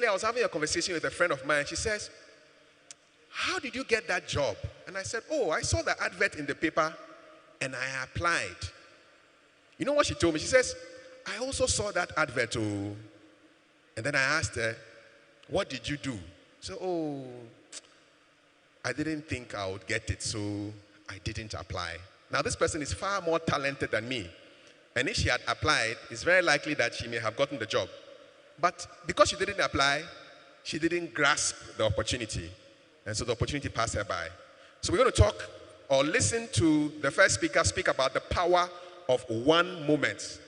I was having a conversation with a friend of mine. She says, "How did you get that job?" And I said, "Oh, I saw the advert in the paper and I applied." You know what she told me? She says, "I also saw that advert too." And then I asked her, "What did you do?" So, "Oh, I didn't think I would get it, so I didn't apply." Now, this person is far more talented than me. And if she had applied, it's very likely that she may have gotten the job. But because she didn't apply, she didn't grasp the opportunity. And so the opportunity passed her by. So we're going to talk or listen to the first speaker speak about the power of one moment.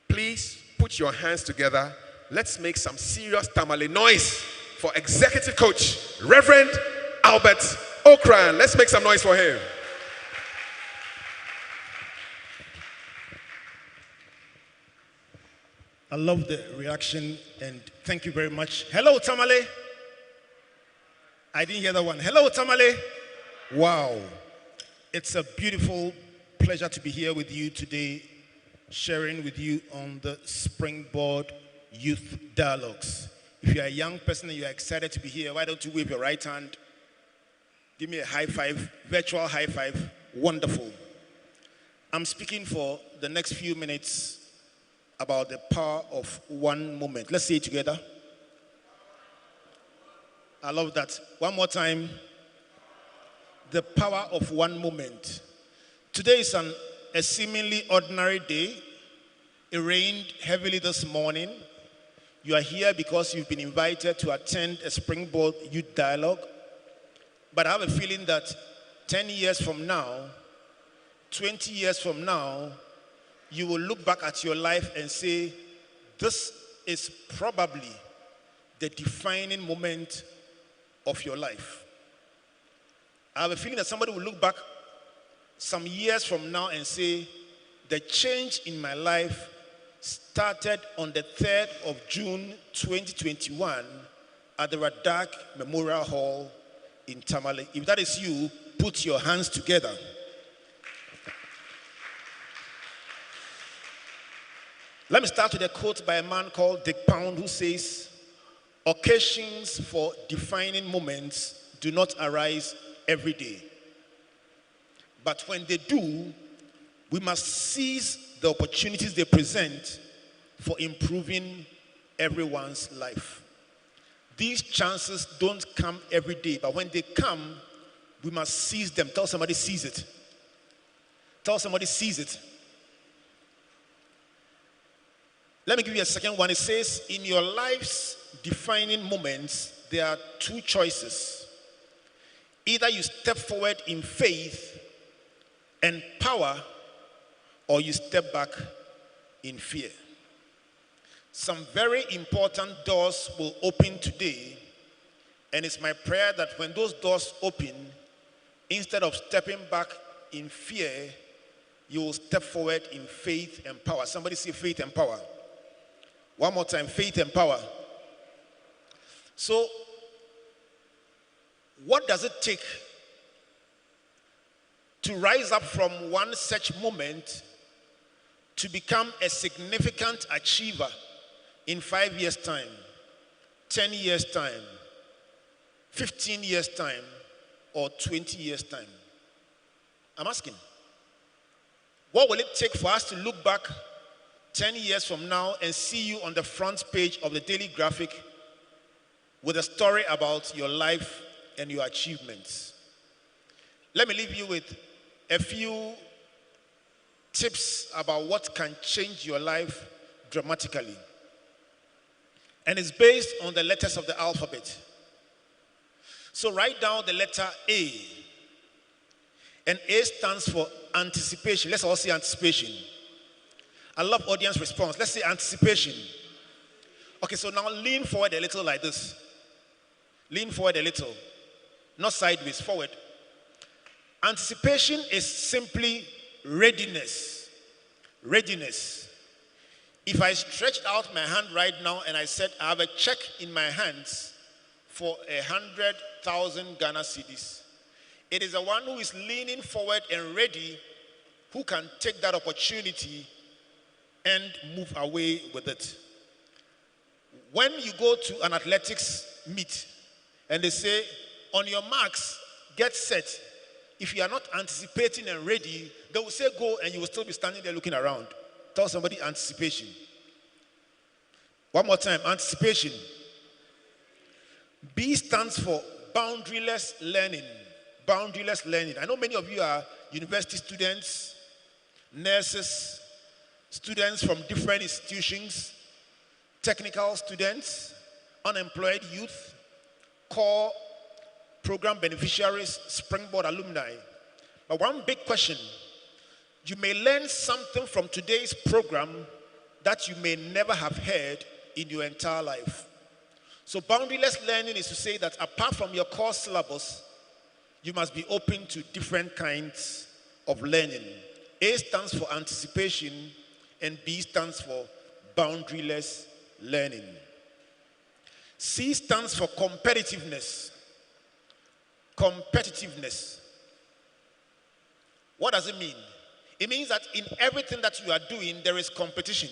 Please put your hands together. Let's make some serious tamale noise for Executive Coach, Reverend Albert Okran. Let's make some noise for him. I love the reaction and thank you very much. Hello, Tamale. I didn't hear that one. Hello, Tamale. Wow. It's a beautiful pleasure to be here with you today, sharing with you on the Springboard Youth Dialogues. If you're a young person and you're excited to be here, why don't you wave your right hand? Give me a high five, virtual high five. Wonderful. I'm speaking for the next few minutes about the power of one moment. Let's say it together. I love that. One more time. The power of one moment. Today is a seemingly ordinary day. It rained heavily this morning. You are here because you've been invited to attend a Springboard Youth Dialogue. But I have a feeling that 10 years from now, 20 years from now, you will look back at your life and say, this is probably the defining moment of your life. I have a feeling that somebody will look back some years from now and say, the change in my life started on the 3rd of June 2021 at the Radak Memorial Hall in Tamale. If that is you, put your hands together. Let me start with a quote by a man called Dick Pound who says, occasions for defining moments do not arise every day. But when they do, we must seize the opportunities they present for improving everyone's life. These chances don't come every day, but when they come, we must seize them. Tell somebody, seize it. Tell somebody, seize it. Let me give you a second one. It says, in your life's defining moments, there are two choices. Either you step forward in faith and power, or you step back in fear. Some very important doors will open today, and it's my prayer that when those doors open, instead of stepping back in fear, you will step forward in faith and power. Somebody say faith and power. One more time, faith and power. So, what does it take to rise up from one such moment to become a significant achiever in 5 years' time, 10 years' time, 15 years' time, or 20 years' time? I'm asking. What will it take for us to look back 10 years from now and see you on the front page of the Daily Graphic with a story about your life and your achievements? Let me leave you with a few tips about what can change your life dramatically. And it's based on the letters of the alphabet. So write down the letter A. And A stands for anticipation. Let's all say anticipation. I love audience response. Let's say anticipation. Okay, so now lean forward a little like this. Lean forward a little. Not sideways, forward. Anticipation is simply readiness. Readiness. If I stretched out my hand right now and I said I have a check in my hands for 100,000 Ghana cedis, it is the one who is leaning forward and ready who can take that opportunity and move away with it. When you go to an athletics meet and they say, on your marks, get set. If you are not anticipating and ready, they will say go and you will still be standing there looking around. Tell somebody anticipation. One more time, anticipation. B stands for boundaryless learning. Boundaryless learning. I know many of you are university students, nurses, students from different institutions, technical students, unemployed youth, core program beneficiaries, Springboard alumni. But one big question, you may learn something from today's program that you may never have heard in your entire life. So boundaryless learning is to say that apart from your core syllabus, you must be open to different kinds of learning. A stands for anticipation and B stands for boundaryless learning. C stands for competitiveness. Competitiveness. What does it mean? It means that in everything that you are doing, there is competition.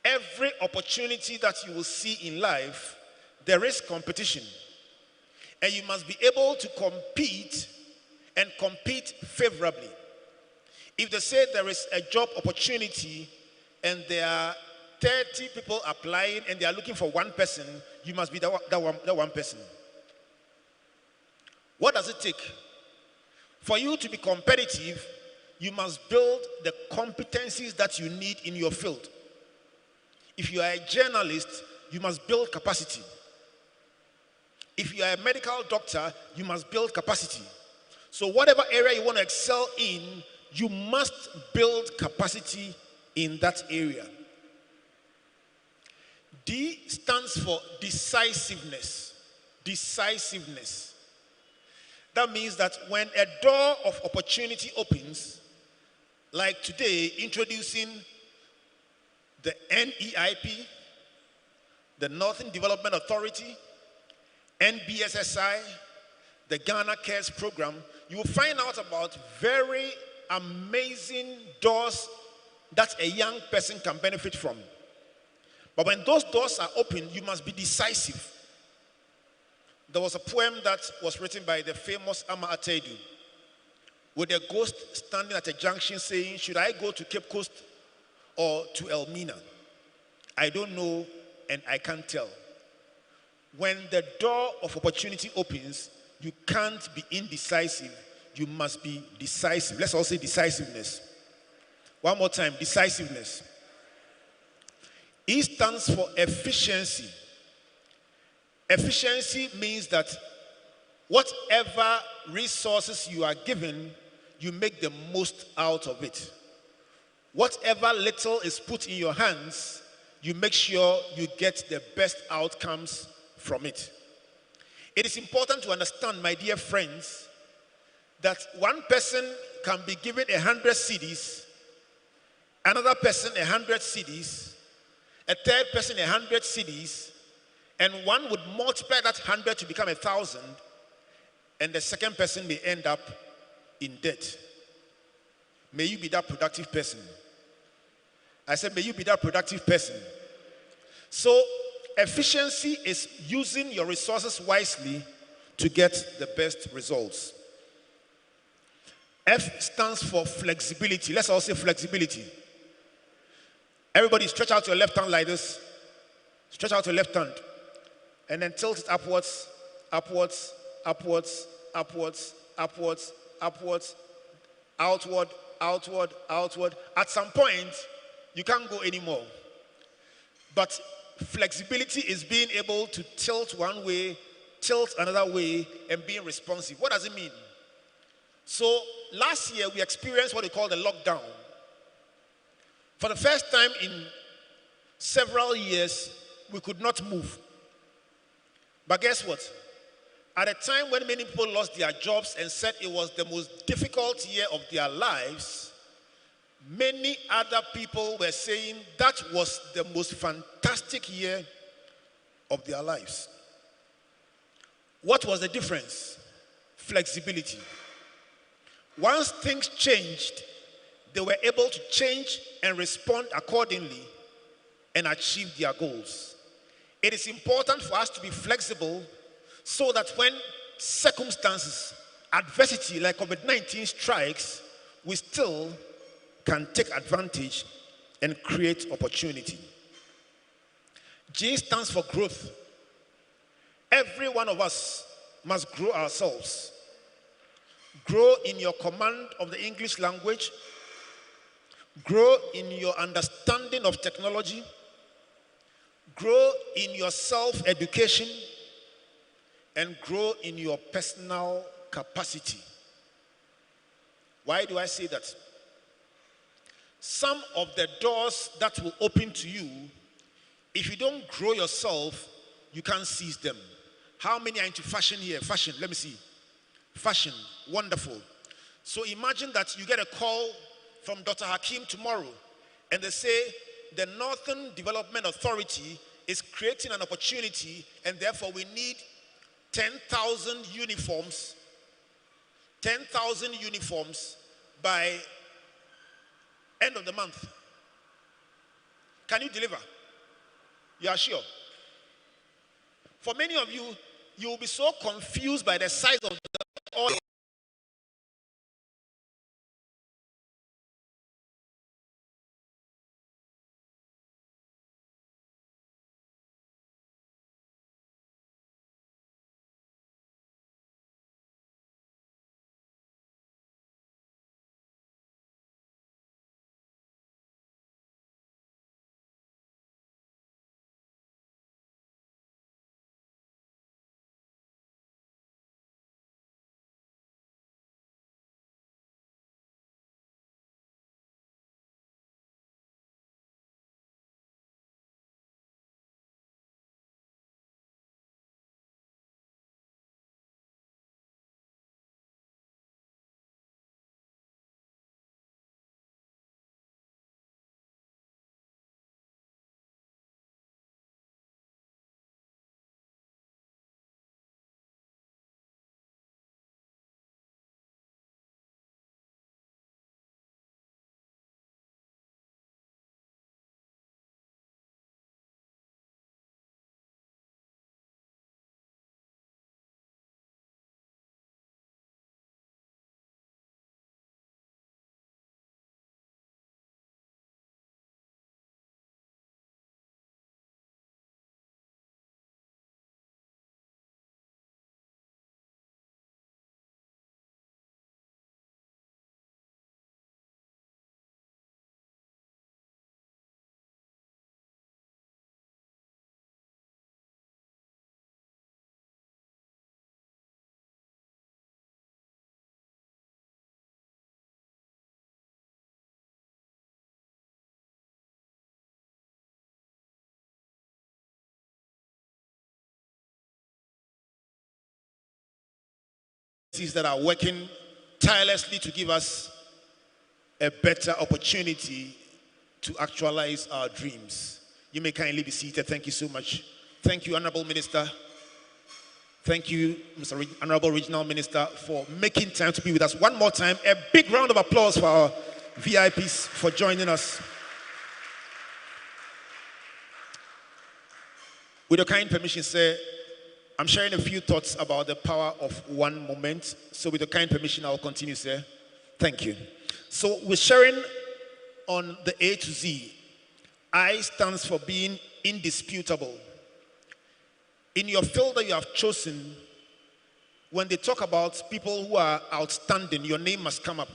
Every opportunity that you will see in life, there is competition. And you must be able to compete and compete favorably. If they say there is a job opportunity and there are 30 people applying and they are looking for one person, you must be that one person. What does it take? For you to be competitive, you must build the competencies that you need in your field. If you are a journalist, you must build capacity. If you are a medical doctor, you must build capacity. So whatever area you want to excel in, you must build capacity in that area. D stands for decisiveness. Decisiveness. That means that when a door of opportunity opens, like today, introducing the NEIP, the Northern Development Authority, NBSSI, the Ghana Cares Program, you will find out about very amazing doors that a young person can benefit from. But when those doors are open, you must be decisive. There was a poem that was written by the famous Ama Atedu, with a ghost standing at a junction saying, should I go to Cape Coast or to Elmina? I don't know and I can't tell. When the door of opportunity opens, you can't be indecisive. You must be decisive. Let's all say decisiveness. One more time, decisiveness. E stands for efficiency. Efficiency means that whatever resources you are given, you make the most out of it. Whatever little is put in your hands, you make sure you get the best outcomes from it. It is important to understand, my dear friends, that one person can be given 100 cedis, another person 100 cedis, a third person 100 cedis, and one would multiply that 100 to become 1,000, and the second person may end up in debt. May you be that productive person. I said, may you be that productive person. So, efficiency is using your resources wisely to get the best results. F stands for flexibility. Let's all say flexibility. Everybody stretch out your left hand like this. Stretch out your left hand. And then tilt it upwards, upwards, upwards, upwards, upwards, upwards, outward, outward, outward. At some point, you can't go anymore. But flexibility is being able to tilt one way, tilt another way, and being responsive. What does it mean? So last year, we experienced what we call the lockdown. For the first time in several years, we could not move. But guess what? At a time when many people lost their jobs and said it was the most difficult year of their lives, many other people were saying that was the most fantastic year of their lives. What was the difference? Flexibility. Once things changed, they were able to change and respond accordingly and achieve their goals. It is important for us to be flexible so that when circumstances, adversity like COVID-19 strikes, we still can take advantage and create opportunity. G stands for growth. Every one of us must grow ourselves. Grow in your command of the English language. Grow in your understanding of technology. Grow in your self-education. And grow in your personal capacity. Why do I say that? Some of the doors that will open to you, if you don't grow yourself, you can't seize them. How many are into fashion here? Fashion, let me see. Fashion, wonderful. So imagine that you get a call from Dr. Hakeem tomorrow, and they say the Northern Development Authority is creating an opportunity, and therefore we need 10,000 uniforms. 10,000 uniforms by end of the month. Can you deliver? You are sure? For many of you, you will be so confused by the size of the order. That are working tirelessly to give us a better opportunity to actualize our dreams. You may kindly be seated. Thank you so much. Thank you, Honorable Minister. Thank you, Mr. Honorable Regional Minister, for making time to be with us. One more time, a big round of applause for our VIPs for joining us. With your kind permission, sir, I'm sharing a few thoughts about the power of one moment. So with your kind permission, I'll continue, sir. Thank you. So we're sharing on the A to Z. I stands for being indisputable. In your field that you have chosen, when they talk about people who are outstanding, your name must come up.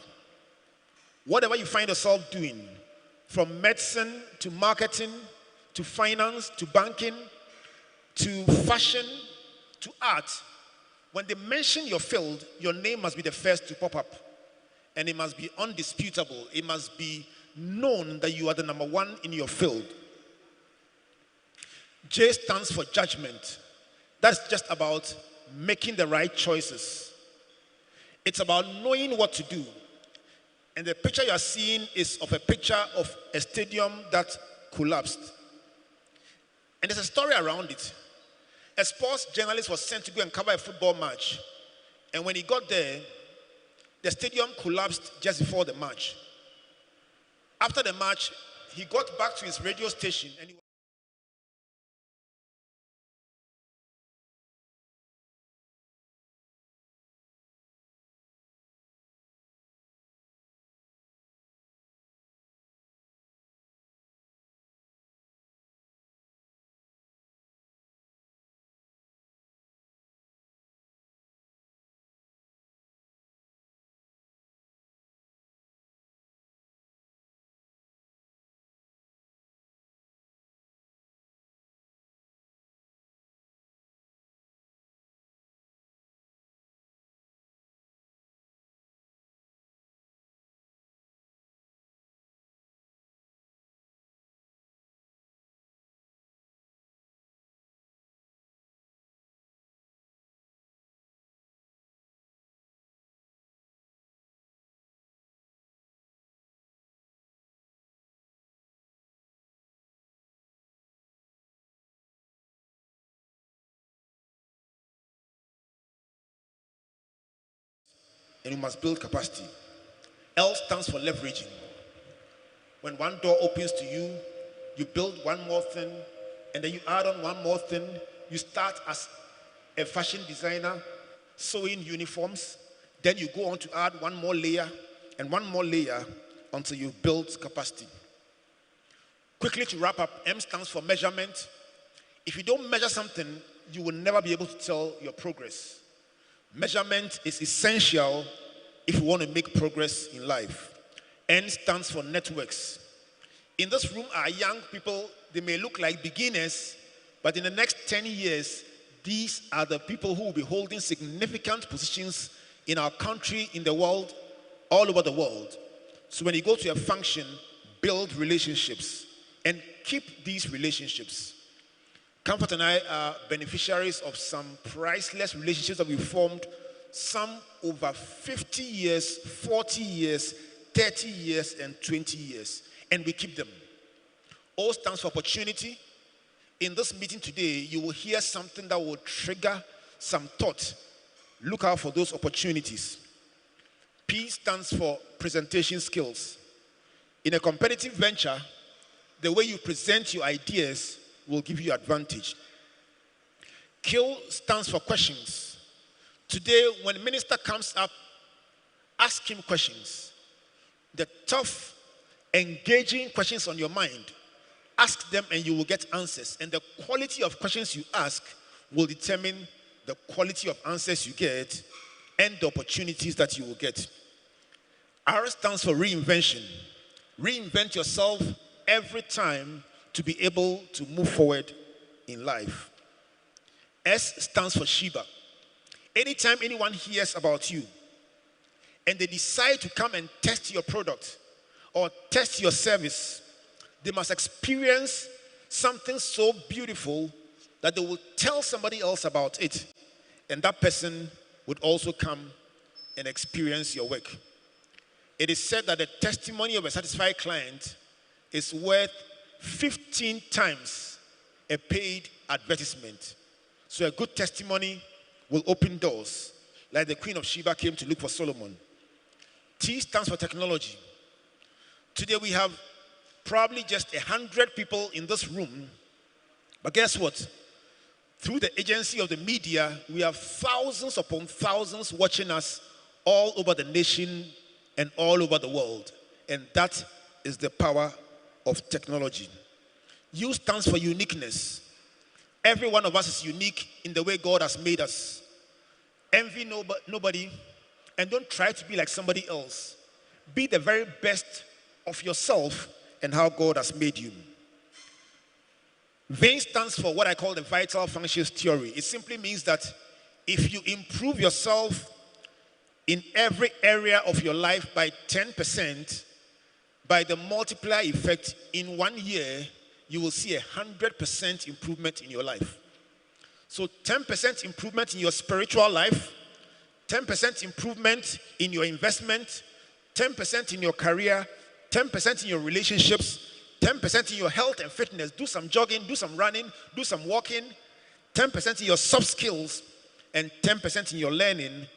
Whatever you find yourself doing, from medicine to marketing, to finance, to banking, to fashion, to art, when they mention your field, your name must be the first to pop up. And it must be undisputable. It must be known that you are the number one in your field. J stands for judgment. That's just about making the right choices. It's about knowing what to do. And the picture you are seeing is of a picture of a stadium that collapsed. And there's a story around it. A sports journalist was sent to go and cover a football match. And when he got there, the stadium collapsed just before the match. After the match, he got back to his radio station and he and you must build capacity. L stands for leveraging. When one door opens to you, you build one more thing, and then you add on one more thing. You start as a fashion designer, sewing uniforms. Then you go on to add one more layer and one more layer until you build capacity. Quickly to wrap up, M stands for measurement. If you don't measure something, you will never be able to tell your progress. Measurement is essential if you want to make progress in life. N stands for networks. In this room are young people. They may look like beginners, but in the next 10 years, these are the people who will be holding significant positions in our country, in the world, all over the world. So when you go to a function, build relationships and keep these relationships. Comfort and I are beneficiaries of some priceless relationships that we formed, some over 50 years, 40 years, 30 years, and 20 years. And we keep them. O stands for opportunity. In this meeting today, you will hear something that will trigger some thought. Look out for those opportunities. P stands for presentation skills. In a competitive venture, the way you present your ideas will give you advantage. Q stands for questions. Today, when a minister comes up, ask him questions. The tough, engaging questions on your mind, ask them and you will get answers. And the quality of questions you ask will determine the quality of answers you get and the opportunities that you will get. R stands for reinvention. Reinvent yourself every time to be able to move forward in life. S stands for Sheba. Anytime anyone hears about you and they decide to come and test your product or test your service, they must experience something so beautiful that they will tell somebody else about it. And that person would also come and experience your work. It is said that the testimony of a satisfied client is worth 15 times a paid advertisement. So a good testimony will open doors, like the Queen of Sheba came to look for Solomon. T stands for technology. Today we have probably just 100 people in this room, but guess what? Through the agency of the media, we have thousands upon thousands watching us all over the nation and all over the world. And that is the power of technology. U stands for uniqueness. Every one of us is unique in the way God has made us. Envy nobody and don't try to be like somebody else. Be the very best of yourself and how God has made you. VAIN stands for what I call the vital functions theory. It simply means that if you improve yourself in every area of your life by 10%, by the multiplier effect, in 1 year, you will see 100% improvement in your life. So 10% improvement in your spiritual life, 10% improvement in your investment, 10% in your career, 10% in your relationships, 10% in your health and fitness. Do some jogging, do some running, do some walking. 10% in your soft skills and 10% in your learning.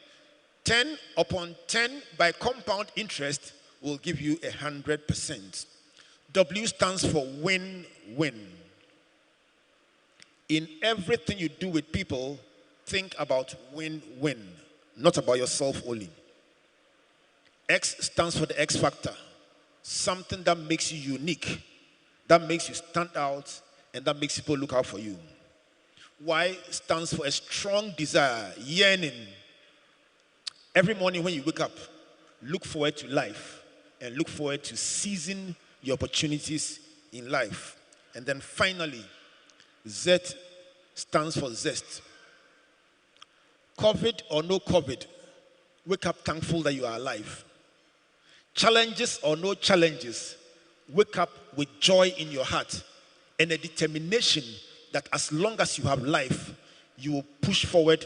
10 upon 10 by compound interest will give you 100%. W stands for win-win. In everything you do with people, think about win-win, not about yourself only. X stands for the X factor. Something that makes you unique, that makes you stand out, and that makes people look out for you. Y stands for a strong desire, yearning. Every morning when you wake up, look forward to life and look forward to seizing your opportunities in life. And then finally, Z stands for zest. COVID or no COVID, wake up thankful that you are alive. Challenges or no challenges, wake up with joy in your heart and a determination that as long as you have life, you will push forward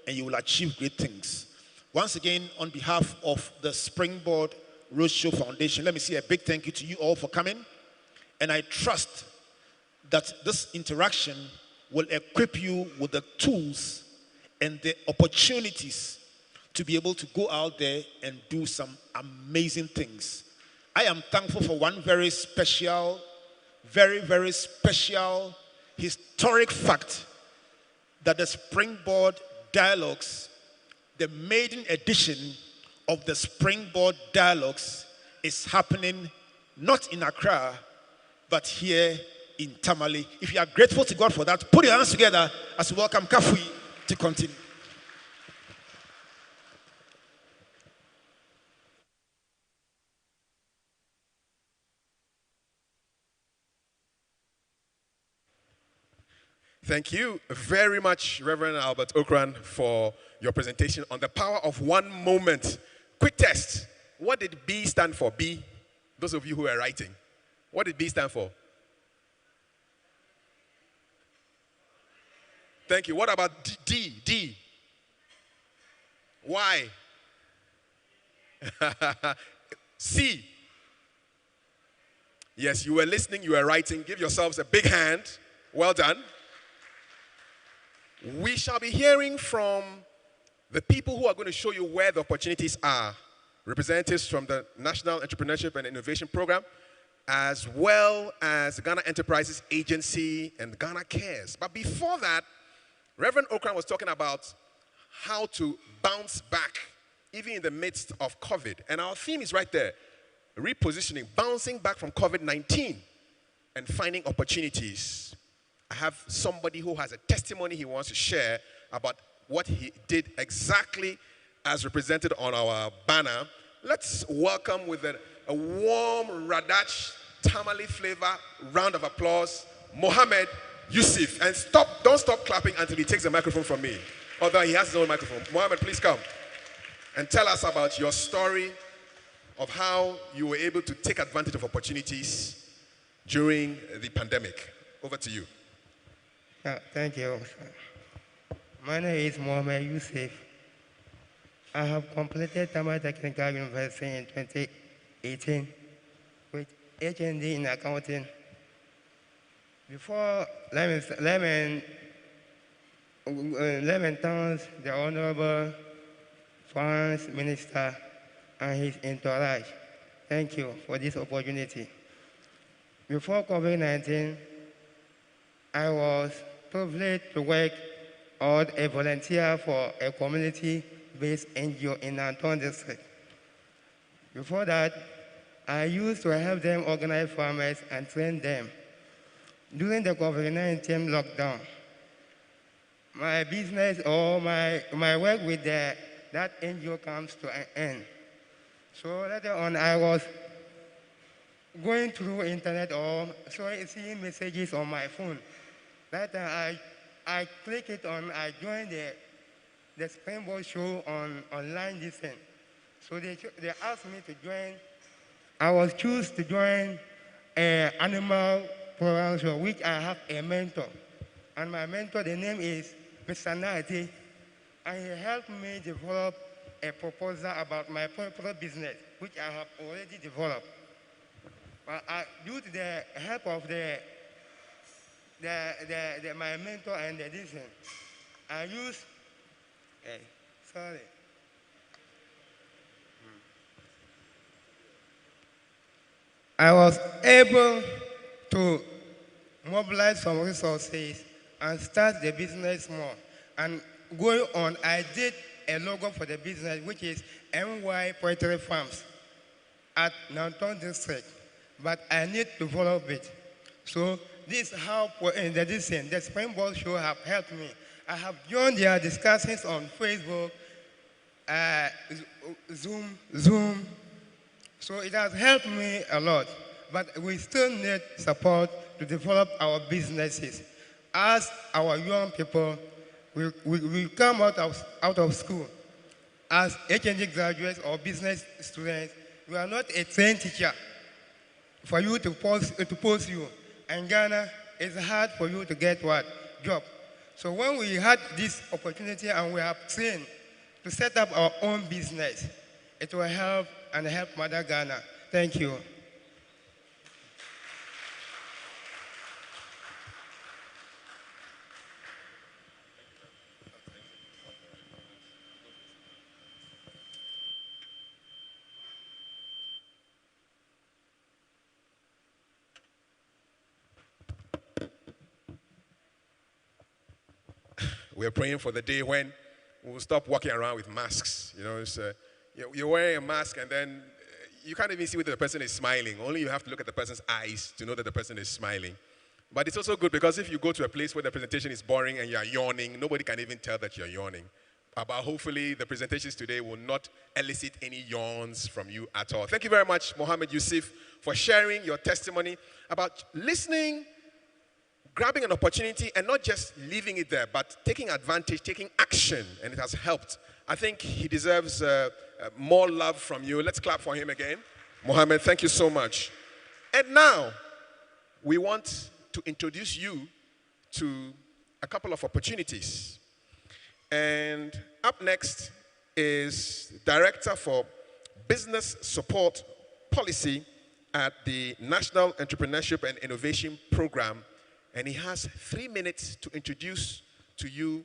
and you will achieve great things. Once again, on behalf of the Springboard Roadshow Foundation, let me say a big thank you to you all for coming. And I trust that this interaction will equip you with the tools and the opportunities to be able to go out there and do some amazing things. I am thankful for one very special, very, very special, historic fact that the Springboard Dialogues, the maiden edition of the Springboard Dialogues, is happening not in Accra, but here in Tamale. If you are grateful to God for that, put your hands together as we welcome Kafui to continue. Thank you very much, Reverend Albert Okran, for your presentation on the power of one moment. Quick test. What did B stand for? B, those of you who are writing. What did B stand for? Thank you. What about D? D. Why? C. Yes, you were listening, you were writing. Give yourselves a big hand. Well done. We shall be hearing from the people who are going to show you where the opportunities are. Representatives from the National Entrepreneurship and Innovation Program, as well as the Ghana Enterprises Agency and Ghana Cares. But before that, Reverend Okran was talking about how to bounce back, even in the midst of COVID. And our theme is right there, repositioning, bouncing back from COVID-19 and finding opportunities. I have somebody who has a testimony he wants to share about what he did exactly as represented on our banner. Let's welcome with a warm Radach Tamale flavor round of applause, Mohammed Yusuf. And don't stop clapping until he takes the microphone from me. Although he has his own microphone. Mohammed, please come and tell us about your story of how you were able to take advantage of opportunities during the pandemic. Over to you. Thank you. My name is Mohammed Yusuf. I have completed Tamale Technical University in 2018 with HND in accounting. Before let me thank the Honorable Finance Minister and his entourage. Thank you for this opportunity. Before COVID-19, I was privileged to work as a volunteer for a community-based NGO in Anton District. Before that, I used to help them organize farmers and train them. During the COVID-19 lockdown, my business or my work with that NGO comes to an end. So later on, I was going through internet or seeing messages on my phone. That time I click it on, I joined the Springboard show on online listen. So they asked me to join. I was chosen to join an animal program show, which I have a mentor. And my mentor, the name is Mr. Nati, and he helped me develop a proposal about my product business, which I have already developed. But due to the help of my mentor and the edition, I used, I was able to mobilize some resources and start the business more. And going on, I did a logo for the business, which is MY Poultry Farms at Nanton District. But I need to develop it. So this is how the Springboard show have helped me. I have joined their discussions on Facebook, Zoom. So it has helped me a lot. But we still need support to develop our businesses. As our young people, we come out of school. As HND graduates or business students, we are not a trained teacher for you to post you. In Ghana, it's hard for you to get what? Job. So when we had this opportunity and we have trained to set up our own business, it will help and help Mother Ghana. Thank you. we're praying for the day when we'll stop walking around with masks. You know, you're wearing a mask and then you can't even see whether the person is smiling. Only you have to look at the person's eyes to know that the person is smiling. But it's also good because if you go to a place where the presentation is boring and you're yawning, nobody can even tell that you're yawning. But hopefully the presentations today will not elicit any yawns from you at all. Thank you very much, Mohammed Yusuf, for sharing your testimony about listening, grabbing an opportunity, and not just leaving it there, but taking advantage, taking action, and it has helped. I think he deserves more love from you. Let's clap for him again. Mohammed, thank you so much. And now, we want to introduce you to a couple of opportunities. And up next is Director for Business Support Policy at the National Entrepreneurship and Innovation Program. And he has 3 minutes to introduce to you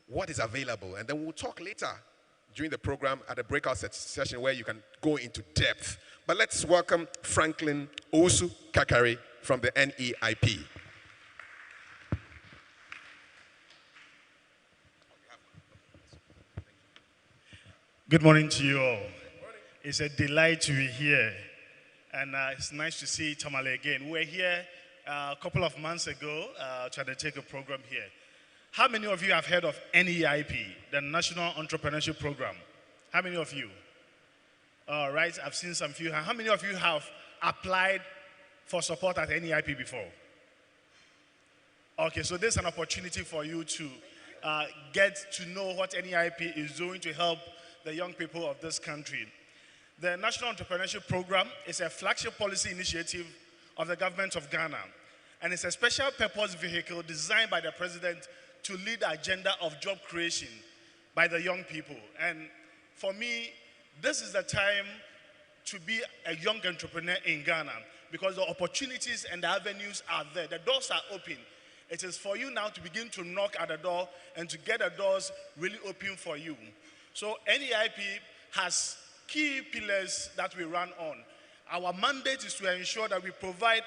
what is available. And then we'll talk later during the program at a breakout session where you can go into depth. But let's welcome Franklin Osu Kakari from the NEIP. Good morning to you all. It's a delight to be here. And it's nice to see Tamale again. We were here a couple of months ago to undertake a program here. How many of you have heard of NEIP, the National Entrepreneurship Program? How many of you? All right, I've seen some few. How many of you have applied for support at NEIP before? Okay, so there's an opportunity for you to get to know what NEIP is doing to help the young people of this country. The National Entrepreneurship Program is a flagship policy initiative of the government of Ghana, and it's a special purpose vehicle designed by the president to lead the agenda of job creation by the young people. And for me, this is the time to be a young entrepreneur in Ghana because the opportunities and the avenues are there. The doors are open. It is for you now to begin to knock at the door and to get the doors really open for you. So NEIP has key pillars that we run on. Our mandate is to ensure that we provide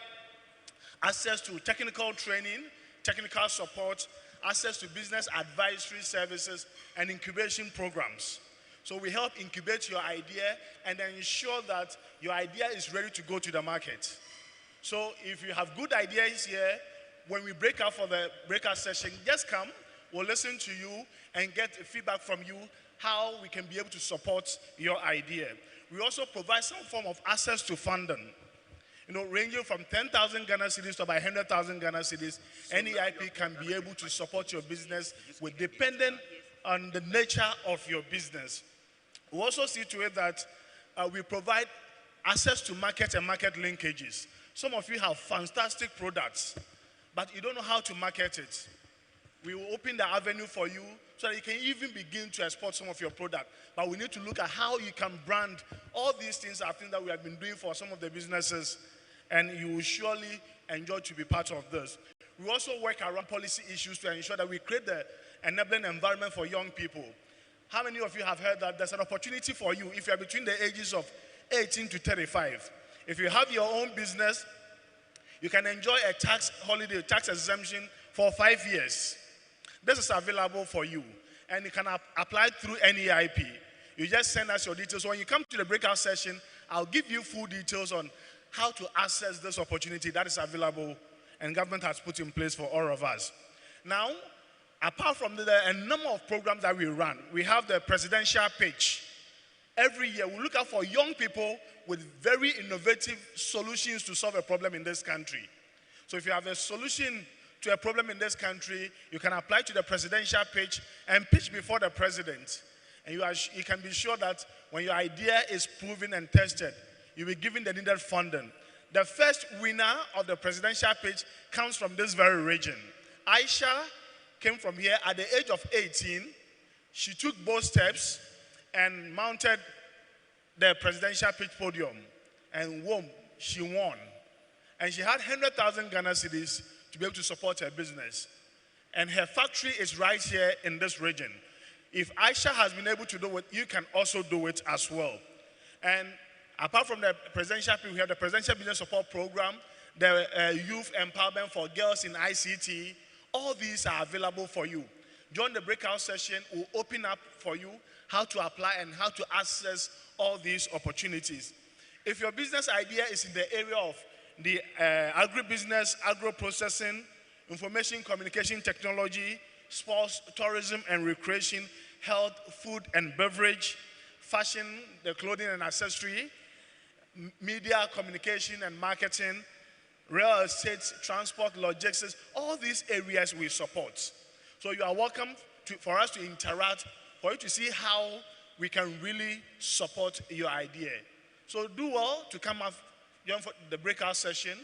access to technical training, technical support, access to business advisory services, and incubation programs. So we help incubate your idea and ensure that your idea is ready to go to the market. So if you have good ideas here, when we break out for the breakout session, just come, we'll listen to you and get feedback from you how we can be able to support your idea. We also provide some form of access to funding. You know, ranging from 10,000 Ghana cedis to about 100,000 Ghana cedis, NEIP can be able to support your business with dependent on the nature of your business. We also see to it that we provide access to market and market linkages. Some of you have fantastic products, but you don't know how to market it. We will open the avenue for you so that you can even begin to export some of your product. But we need to look at how you can brand. All these things are things that we have been doing for some of the businesses, and you will surely enjoy to be part of this. We also work around policy issues to ensure that we create the enabling environment for young people. How many of you have heard that there's an opportunity for you if you're between the ages of 18 to 35? If you have your own business, you can enjoy a tax holiday, tax exemption for 5 years. This is available for you, and you can apply through NEIP. You just send us your details. When you come to the breakout session, I'll give you full details on how to access this opportunity that is available and government has put in place for all of us. Now, apart from a number of programs that we run, we have the presidential pitch. Every year, we look out for young people with very innovative solutions to solve a problem in this country. So if you have a solution to a problem in this country, you can apply to the presidential pitch and pitch before the president. And you can be sure that when your idea is proven and tested, you'll be given the needed funding. The first winner of the presidential pitch comes from this very region. Aisha came from here at the age of 18. She took both steps and mounted the presidential pitch podium. And whoa, she won. And she had 100,000 Ghana cedis to be able to support her business. And her factory is right here in this region. If Aisha has been able to do it, you can also do it as well. And apart from the presidential, we have the Presidential Business Support Program, the Youth Empowerment for Girls in ICT. All these are available for you. During the breakout session, we'll open up for you how to apply and how to access all these opportunities. If your business idea is in the area of the agribusiness, agro-processing, information communication technology, sports, tourism and recreation, health, food and beverage, fashion, the clothing and accessory, media, communication and marketing, real estate, transport, logistics, all these areas we support. So you are welcome for us to interact, for you to see how we can really support your idea. So do well to come up for the breakout session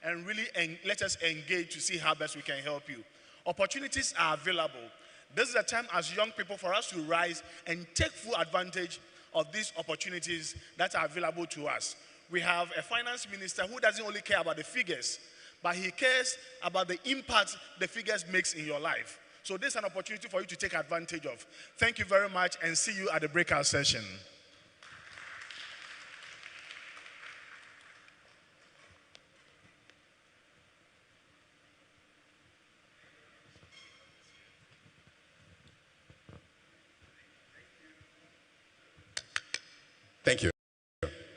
and really let us engage to see how best we can help you. Opportunities are available. This is a time as young people for us to rise and take full advantage of these opportunities that are available to us. We have a finance minister who doesn't only care about the figures, but he cares about the impact the figures makes in your life. So this is an opportunity for you to take advantage of. Thank you very much and see you at the breakout session. Thank you.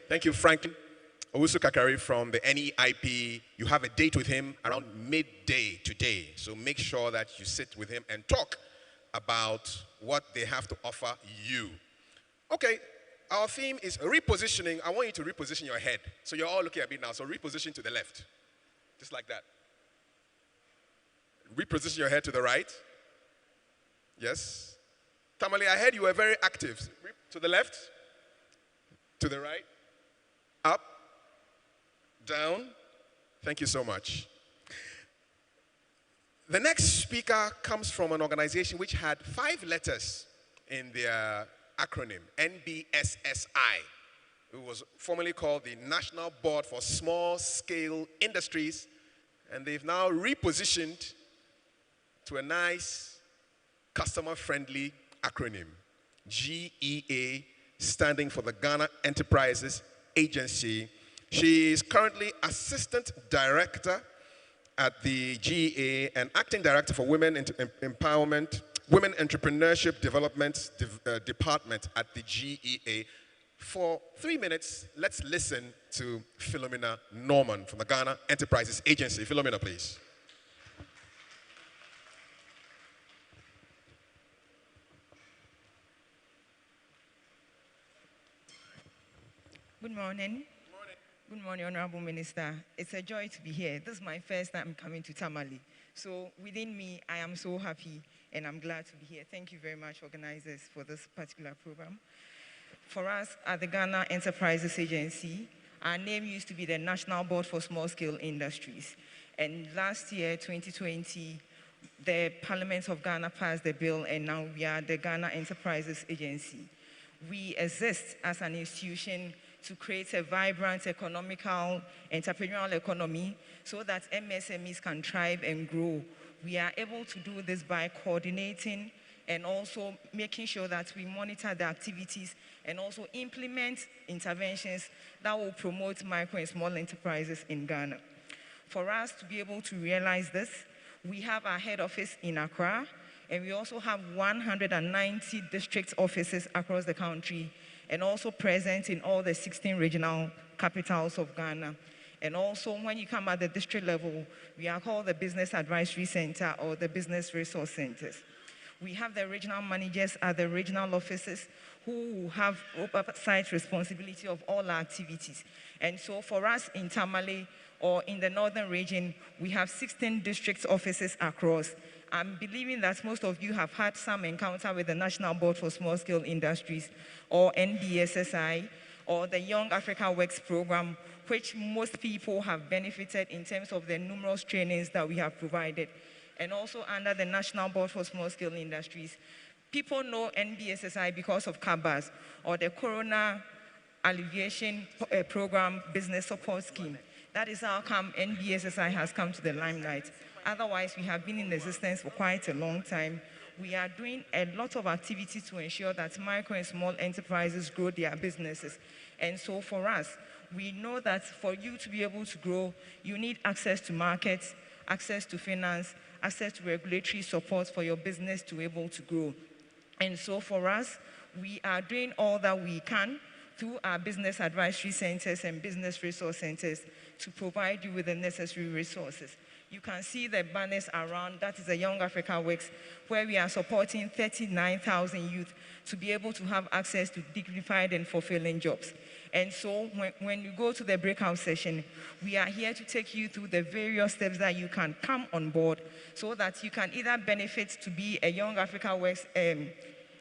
Thank you, Franklin Owusu Kakari from the NEIP. You have a date with him around midday today. So make sure that you sit with him and talk about what they have to offer you. Okay, our theme is repositioning. I want you to reposition your head. So you're all looking at me now. So reposition to the left. Just like that. Reposition your head to the right. Yes. Tamale, I heard you were very active. To the left. To the right. Up. Down. Thank you so much. The next speaker comes from an organization which had 5 letters in their acronym, NBSSI. It was formerly called the National Board for Small Scale Industries, and they've now repositioned to a nice, customer-friendly acronym, GEA, standing for the Ghana Enterprises Agency. She is currently Assistant Director at the GEA and Acting Director for Women Empowerment, Women Entrepreneurship Development Department at the GEA. For 3 minutes, let's listen to Philomena Norman from the Ghana Enterprises Agency. Philomena, please. Good morning. Good morning, Honorable Minister. It's a joy to be here. This is my first time coming to Tamale. So within me, I am so happy and I'm glad to be here. Thank you very much, organizers, for this particular program. For us at the Ghana Enterprises Agency, our name used to be the National Board for Small Scale Industries. And last year, 2020, the Parliament of Ghana passed the bill and now we are the Ghana Enterprises Agency. We exist as an institution to create a vibrant economical, entrepreneurial economy so that MSMEs can thrive and grow. We are able to do this by coordinating and also making sure that we monitor the activities and also implement interventions that will promote micro and small enterprises in Ghana. For us to be able to realize this, we have our head office in Accra, and we also have 190 district offices across the country, and also present in all the 16 regional capitals of Ghana. And also, when you come at the district level, we are called the Business Advisory Center or the Business Resource Centers. We have the regional managers at the regional offices who have oversight responsibility of all our activities. And so for us in Tamale or in the northern region, we have 16 district offices across. I'm believing that most of you have had some encounter with the National Board for Small Scale Industries or NBSSI or the Young Africa Works program, which most people have benefited in terms of the numerous trainings that we have provided. And also under the National Board for Small Scale Industries, people know NBSSI because of CABAS or the Corona Alleviation Program Business Support Scheme. That is how come NBSSI has come to the limelight. Otherwise, we have been in existence for quite a long time. We are doing a lot of activities to ensure that micro and small enterprises grow their businesses. And so for us, we know that for you to be able to grow, you need access to markets, access to finance, access to regulatory support for your business to be able to grow. And so for us, we are doing all that we can through our business advisory centers and business resource centers to provide you with the necessary resources. You can see the banners around. That is the Young Africa Works, where we are supporting 39,000 youth to be able to have access to dignified and fulfilling jobs. And so when you go to the breakout session, we are here to take you through the various steps that you can come on board so that you can either benefit to be a Young Africa Works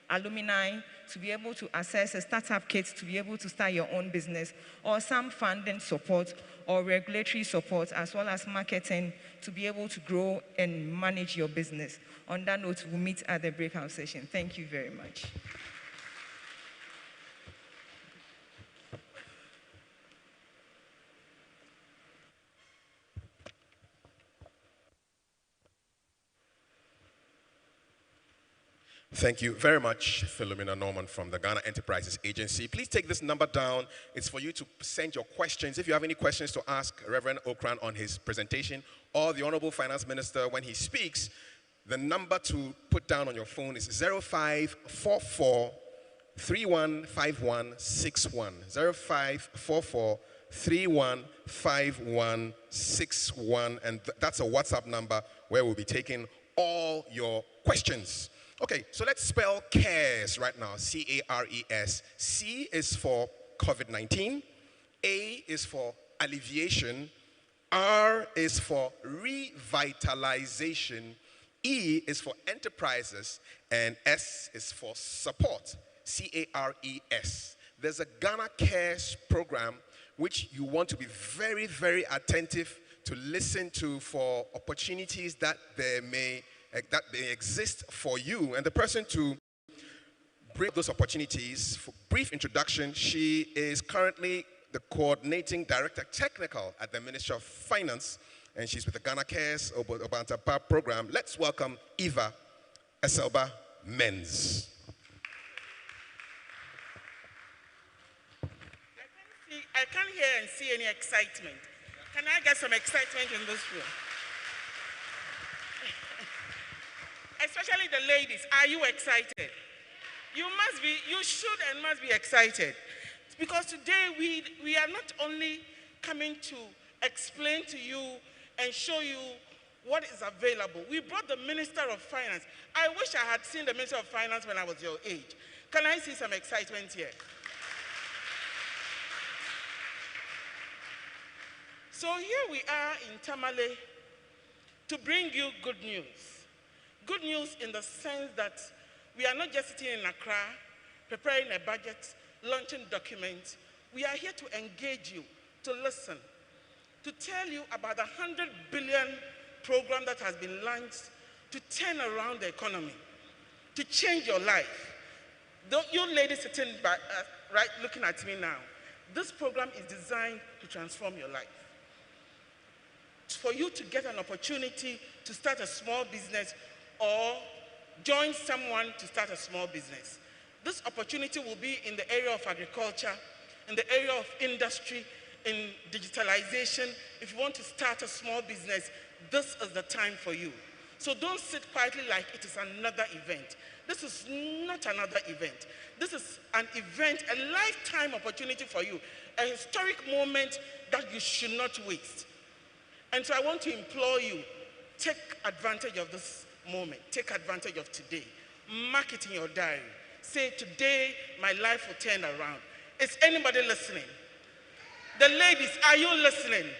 alumni, to be able to access a startup kit to be able to start your own business, or some funding support or regulatory support, as well as marketing to be able to grow and manage your business. On that note, we'll meet at the breakout session. Thank you very much. Thank you very much, Philomena Norman from the Ghana Enterprises Agency. Please take this number down. It's for you to send your questions. If you have any questions to ask Reverend Okran on his presentation or the Honorable Finance Minister when he speaks, the number to put down on your phone is 0544 315161. 0544 315161. And that's a WhatsApp number where we'll be taking all your questions. Okay, so let's spell CARES right now, C-A-R-E-S. C is for COVID-19, A is for alleviation, R is for revitalization, E is for enterprises, and S is for support, C-A-R-E-S. There's a Ghana CARES program which you want to be very, very attentive to listen to for opportunities that may exist for you. And the person to bring up those opportunities, for brief introduction, she is currently the coordinating director technical at the Ministry of Finance, and she's with the Ghana CARES Obantapa program. Let's welcome Eva Eselba Menz. I can't hear and see any excitement. Can I get some excitement in this room? Especially the ladies, are you excited? You should and must be excited. Because today we are not only coming to explain to you and show you what is available. We brought the Minister of Finance. I wish I had seen the Minister of Finance when I was your age. Can I see some excitement here? So here we are in Tamale to bring you good news. Good news in the sense that we are not just sitting in Accra, preparing a budget, launching documents. We are here to engage you, to listen, to tell you about the 100 billion program that has been launched to turn around the economy, to change your life. You ladies sitting back, right looking at me now, this program is designed to transform your life. For you to get an opportunity to start a small business or join someone to start a small business. This opportunity will be in the area of agriculture, in the area of industry, in digitalization. If you want to start a small business, this is the time for you. So don't sit quietly like it is another event. This is not another event. This is an event, a lifetime opportunity for you, a historic moment that you should not waste. And so I want to implore you, take advantage of this moment. Take advantage of today. Mark it in your diary. Say, today, my life will turn around. Is anybody listening? The ladies, are you listening?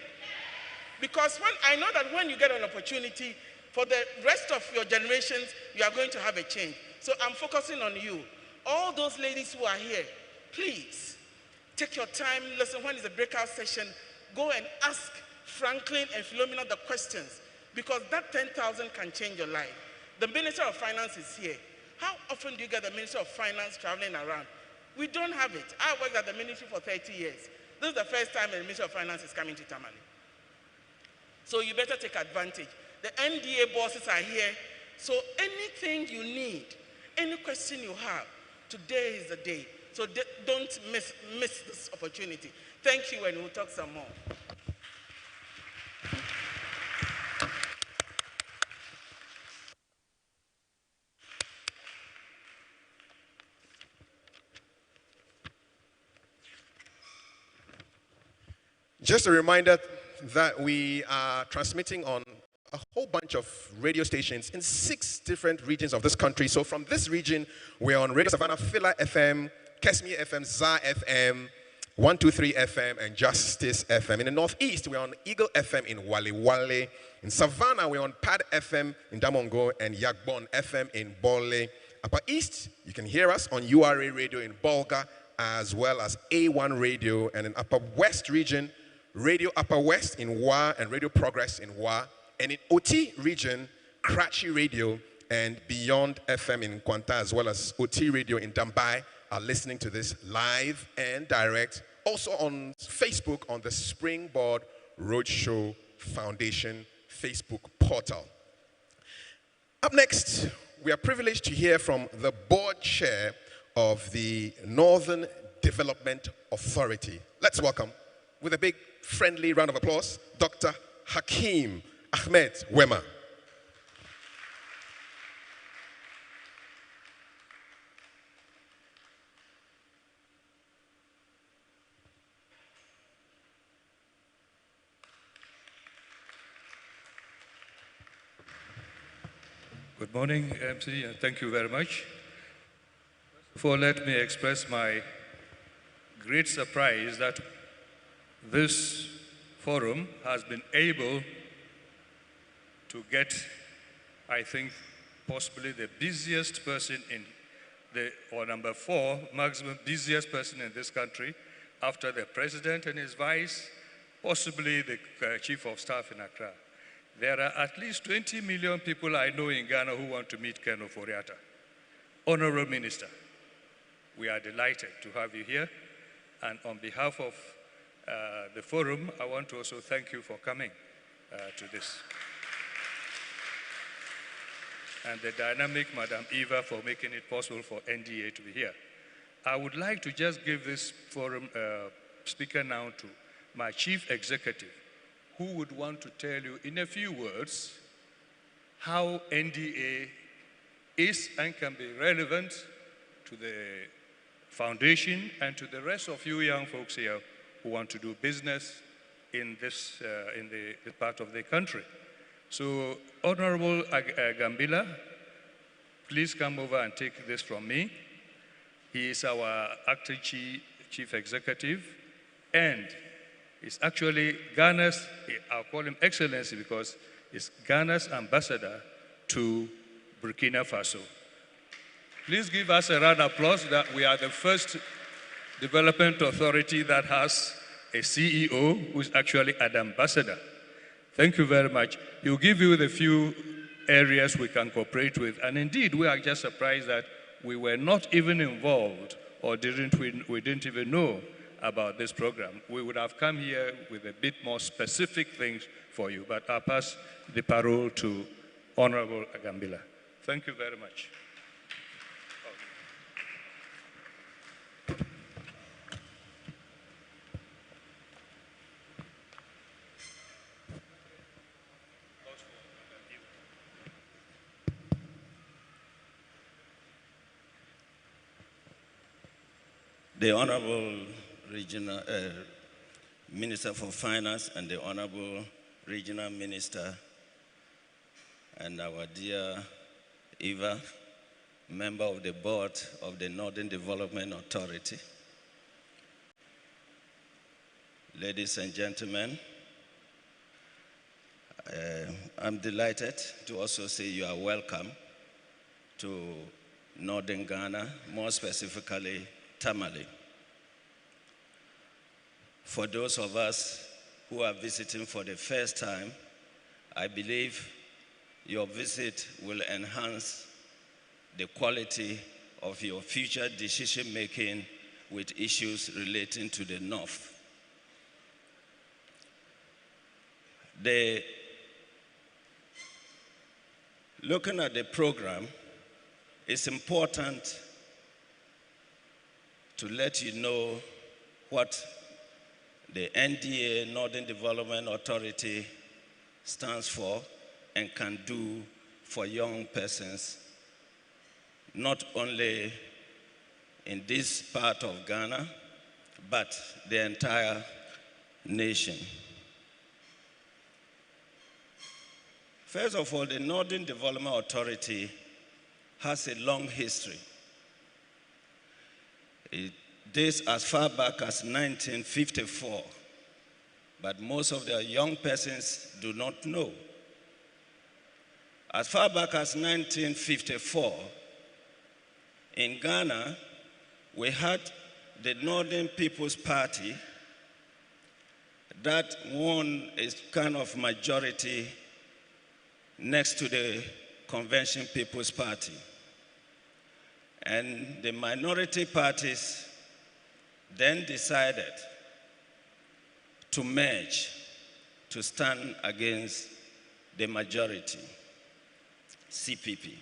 Because I know that when you get an opportunity, for the rest of your generations, you are going to have a change. So I'm focusing on you. All those ladies who are here, please, take your time, listen. When is the breakout session? Go and ask Franklin and Philomena the questions, because that 10,000 can change your life. The Minister of Finance is here. How often do you get the Minister of Finance traveling around? We don't have it. I worked at the ministry for 30 years. This is the first time the Minister of Finance is coming to Tamale. So you better take advantage. The NDA bosses are here. So anything you need, any question you have, today is the day. So don't miss this opportunity. Thank you, and we'll talk some more. Just a reminder that we are transmitting on a whole bunch of radio stations in 6 different regions of this country. So from this region, we're on Radio Savannah, Fila FM, Kesmi FM, ZA FM, 123 FM, and Justice FM. In the Northeast, we're on Eagle FM in Wale Wale. In Savannah, we're on Pad FM in Damongo and Yagbon FM in Bole. Upper East, you can hear us on URA Radio in Bolga, as well as A1 Radio. And in Upper West region, Radio Upper West in Wa and Radio Progress in Wa. And in OT region, Karachi Radio and Beyond FM in Kwanta, as well as OT Radio in Dambai, are listening to this live and direct. Also on Facebook on the Springboard Roadshow Foundation Facebook portal. Up next, we are privileged to hear from the board chair of the Northern Development Authority. Let's welcome, with a big friendly round of applause, Dr. Hakeem Ahmed Wema. Good morning, MC, and thank you very much. Before, let me express my great surprise that this forum has been able to get, I think, possibly the busiest person or number 4, maximum busiest person in this country, after the president and his vice, possibly the chief of staff in Accra. There are at least 20 million people I know in Ghana who want to meet Ken Ofori-Atta. Honorable Minister, we are delighted to have you here. And on behalf of the forum, I want to also thank you for coming to this. And the dynamic Madam Eva for making it possible for NDA to be here. I would like to just give this forum speaker now to my chief executive, who would want to tell you in a few words how NDA is and can be relevant to the foundation and to the rest of you young folks here who want to do business in this in the part of the country. So, Honorable Gambila, please come over and take this from me. He is our acting chief executive, and is actually Ghana's, I'll call him Excellency because he's Ghana's ambassador to Burkina Faso. Please give us a round of applause that we are the first development authority that has a CEO who is actually an ambassador. Thank you very much. He'll give you the few areas we can cooperate with. And indeed, we are just surprised that we were not even involved or we didn't even know about this program. We would have come here with a bit more specific things for you, but I'll pass the parole to Honorable Gambila. Thank you very much. The Honorable Regional Minister for Finance and the Honorable Regional Minister and our dear Eva, member of the board of the Northern Development Authority. Ladies and gentlemen, I'm delighted to also say you are welcome to Northern Ghana, more specifically Tamale. For those of us who are visiting for the first time, I believe your visit will enhance the quality of your future decision-making with issues relating to the North. Looking at the program, it's important to let you know what the NDA, Northern Development Authority, stands for and can do for young persons, not only in this part of Ghana, but the entire nation. First of all, the Northern Development Authority has a long history. It dates as far back as 1954, but most of the young persons do not know. As far back as 1954, in Ghana, we had the Northern People's Party that won a kind of majority next to the Convention People's Party. And the minority parties then decided to merge to stand against the majority, CPP.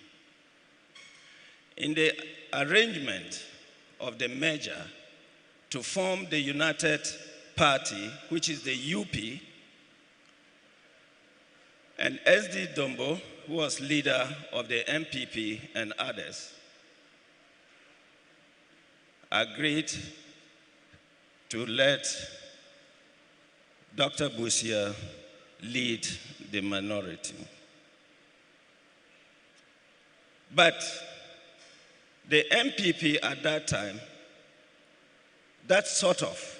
In the arrangement of the merger to form the United Party, which is the UP, and SD Dombo, who was leader of the MPP and others, agreed to let Dr. Busia lead the minority. But the MPP at that time, that sort of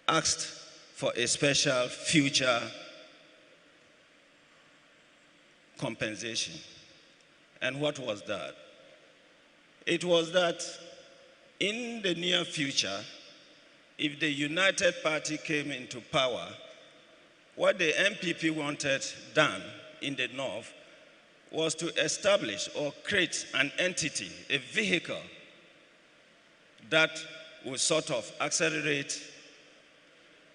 asked for a special future compensation. And what was that? It was that in the near future, if the United Party came into power, what the MPP wanted done in the North was to establish or create an entity, a vehicle that would sort of accelerate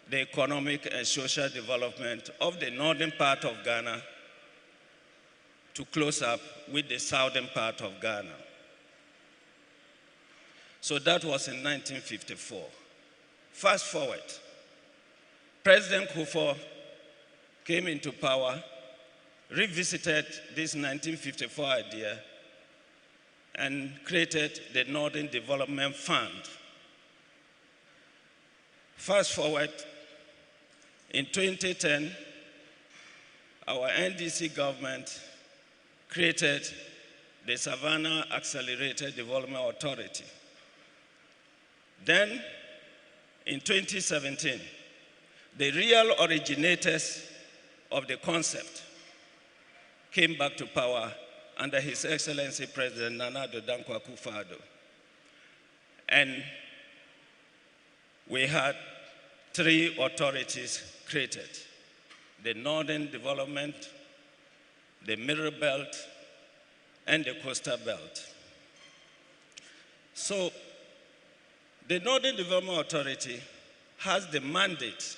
the economic and social development of the northern part of Ghana to close up with the southern part of Ghana. So that was in 1954. Fast forward, President Kufuor came into power, revisited this 1954 idea, and created the Northern Development Fund. Fast forward, in 2010, our NDC government created the Savannah Accelerated Development Authority. Then, in 2017, the real originators of the concept came back to power under His Excellency President Nana Addo Dankwa Akufo-Addo. And we had 3 authorities created: the Northern Development, the Middle Belt, and the Coastal Belt. So, the Northern Development Authority has the mandate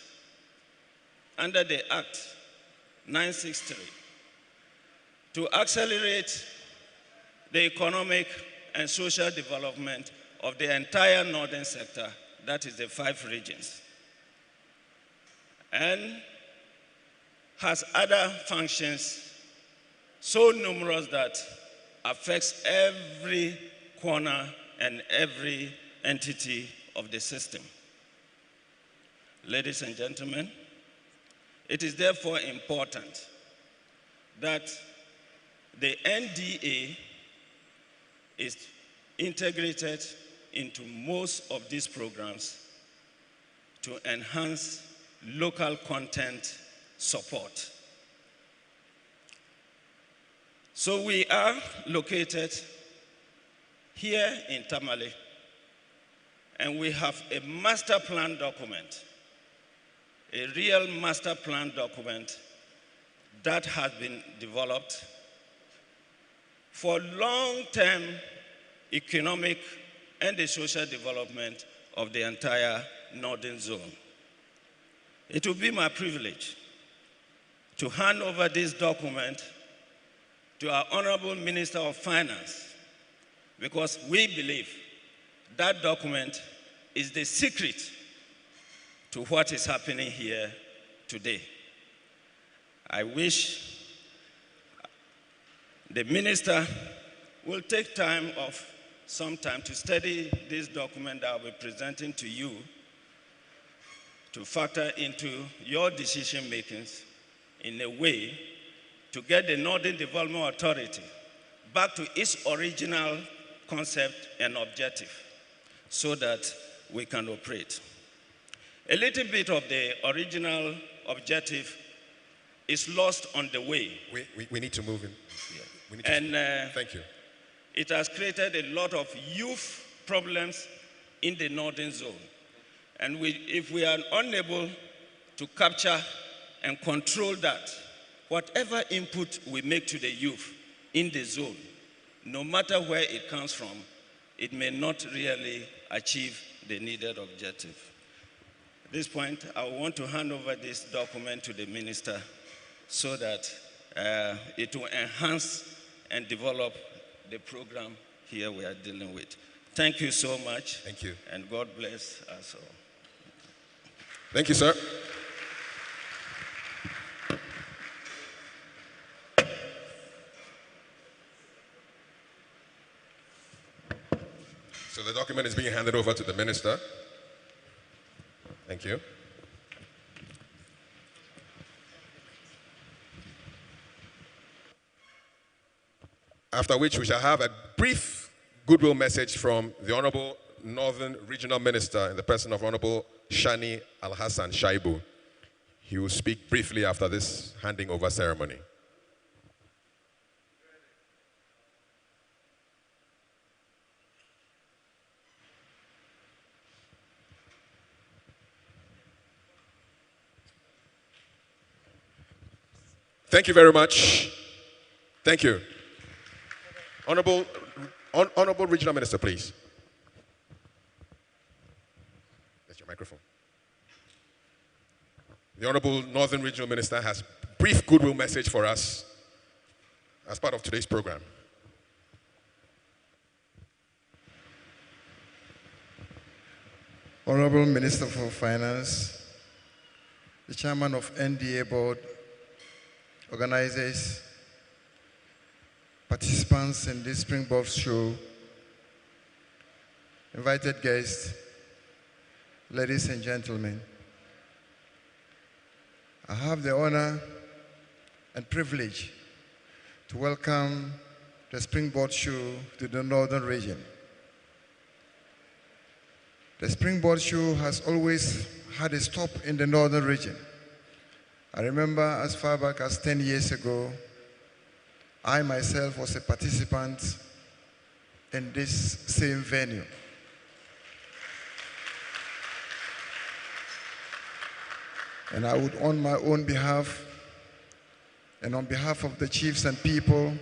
under the Act 963 to accelerate the economic and social development of the entire northern sector, that is the 5 regions, and has other functions so numerous that affects every corner and every entity of the system. Ladies and gentlemen, it is therefore important that the NDA is integrated into most of these programs to enhance local content support. So we are located here in Tamale, and we have a master plan document, a real master plan document that has been developed for long-term economic and the social development of the entire northern zone. It will be my privilege to hand over this document to our Honorable Minister of Finance, because we believe that document is the secret to what is happening here today. I wish the minister will take some time to study this document that I'll be presenting to you, to factor into your decision makings in a way to get the Northern Development Authority back to its original concept and objective so that we can operate. A little bit of the original objective is lost on the way. We need to move in. Yeah. We need to thank you. It has created a lot of youth problems in the northern zone. And if we are unable to capture and control that, whatever input we make to the youth in the zone, no matter where it comes from, it may not really achieve the needed objective. At this point, I want to hand over this document to the minister so that it will enhance and develop the program here we are dealing with. Thank you so much. Thank you. And God bless us all. Thank you, sir. So the document is being handed over to the minister. Thank you. After which we shall have a brief goodwill message from the Honorable Northern Regional Minister in the person of Honorable Shani Al-Hassan Shaibu. He will speak briefly after this handing over ceremony. Thank you very much. Thank you. Honorable Regional Minister, please. That's your microphone. The Honorable Northern Regional Minister has a brief goodwill message for us as part of today's program. Honorable Minister for Finance, the Chairman of NDA Board, organizers, participants in this Springboard show, invited guests, ladies and gentlemen. I have the honor and privilege to welcome the Springboard show to the Northern region. The Springboard show has always had a stop in the Northern region. I remember as far back as 10 years ago, I myself was a participant in this same venue. And I would, on my own behalf, and on behalf of the chiefs and people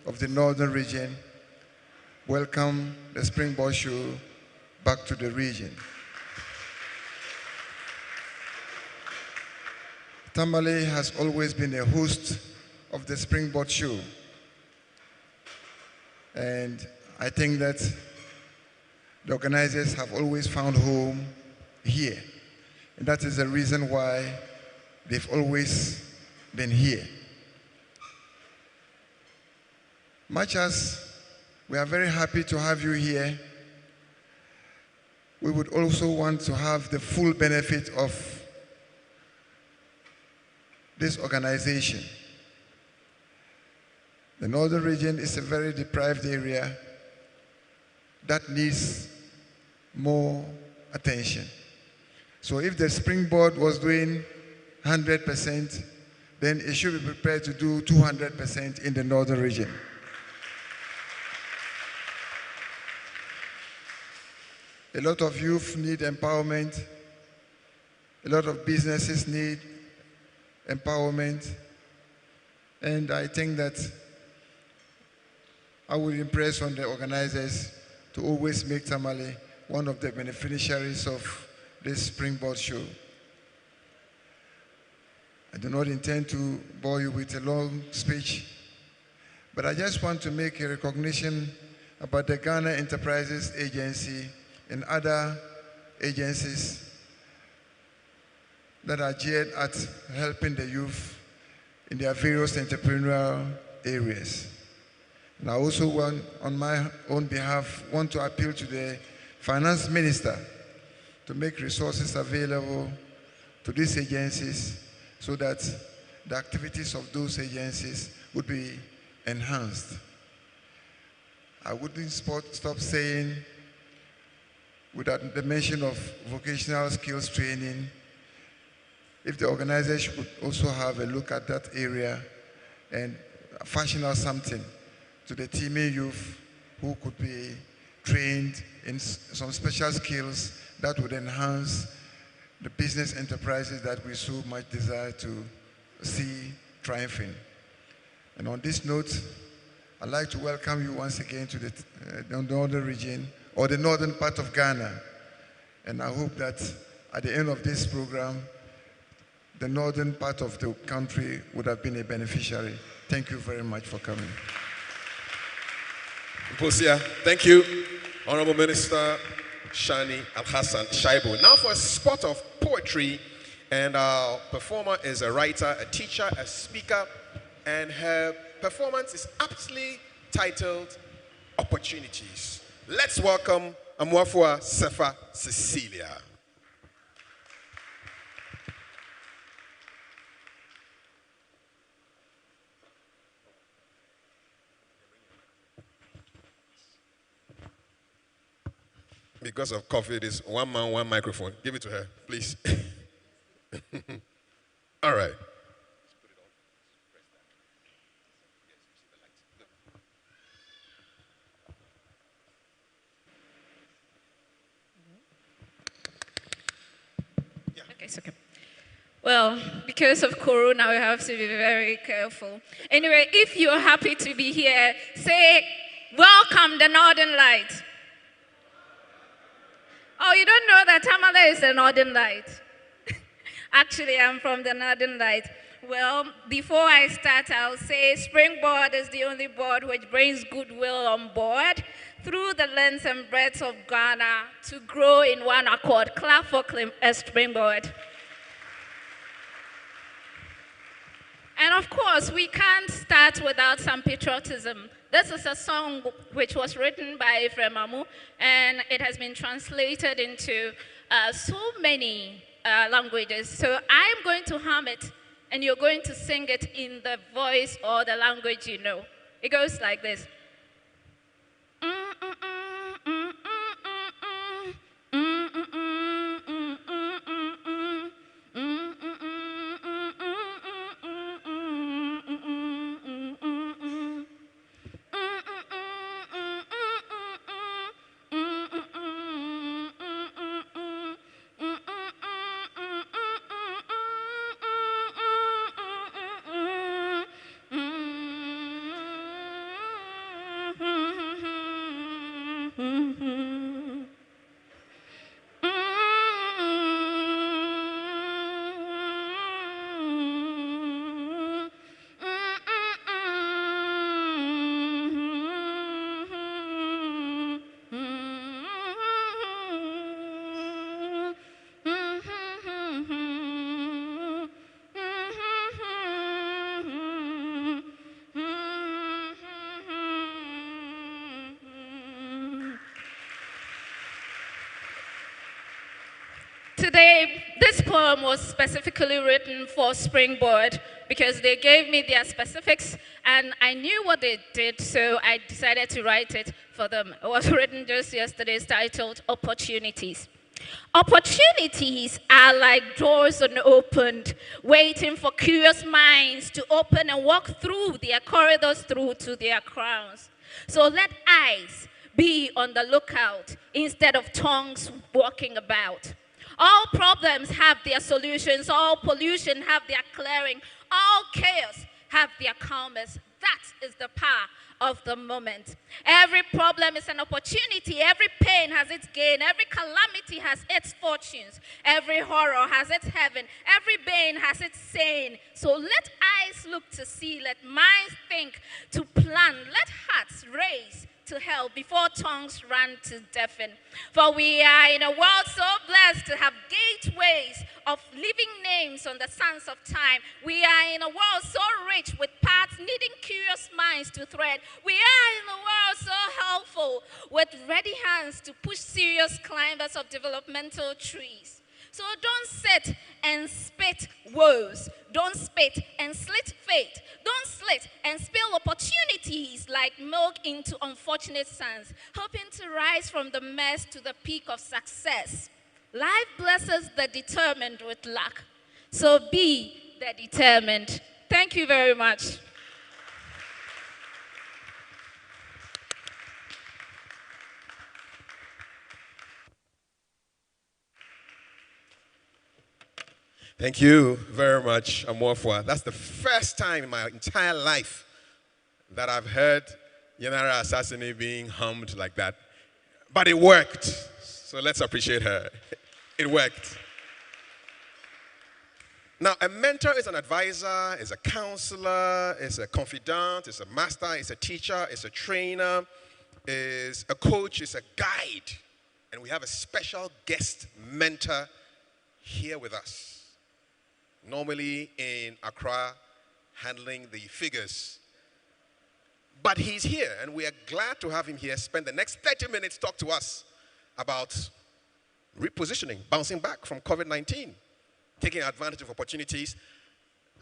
of the Northern region, welcome the Springboard show back to the region. Tamale has always been a host of the Springboard show. And I think that the organizers have always found home here. And that is the reason why they've always been here. Much as we are very happy to have you here, we would also want to have the full benefit of this organization. The Northern region is a very deprived area that needs more attention. So if the Springboard was doing 100%, then it should be prepared to do 200% in the Northern region. A lot of youth need empowerment. A lot of businesses need empowerment. And I think that I will impress on the organizers to always make Tamale one of the beneficiaries of this Springboard show. I do not intend to bore you with a long speech, but I just want to make a recognition about the Ghana Enterprises Agency and other agencies that are geared at helping the youth in their various entrepreneurial areas. And I also want, on my own behalf, want to appeal to the Finance Minister to make resources available to these agencies so that the activities of those agencies would be enhanced. I wouldn't stop saying, without the mention of vocational skills training, if the organization could also have a look at that area and fashion out something to the teeming youth who could be trained in some special skills that would enhance the business enterprises that we so much desire to see triumphing. And on this note, I'd like to welcome you once again to the northern region, or the northern part of Ghana. And I hope that at the end of this program, the northern part of the country would have been a beneficiary. Thank you very much for coming. Mposia, thank you, Honorable Minister Shani Al-Hassan Shaibu. Now for a spot of poetry, and our performer is a writer, a teacher, a speaker, and her performance is aptly titled Opportunities. Let's welcome Amuafua Sefa Cecilia. Because of COVID, it's one man, one microphone. Give it to her, please. All right. Okay, it's okay. Well, because of Corona, we have to be very careful. Anyway, if you're happy to be here, say, welcome the Northern Light. Oh, you don't know that Tamale is the Northern Light? Actually, I'm from the Northern Light. Well, before I start, I'll say Springboard is the only board which brings goodwill on board through the length and breadth of Ghana to grow in one accord. Clap for Springboard. And of course, we can't start without some patriotism. This is a song which was written by Ephraim Amu, and it has been translated into so many languages. So I'm going to hum it, and you're going to sing it in the voice or the language you know. It goes like this. Today, this poem was specifically written for Springboard because they gave me their specifics and I knew what they did, so I decided to write it for them. It was written just yesterday, it's titled Opportunities. Opportunities are like doors unopened, waiting for curious minds to open and walk through their corridors through to their crowns. So let eyes be on the lookout instead of tongues walking about. All problems have their solutions, all pollution have their clearing, all chaos have their calmness. That is the power of the moment. Every problem is an opportunity, every pain has its gain, every calamity has its fortunes, every horror has its heaven, every bane has its saying. So let eyes look to see, let minds think to plan, let hearts raise to hell before tongues run to deafen. For we are in a world so blessed to have gateways of living names on the sands of time. We are in a world so rich with paths needing curious minds to thread. We are in a world so helpful with ready hands to push serious climbers of developmental trees. So don't sit and spit woes. Don't spit and slit fate. Don't slit and spill opportunities like milk into unfortunate sons, hoping to rise from the mess to the peak of success. Life blesses the determined with luck. So be the determined. Thank you very much. Thank you very much, Amorfwa. That's the first time in my entire life that I've heard Yanara Assassini being hummed like that. But it worked. So let's appreciate her. It worked. Now, a mentor is an advisor, is a counselor, is a confidant, is a master, is a teacher, is a trainer, is a coach, is a guide. And we have a special guest mentor here with us. Normally in Accra, handling the figures. But he's here, and we are glad to have him here. Spend the next 30 minutes talk to us about repositioning, bouncing back from COVID-19, taking advantage of opportunities.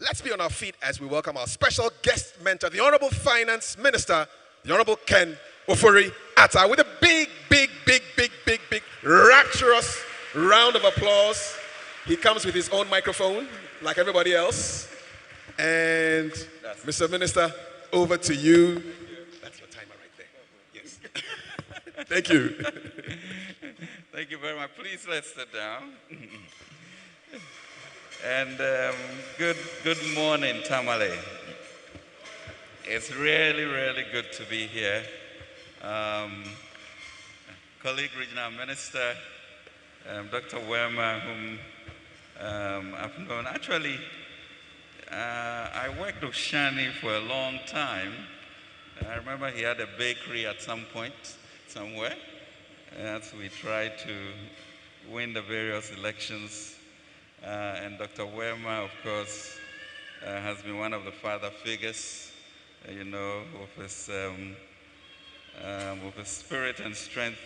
Let's be on our feet as we welcome our special guest mentor, the Honorable Finance Minister, the Honorable Ken Ofori-Atta, with a big, rapturous round of applause. He comes with his own microphone, like everybody else. And Mr. Minister, over to you. That's your timer right there. Yes. Thank you. Thank you very much. Please, let's sit down. And good morning, Tamale. It's really, really good to be here. Colleague Regional Minister, Dr. Werma, whom I've known. Actually, I worked with Shani for a long time. I remember he had a bakery at some point, somewhere, as we tried to win the various elections. And Dr. Werma, of course, has been one of the father figures, you know, with his spirit and strength.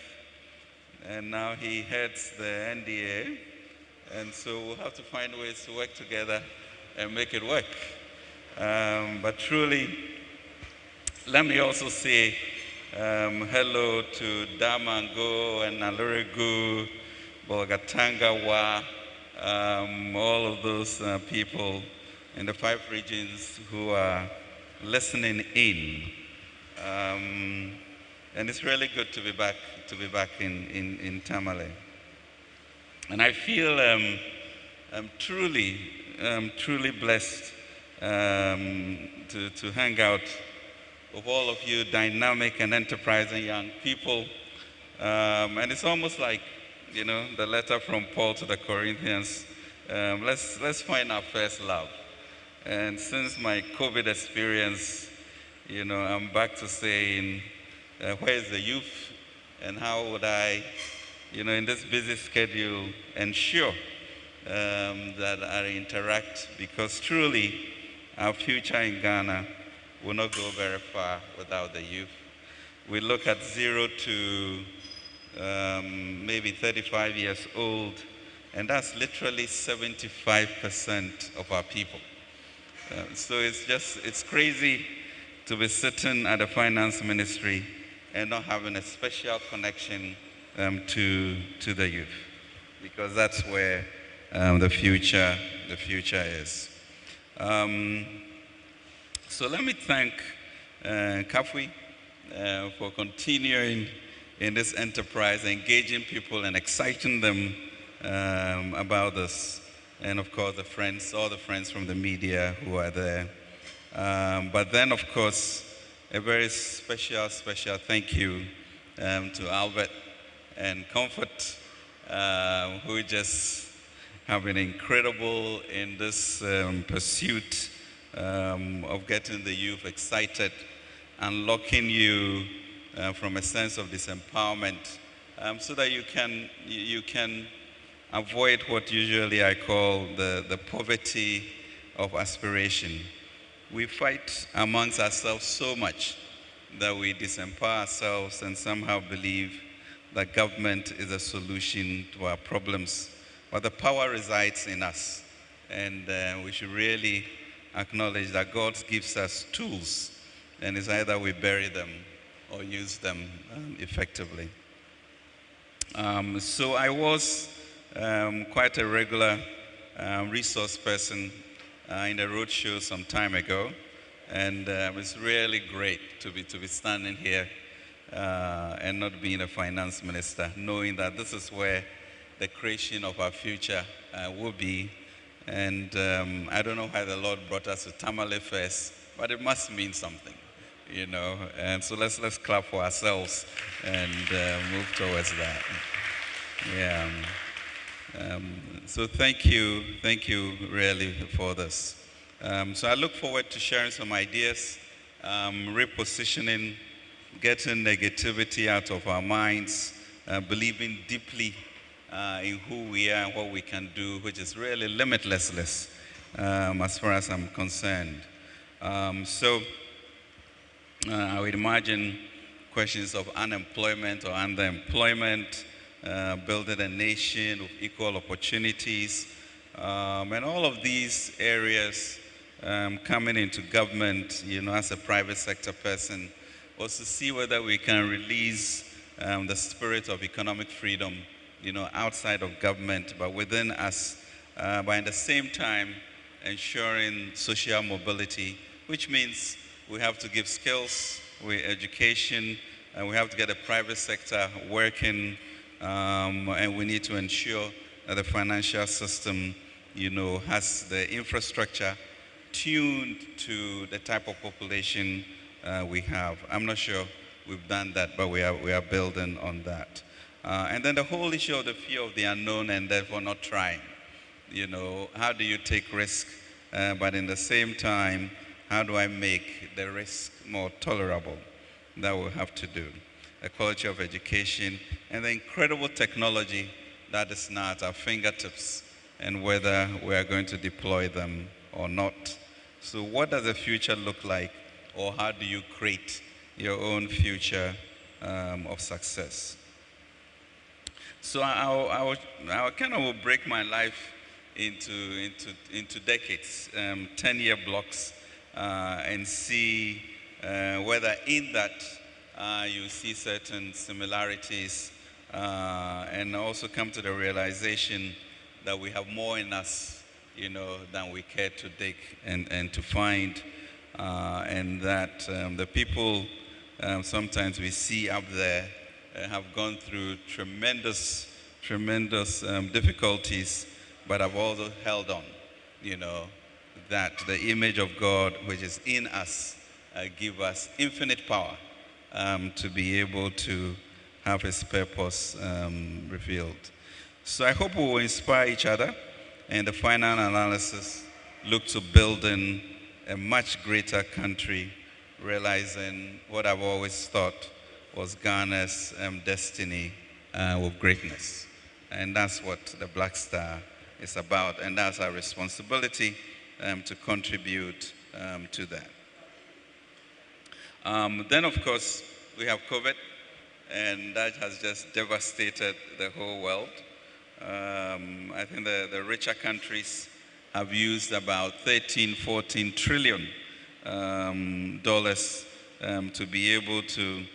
And now he heads the NDA. And so we'll have to find ways to work together and make it work. But truly, let me also say hello to Damango and Nalurigu, Bolgatangawa, all of those people in the 5 regions who are listening in. And it's really good to be back in Tamale. And I feel I'm truly blessed to hang out with all of you dynamic and enterprising young people. And it's almost like, you know, the letter from Paul to the Corinthians. Let's find our first love. And since my COVID experience, you know, I'm back to saying, where is the youth? And how would I, you know, in this busy schedule, ensure that I interact, because truly our future in Ghana will not go very far without the youth. We look at 0 to maybe 35 years old, and that's literally 75% of our people. So it's crazy to be sitting at the finance ministry and not having a special connection to the youth, because that's where the future is. So let me thank Kafui for continuing in this enterprise, engaging people and exciting them about this, and of course all the friends from the media who are there. But then, of course, a very special thank you to Albert and Comfort, who just have been incredible in this pursuit of getting the youth excited, unlocking you from a sense of disempowerment, so that you can avoid what usually I call the poverty of aspiration. We fight amongst ourselves so much that we disempower ourselves and somehow believe that government is a solution to our problems. But the power resides in us. And we should really acknowledge that God gives us tools, and it's either we bury them or use them effectively. So I was quite a regular resource person in the roadshow some time ago, and it's really great to be standing here and not being a finance minister, knowing that this is where the creation of our future will be. And I don't know why the Lord brought us to Tamale first, but it must mean something, you know. And so let's clap for ourselves and move towards that. Yeah. So thank you really for this. So I look forward to sharing some ideas, repositioning, getting negativity out of our minds, believing deeply in who we are and what we can do, which is really limitless as far as I'm concerned. So I would imagine questions of unemployment or underemployment, building a nation with equal opportunities, and all of these areas coming into government, you know, as a private sector person, was to see whether we can release the spirit of economic freedom, you know, outside of government, but within us, but at the same time ensuring social mobility, which means we have to give skills, education, and we have to get the private sector working, and we need to ensure that the financial system, you know, has the infrastructure tuned to the type of population we have. I'm not sure we've done that, but we are building on that. And then the whole issue of the fear of the unknown and therefore not trying. You know, how do you take risk, but in the same time, how do I make the risk more tolerable? That we'll have to do. The quality of education and the incredible technology that is now at our fingertips, and whether we are going to deploy them or not. So what does the future look like, or how do you create your own future of success? So I kind of will break my life into decades, 10-year blocks, and see whether in that you see certain similarities, and also come to the realization that we have more in us, you know, than we care to dig and to find, and that the people sometimes we see up there have gone through tremendous difficulties, but have also held on, you know, that the image of God which is in us give us infinite power to be able to have His purpose revealed. So I hope we will inspire each other, and the final analysis look to building a much greater country, realizing what I've always thought was Ghana's destiny with greatness. And that's what the Black Star is about, and that's our responsibility to contribute to that. Then, of course, we have COVID, and that has just devastated the whole world. I think the richer countries have used about 14 trillion dollars to be able to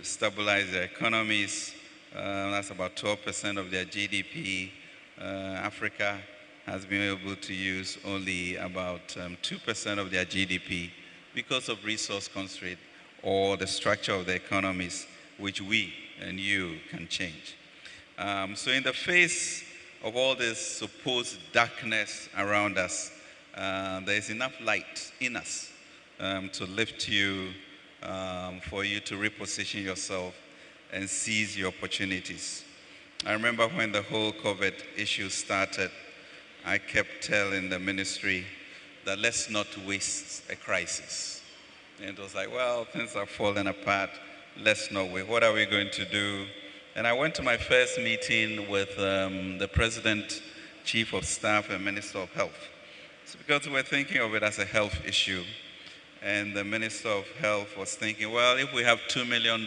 stabilize their economies. That's about 12% of their GDP. Africa has been able to use only about 2% of their GDP because of resource constraint or the structure of the economies, which we and you can change. So in the face of all this supposed darkness around us, there is enough light in us to lift you, for you to reposition yourself and seize your opportunities. I remember when the whole COVID issue started, I kept telling the ministry that let's not waste a crisis. And it was like, well, things are falling apart. Let's not wait. What are we going to do? And I went to my first meeting with the President, Chief of Staff, and Minister of Health. So because we were thinking of it as a health issue, and the Minister of Health was thinking, well, if we have $2 million,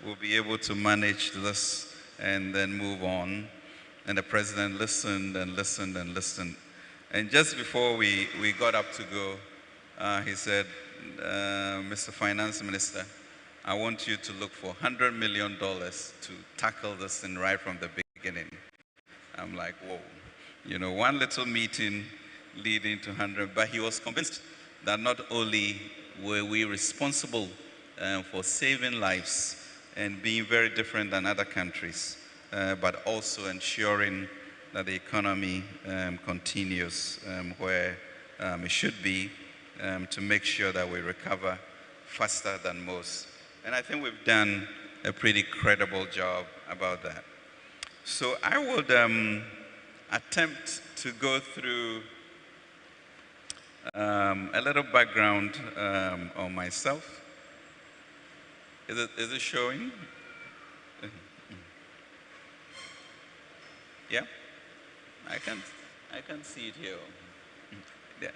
we'll be able to manage this and then move on. And the President listened and listened and listened. And just before we got up to go, he said, Mr. Finance Minister, I want you to look for $100 million to tackle this thing right from the beginning. I'm like, whoa. You know, one little meeting leading to 100, but he was convinced that not only were we responsible for saving lives and being very different than other countries, but also ensuring that the economy continues where it should be, to make sure that we recover faster than most. And I think we've done a pretty credible job about that. So I would attempt to go through a little background on myself. Is it showing? Yeah? I can see it here.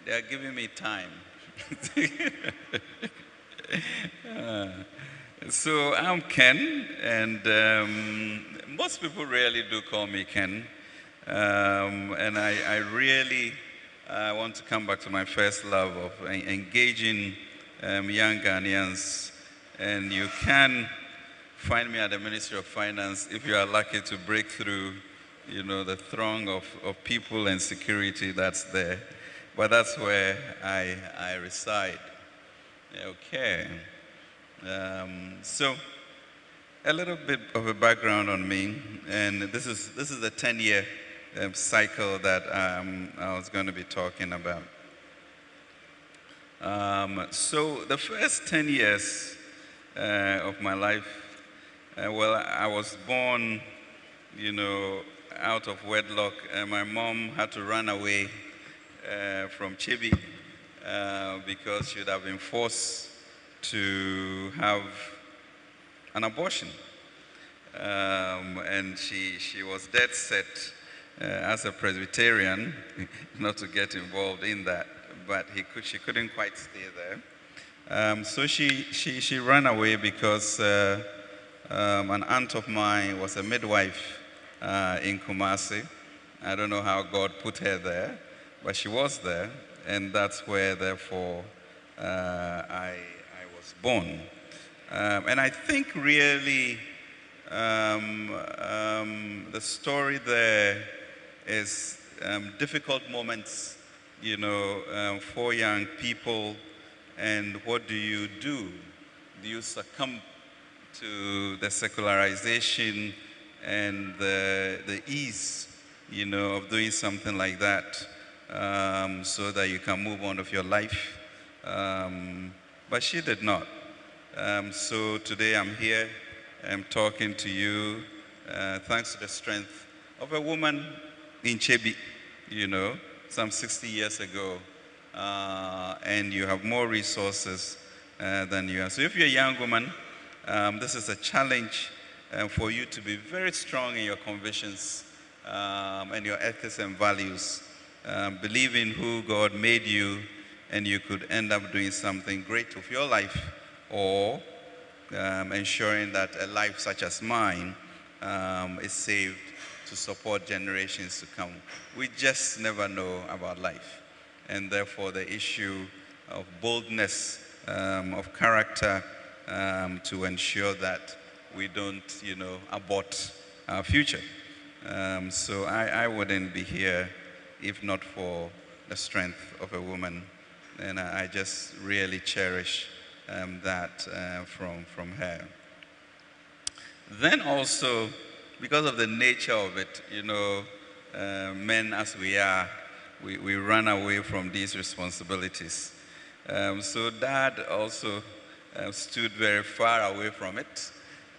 They are giving me time. So I'm Ken, and most people really do call me Ken. And I really want to come back to my first love of engaging young Ghanaians. And you can find me at the Ministry of Finance if you are lucky to break through, you know, the throng of people and security that's there. But that's where I reside. Okay. So a little bit of a background on me, and this is the 10-year cycle that I was going to be talking about. So the first 10 years of my life, well, I was born, you know, out of wedlock. My mom had to run away from Chibi because she would have been forced to have an abortion. And she was dead set as a Presbyterian not to get involved in that, but she couldn't quite stay there. So she ran away because an aunt of mine was a midwife in Kumasi. I don't know how God put her there, but she was there, and that's where, therefore, I was born. And I think really the story there is difficult moments, you know, for young people. And what do you do? Do you succumb to the secularization and the ease, you know, of doing something like that so that you can move on with your life? But she did not. So today I'm here, I'm talking to you thanks to the strength of a woman in Chebi, you know, some 60 years ago. And you have more resources than you have. So if you're a young woman, this is a challenge for you to be very strong in your convictions and your ethics and values, believing who God made you, and you could end up doing something great with your life, or ensuring that a life such as mine is saved to support generations to come. We just never know about life. And therefore the issue of boldness, of character, to ensure that we don't, you know, abort our future. So I wouldn't be here if not for the strength of a woman. And I just really cherish that from her. Then also, because of the nature of it, you know, men as we are, we run away from these responsibilities. So Dad also stood very far away from it.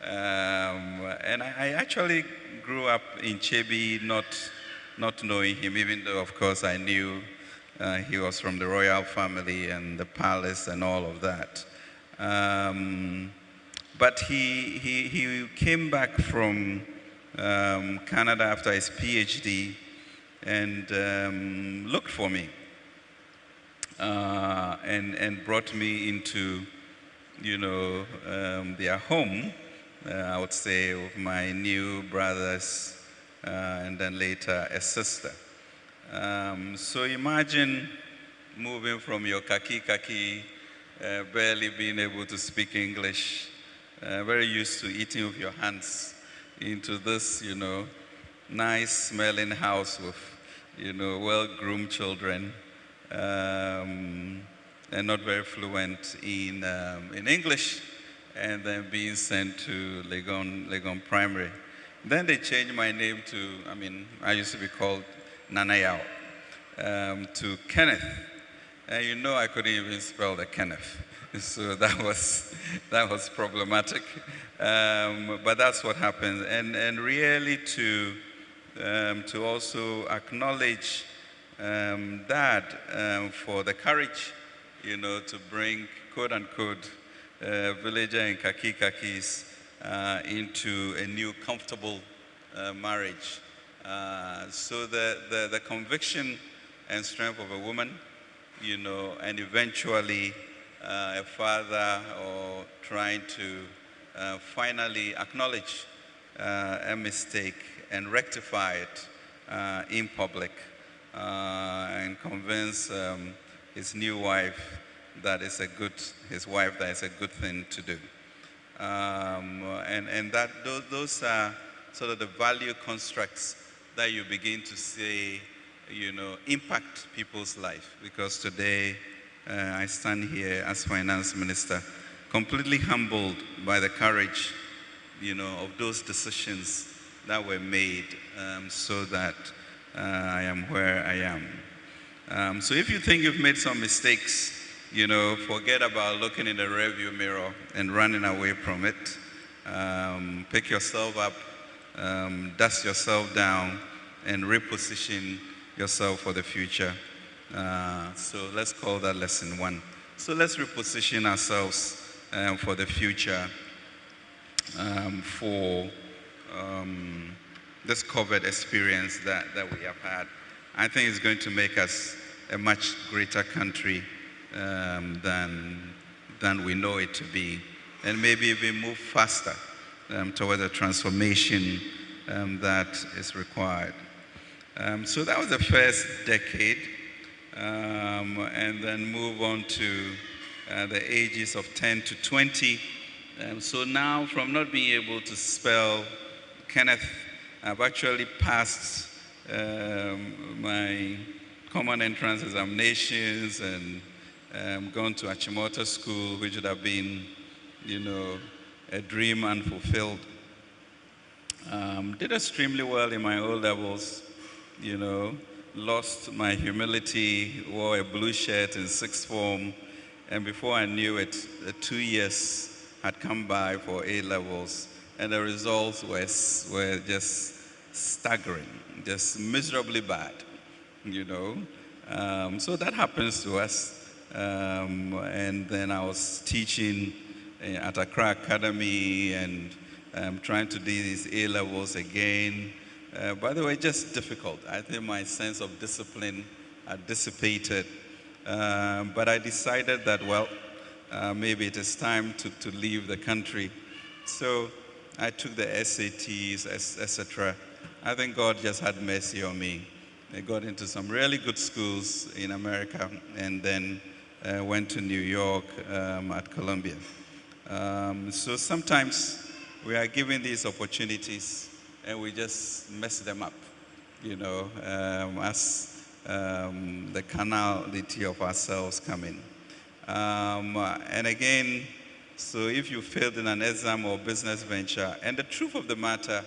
And I actually grew up in Chebi not knowing him, even though, of course, I knew he was from the royal family and the palace and all of that. But he came back from Canada after his PhD and looked for me and brought me into, you know, their home, I would say, with my new brothers and then later a sister. So imagine moving from your khaki, barely being able to speak English, very used to eating with your hands, into this, nice smelling house with, well-groomed children, and not very fluent in English, and then being sent to Legon Primary. Then they changed my name to, I used to be called Nanayao, to Kenneth. And I couldn't even spell the Kenneth. So that was problematic. But that's what happened. And really to also acknowledge that for the courage, to bring, quote unquote, villager and khakis into a new comfortable marriage. So the conviction and strength of a woman, and eventually a father, or trying to finally acknowledge a mistake and rectify it in public, and convince his new wife that it's his wife that it's a good thing to do. And that those are sort of the value constructs that you begin to see, impact people's life. Because today, I stand here as finance minister, completely humbled by the courage, of those decisions that were made, so that I am where I am. So if you think you've made some mistakes, forget about looking in the rearview mirror and running away from it. Pick yourself up, dust yourself down, and reposition yourself for the future. So let's call that lesson 1. So let's reposition ourselves for the future, for this COVID experience that we have had. I think it's going to make us a much greater country than we know it to be, and maybe even move faster toward the transformation that is required. So that was the first decade, and then move on to the ages of 10 to 20. So now, from not being able to spell Kenneth, I've actually passed my common entrance examinations and gone to Achimota School, which would have been, a dream unfulfilled. Did extremely well in my O-levels, lost my humility, wore a blue shirt in 6th form, and before I knew it, 2 years had come by for A-levels, and the results were just staggering, just miserably bad, So that happens to us. And then I was teaching at Accra Academy and trying to do these A-levels again. By the way, just difficult. I think my sense of discipline had dissipated. But I decided that, maybe it is time to leave the country. So I took the SATs, etc. I think God just had mercy on me. I got into some really good schools in America, and then went to New York at Columbia. So sometimes we are given these opportunities and we just mess them up, as the carnality of ourselves come in. And again, so if you failed in an exam or business venture, and the truth of the matter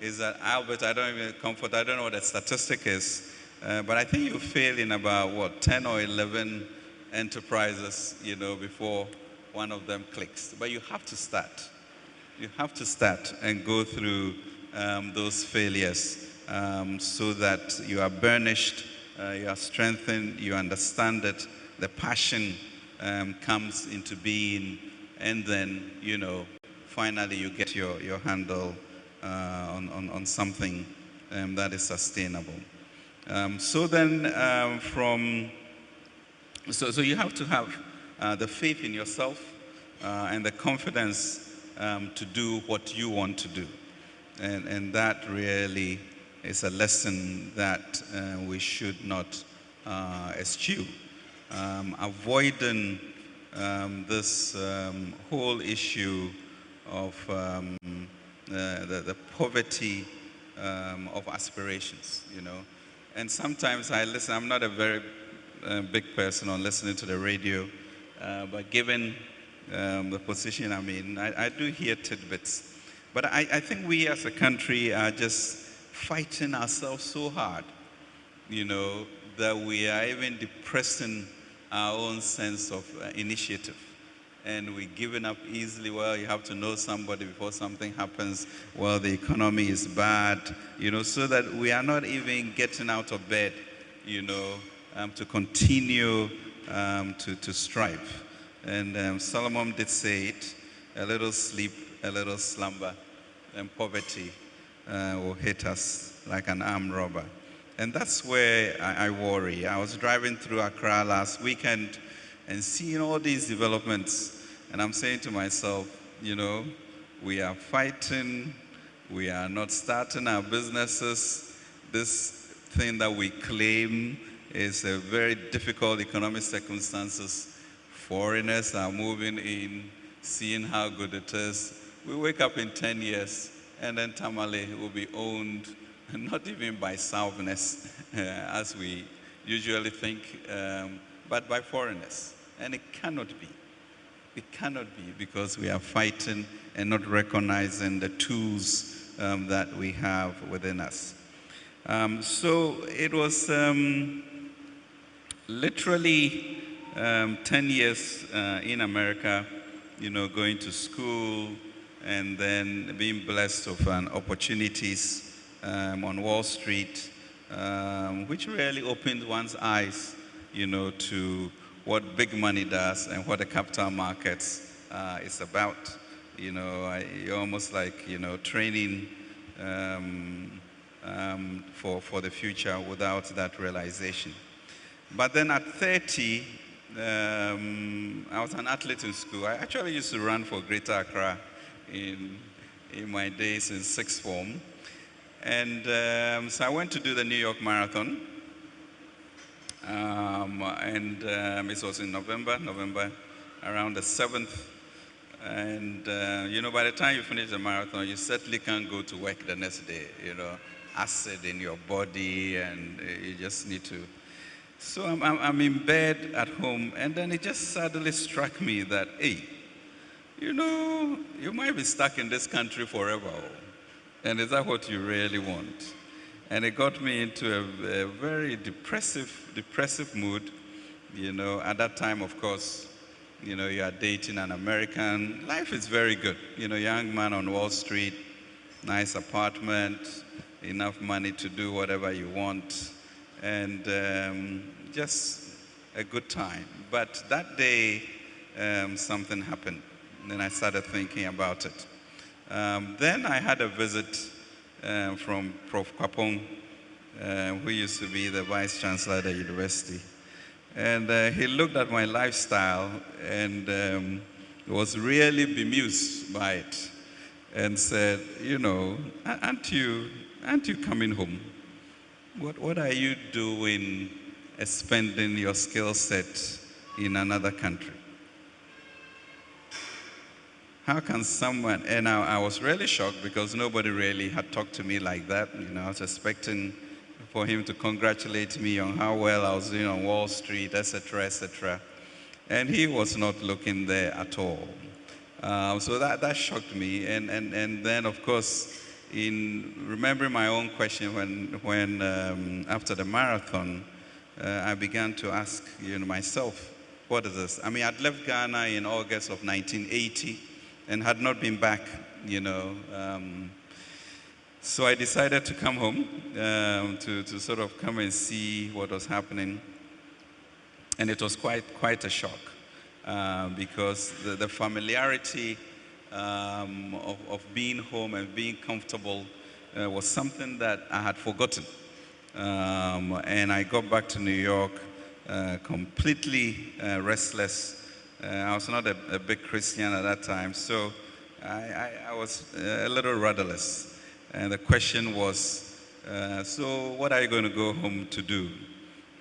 is that, Albert, I don't know what the statistic is, but I think you fail in about, 10 or 11 enterprises, before one of them clicks. But you have to start. You have to start and go through those failures so that you are burnished, you are strengthened, you understand it, the passion comes into being, and then, finally you get your handle on something that is sustainable. So then so you have to have the faith in yourself and the confidence to do what you want to do. And that really is a lesson that we should not eschew. Avoiding this whole issue of the poverty of aspirations, you know. And sometimes I listen, I'm not a very big person on listening to the radio, but given the position I'm in, I do hear tidbits. But I think we as a country are just fighting ourselves so hard, you know, that we are even depressing our own sense of initiative. And we're giving up easily. Well, you have to know somebody before something happens. Well, the economy is bad, you know, so that we are not even getting out of bed, you know, to continue to strive. And Solomon did say it, a little sleep, a little slumber, and poverty will hit us like an armed robber. And that's where I worry. I was driving through Accra last weekend and seeing all these developments. And I'm saying to myself, you know, we are fighting, we are not starting our businesses. This thing that we claim is a very difficult economic circumstances. Foreigners are moving in, seeing how good it is. We wake up in 10 years, and then Tamale will be owned, not even by Southerners, as we usually think, but by foreigners. And it cannot be. It cannot be, because we are fighting and not recognizing the tools that we have within us. So it was literally 10 years in America, you know, going to school and then being blessed with opportunities on Wall Street, which really opened one's eyes, you know, to what big money does and what the capital markets is about. You know, you're almost like, you know, training for the future without that realization. But then at 30, I was an athlete in school. I actually used to run for Greater Accra in my days in sixth form. And so I went to do the New York Marathon. It was in November around the 7th. And, you know, by the time you finish the marathon, you certainly can't go to work the next day, you know, acid in your body, and you just need to. So I'm in bed at home, and then it just suddenly struck me that, hey, you know, you might be stuck in this country forever. And is that what you really want? And it got me into a very depressive mood. You know, at that time, of course, you know, you are dating an American. Life is very good. You know, young man on Wall Street, nice apartment, enough money to do whatever you want, and just a good time. But that day, something happened. And then I started thinking about it. Then I had a visit from Prof. Kwapong, who used to be the Vice Chancellor at the university. And he looked at my lifestyle and was really bemused by it and said, you know, aren't you coming home? What are you doing spending your skill set in another country? How can someone, and I was really shocked because nobody really had talked to me like that. You know, I was expecting for him to congratulate me on how well I was doing on Wall Street, etc., etc. And he was not looking there at all. So that shocked me. And then, of course, in remembering my own question when after the marathon, I began to ask, you know, myself, what is this? I mean, I'd left Ghana in August of 1980 and had not been back, you know. So I decided to come home to sort of come and see what was happening. And it was quite a shock because the familiarity of being home and being comfortable was something that I had forgotten. And I got back to New York completely restless. I was not a big Christian at that time, so I was a little rudderless. And the question was, So what are you going to go home to do?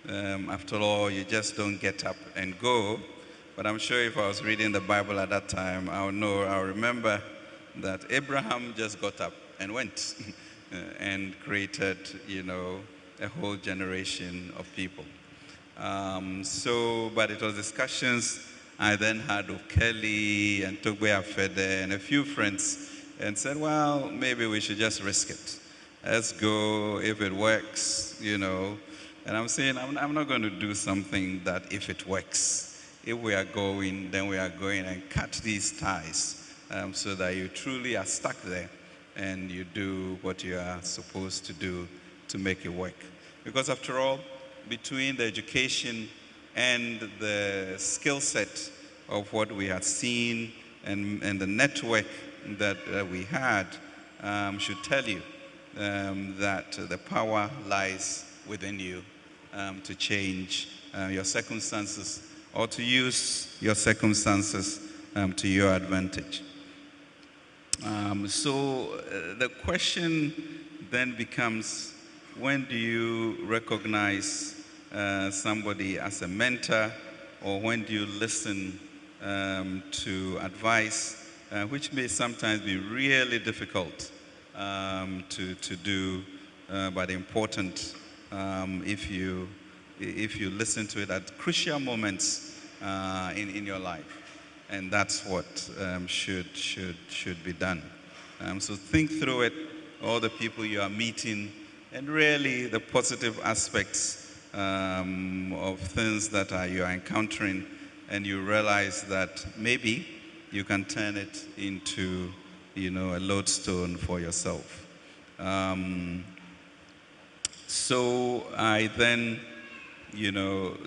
After all, you just don't get up and go. But I'm sure if I was reading the Bible at that time, I'll remember that Abraham just got up and went and created, a whole generation of people. But it was discussions I then had with Kelly and Togbe Afede and a few friends and said, well, maybe we should just risk it. Let's go if it works, And I'm saying I'm not going to do something that if it works, if we are going, then we are going, and cut these ties so that you truly are stuck there and you do what you are supposed to do to make it work. Because after all, between the education and the skill set of what we had seen and the network that we had should tell you that the power lies within you to change your circumstances or to use your circumstances to your advantage. So the question then becomes, when do you recognize somebody as a mentor, or when do you listen to advice, which may sometimes be really difficult to do, but important if you listen to it at crucial moments in your life. And that's what should be done. So think through it, all the people you are meeting, and really the positive aspects of things that you are encountering, and you realize that maybe you can turn it into, a lodestone for yourself. So I then,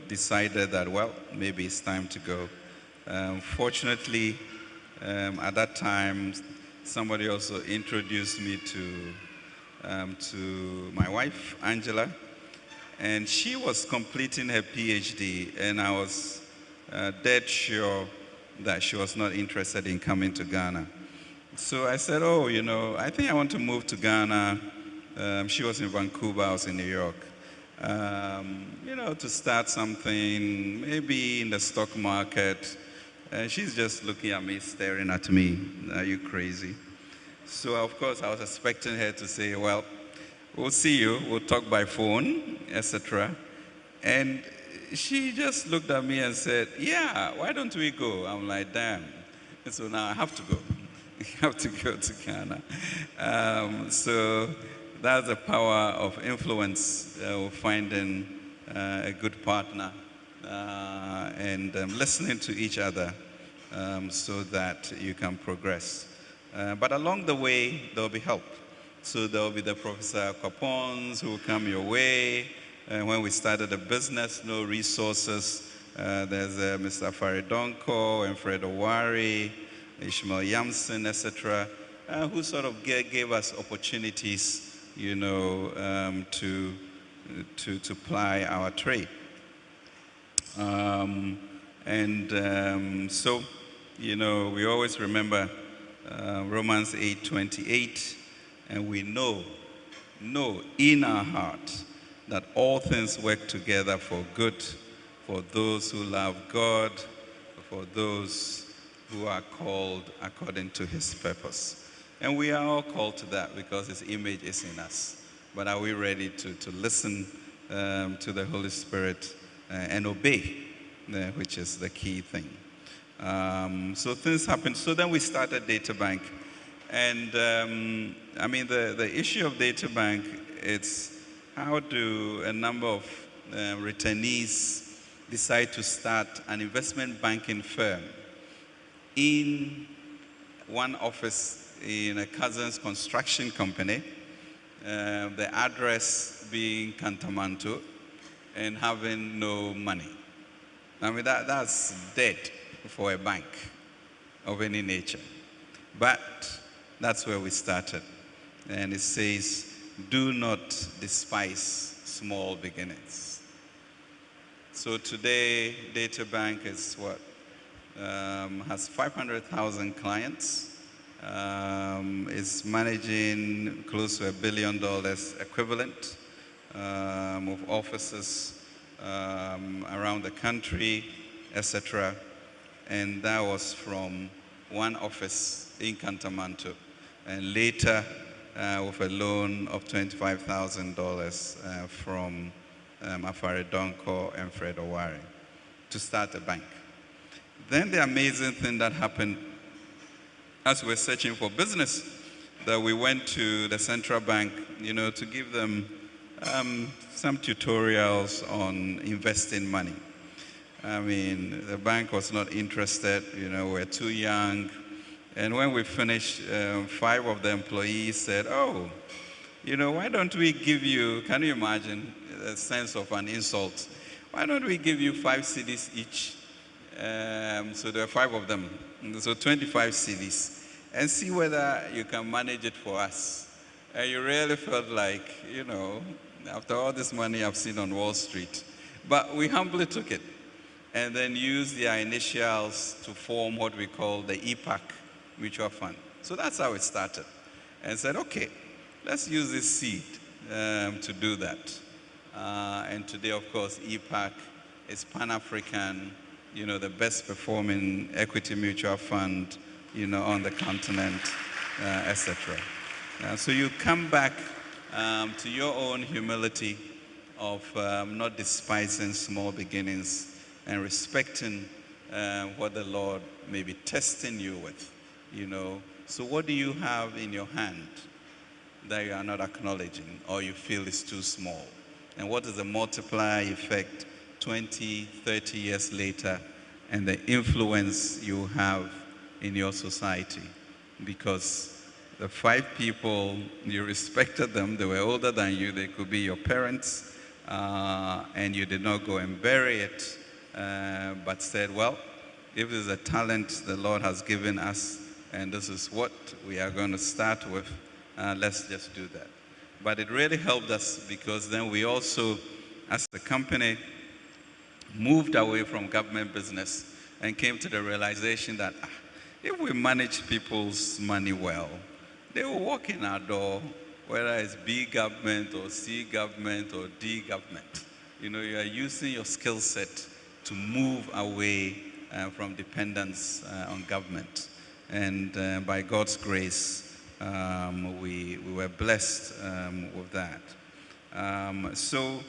decided that, well, maybe it's time to go. Fortunately, at that time, somebody also introduced me to my wife, Angela, and she was completing her PhD, and I was dead sure that she was not interested in coming to Ghana. So I said, I think I want to move to Ghana. She was in Vancouver, I was in New York. To start something, maybe in the stock market. She's just looking at me, staring at me. Are you crazy? So, of course, I was expecting her to say, well, we'll see you, we'll talk by phone, etc. And she just looked at me and said, yeah, why don't we go? I'm like, damn. And so now I have to go. I have to go to Ghana. So that's the power of influence, finding a good partner and listening to each other so that you can progress. But along the way, there'll be help. So there'll be the Professor Capons who will come your way. When we started the business, no resources. There's Mr. Faridonko and Fred Owari, Ishmael Yamson, etc., who sort of gave us opportunities, to ply our trade. So, we always remember Romans 8:28, and we know in our heart that all things work together for good for those who love God, for those who are called according to his purpose. And we are all called to that because his image is in us. But are we ready to listen to the Holy Spirit and obey, which is the key thing? So things happened. So then we started DataBank. And the issue of DataBank, it's how do a number of returnees decide to start an investment banking firm in one office in a cousin's construction company, the address being Kantamanto, and having no money. That's dead for a bank of any nature. But that's where we started. And it says, do not despise small beginnings. So today, DataBank is what? Has 500,000 clients. is managing close to $1 billion equivalent of offices around the country, etc. And that was from one office in Kantamanto, and later with a loan of $25,000 from Afare Donko and Fred Owari to start a bank. Then the amazing thing that happened as we were searching for business, that we went to the central bank, to give them some tutorials on investing money. I mean, the bank was not interested, we're too young. And when we finished, 5 of the employees said, oh, why don't we give you, can you imagine the sense of an insult? Why don't we give you 5 cedis each? So there are 5 of them, so 25 cedis, and see whether you can manage it for us. And you really felt like, after all this money I've seen on Wall Street. But we humbly took it and then used their initials to form what we call the EPAC Mutual Fund. So that's how it started. And said, okay, let's use this seed to do that. And today, of course, EPAC is Pan-African, the best performing equity mutual fund, on the continent, etc. So you come back to your own humility of not despising small beginnings and respecting what the Lord may be testing you with, So what do you have in your hand that you are not acknowledging or you feel is too small? And what is the multiplier effect 20, 30 years later, and the influence you have in your society? Because the 5 people, you respected them, they were older than you, they could be your parents, and you did not go and bury it, but said, well, if there's a talent the Lord has given us, and this is what we are going to start with, let's just do that. But it really helped us, because then we also, as a company, moved away from government business and came to the realization that if we manage people's money well, they will walk in our door, whether it's B government or C government or D government. You are using your skill set to move away from dependence on government. And by God's grace, we were blessed with that. So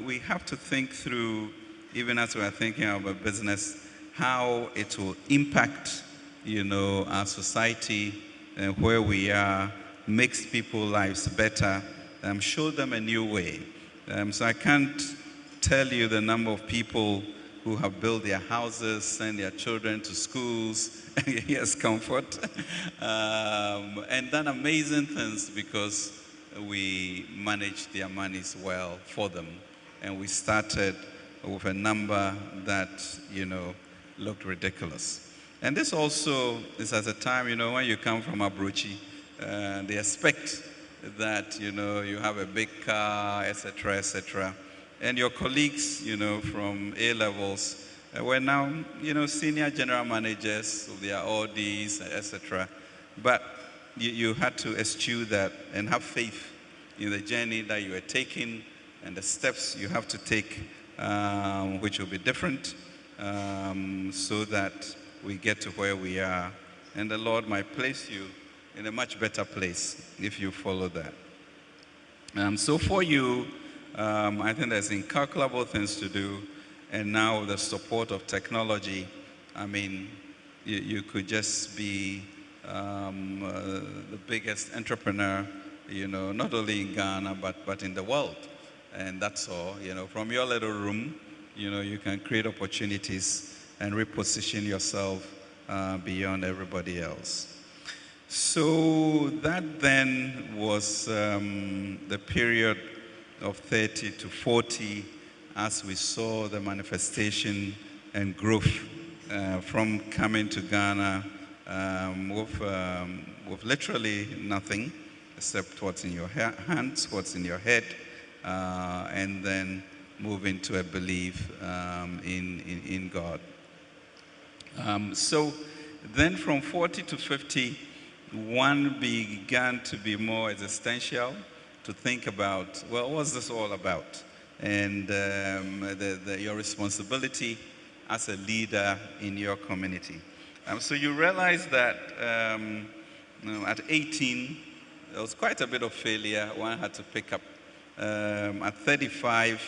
we have to think through, even as we are thinking of a business, how it will impact, our society and where we are, makes people's lives better, show them a new way. So I can't tell you the number of people who have built their houses, send their children to schools, yes, comfort, and done amazing things because we managed their monies well for them. And we started with a number that, looked ridiculous. And this also is at a time, when you come from Abrochi, they expect that, you have a big car, etc., etc. And your colleagues, from A levels, were now, senior general managers of their Audis, etc. But you had to eschew that and have faith in the journey that you are taking and the steps you have to take, which will be different, so that we get to where we are. And the Lord might place you in a much better place if you follow that. So for you, I think there's incalculable things to do. And now with the support of technology, I mean, you could just be the biggest entrepreneur, not only in Ghana, but in the world. And that's all, from your little room, you can create opportunities and reposition yourself beyond everybody else. So that then was the period of 30 to 40 as we saw the manifestation and growth from coming to Ghana with literally nothing except what's in your hands, what's in your head, and then moving to a belief in God. So Then from 40 to 50, one began to be more existential, to think about, well, what's this all about? And your responsibility as a leader in your community. So you realize that at 18, there was quite a bit of failure one had to pick up. At 35,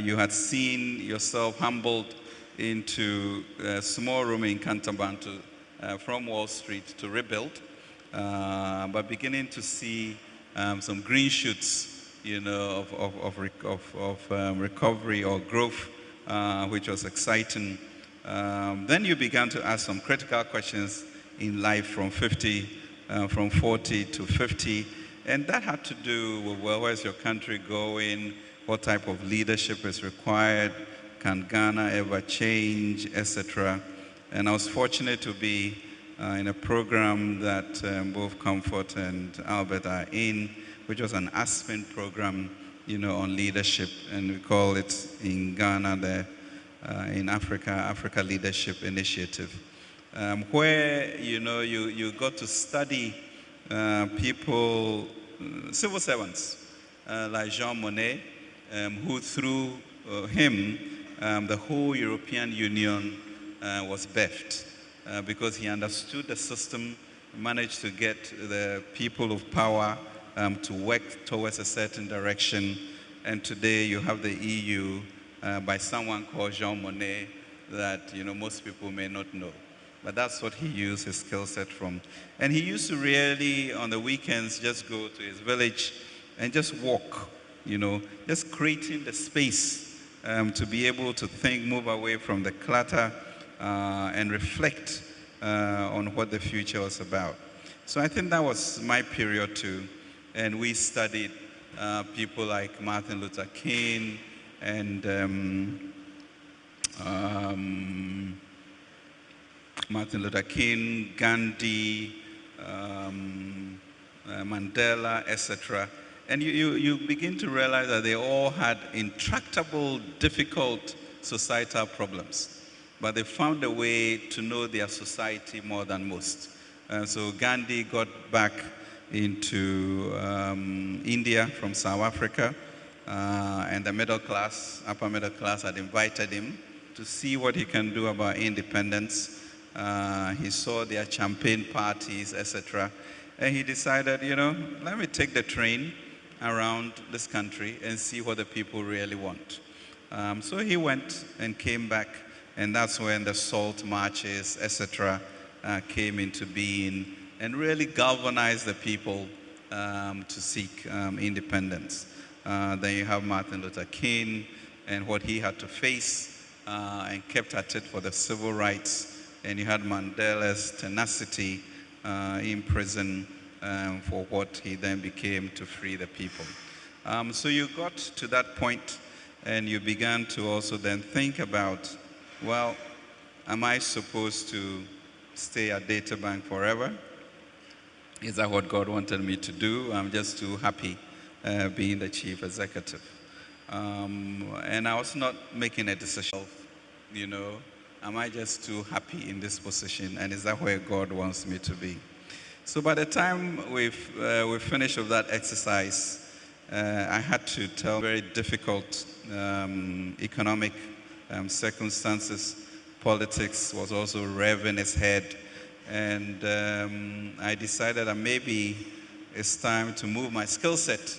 you had seen yourself humbled into a small room in Canterbantu from Wall Street to rebuild, but beginning to see some green shoots, of recovery or growth, which was exciting. Then you began to ask some critical questions in life from 40 to 50, and that had to do with, well, where's your country going? What type of leadership is required? Can Ghana ever change, etc.? And I was fortunate to be in a program that both Comfort and Albert are in, which was an Aspen program, on leadership, and we call it in Ghana in Africa Leadership Initiative, where you got to study people, civil servants like Jean Monnet, who through him the whole European Union was birthed, because he understood the system, managed to get the people of power to work towards a certain direction, and today you have the EU by someone called Jean Monnet that most people may not know. But that's what he used his skill set from. And he used to really, on the weekends, just go to his village and just walk, just creating the space to be able to think, move away from the clutter, and reflect on what the future was about. So I think that was my period too. And we studied people like Martin Luther King and Gandhi, Mandela, etc. And you begin to realize that they all had intractable, difficult societal problems, but they found a way to know their society more than most. So Gandhi got back into India from South Africa, and the middle class, upper middle class, had invited him to see what he can do about independence. He saw their campaign parties, etc. And he decided, let me take the train around this country and see what the people really want. So he went and came back, and that's when the SALT marches, etc., came into being and really galvanized the people to seek independence. Then you have Martin Luther King and what he had to face and kept at it for the civil rights. And you had Mandela's tenacity in prison for what he then became to free the people. So you got to that point and you began to also then think about, well, am I supposed to stay at Databank forever? Is that what God wanted me to do? I'm just too happy being the chief executive. And I was not making a decision, am I just too happy in this position? And is that where God wants me to be? So by the time we finished with that exercise, I had to tell very difficult economic circumstances. Politics was also rearing its head. And I decided that maybe it's time to move my skill set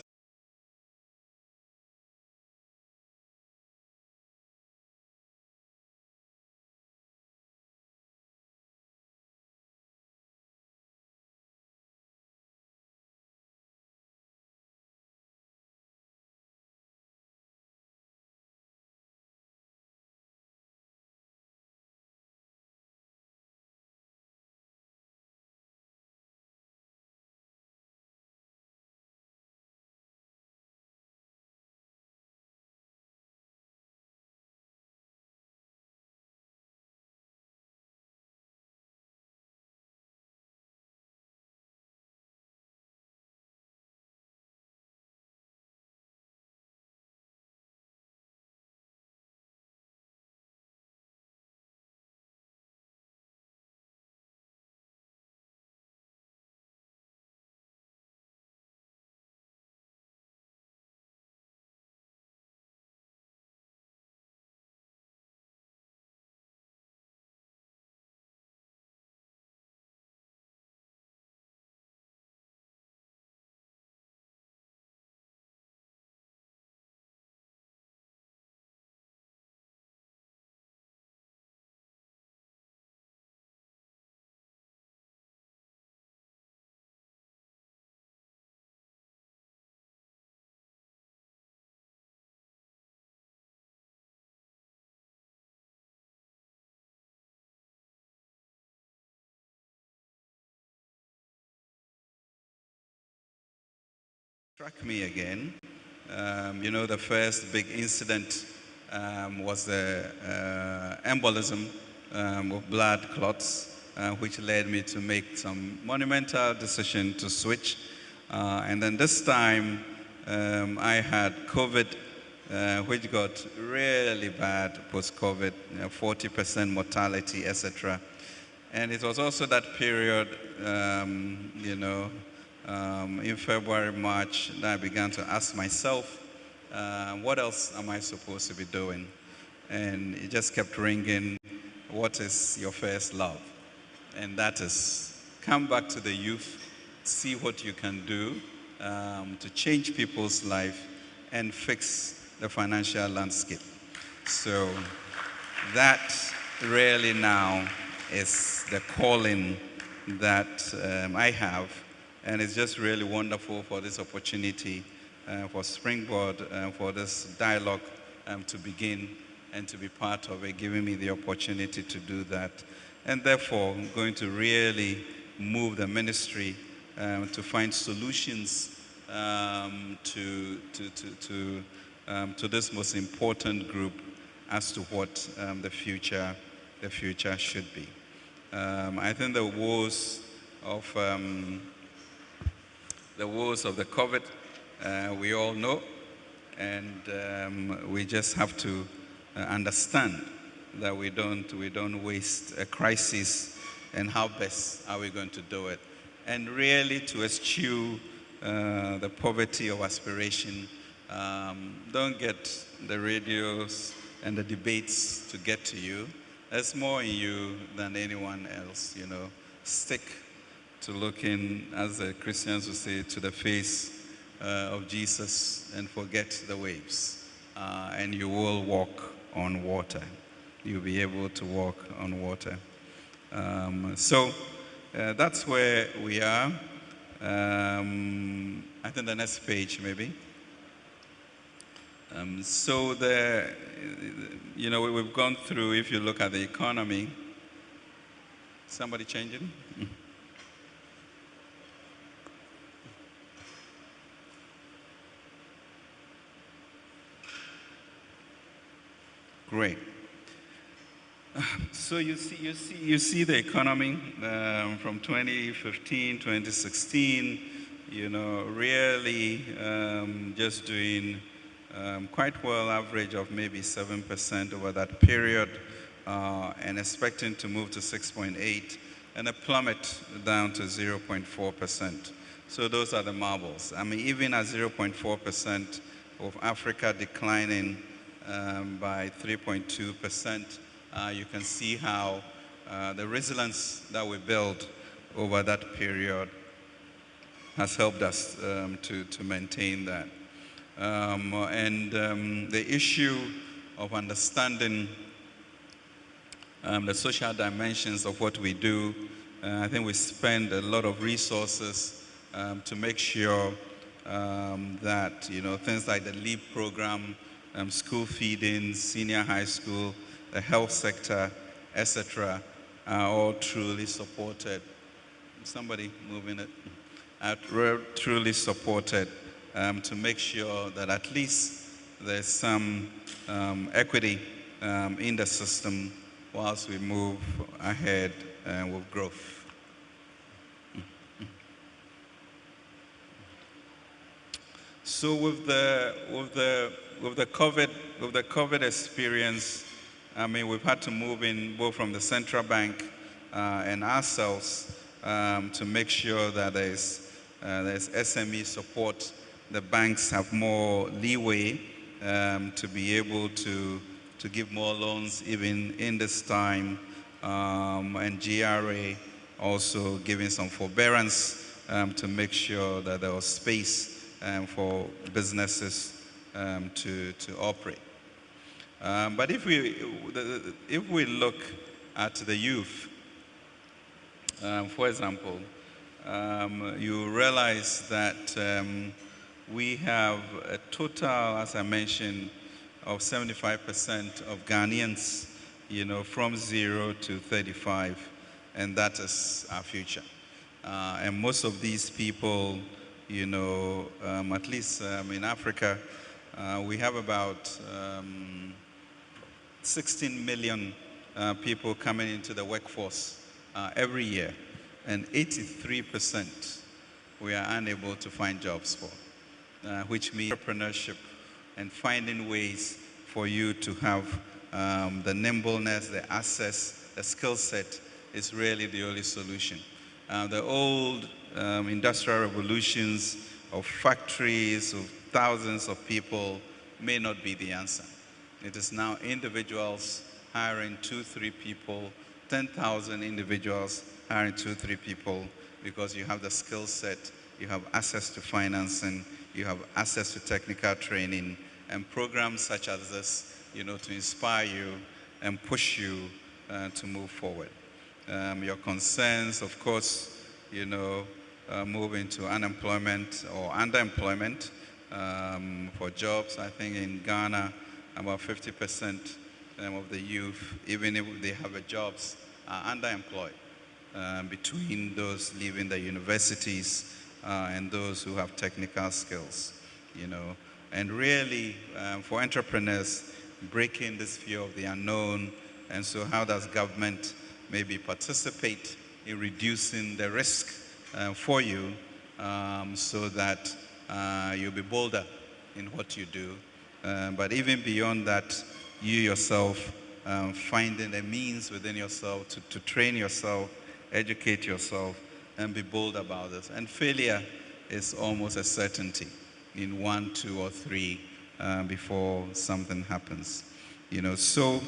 struck me again. The first big incident was the embolism of blood clots, which led me to make some monumental decision to switch. And then this time, I had COVID, which got really bad post-COVID, 40% mortality, etc. And it was also that period, in February, March, that I began to ask myself, what else am I supposed to be doing? And it just kept ringing, what is your first love? And that is, come back to the youth, see what you can do to change people's life and fix the financial landscape. So that really now is the calling that I have. And it's just really wonderful for this opportunity, for Springboard, for this dialogue to begin and to be part of it, giving me the opportunity to do that. And therefore, I'm going to really move the ministry to find solutions to this most important group as to what the future should be. I think the woes of the COVID, we all know, and we just have to understand that we don't waste a crisis, and how best are we going to do it, and really to eschew the poverty of aspiration. Don't get the radios and the debates to get to you. There's more in you than anyone else, Stick to looking, as the Christians would say, to the face of Jesus and forget the waves. And you will walk on water. You'll be able to walk on water. So that's where we are. I think the next page, maybe. So we've gone through, if you look at the economy, somebody changing? Great. So you see the economy from 2015, 2016, really just doing quite well, average of maybe 7% over that period, and expecting to move to 6.8, and a plummet down to 0.4%. So those are the marbles. I mean, even at 0.4% of Africa declining by 3.2%, you can see how the resilience that we built over that period has helped us to maintain that. The issue of understanding the social dimensions of what we do, I think we spend a lot of resources to make sure that things like the LEAP program, school feeding, senior high school, the health sector, etc., are all truly supported. Somebody moving it? Are truly supported to make sure that at least there's some equity in the system whilst we move ahead with growth. So with the COVID experience, I mean, we've had to move in both from the central bank and ourselves to make sure that there's SME support. The banks have more leeway to be able to give more loans even in this time, and GRA also giving some forbearance to make sure that there was space for businesses to operate. But if we look at the youth, for example, you realize that we have a total, as I mentioned, of 75% of Ghanaians, from 0 to 35, and that is our future. And most of these people, at least in Africa, we have about 16 million people coming into the workforce every year, and 83% we are unable to find jobs for, which means entrepreneurship and finding ways for you to have the nimbleness, the access, the skill set is really the only solution. The old industrial revolutions of factories, of thousands of people may not be the answer. It is now individuals hiring 2-3 people, 10,000 individuals hiring 2-3 people, because you have the skill set, you have access to financing, you have access to technical training, and programs such as this, to inspire you and push you to move forward. Your concerns, of course, move into unemployment or underemployment for jobs. I think in Ghana, about 50% of the youth, even if they have jobs, are underemployed, between those leaving the universities and those who have technical skills, And really, for entrepreneurs, breaking this fear of the unknown, and so how does government maybe participate in reducing the risk for you, so that you'll be bolder in what you do. But even beyond that, you yourself finding a means within yourself to train yourself, educate yourself, and be bold about this. And failure is almost a certainty in 1, 2, or 3 before something happens. So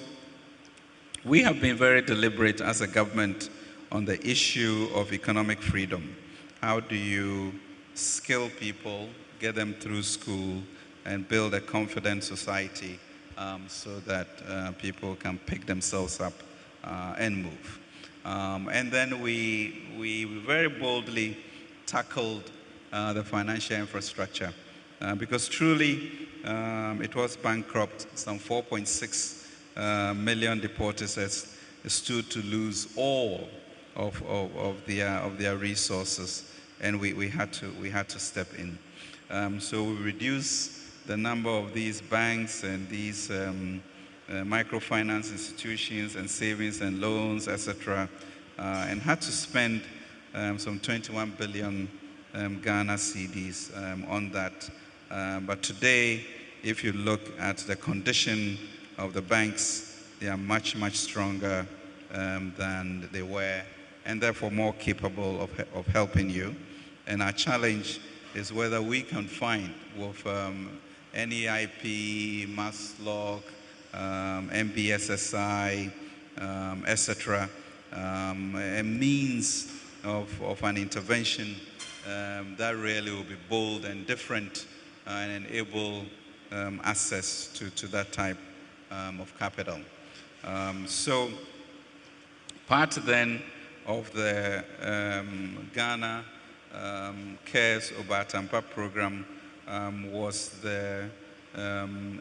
we have been very deliberate as a government on the issue of economic freedom. How do you skill people, get them through school, and build a confident society so that people can pick themselves up and move. And then we very boldly tackled the financial infrastructure because truly it was bankrupt. Some 4.6 million depositors stood to lose all of their resources, and we had to step in. So we reduced the number of these banks and these microfinance institutions and savings and loans, etc., and had to spend some 21 billion Ghana cedis on that. But today, if you look at the condition of the banks, they are much, much stronger than they were, and therefore more capable of helping you. And our challenge is whether we can find with NEIP, MASLOC, MBSSI, etc., a means of an intervention that really will be bold and different and enable access to that type of capital. So part then of the Ghana Cares Obatampa program was the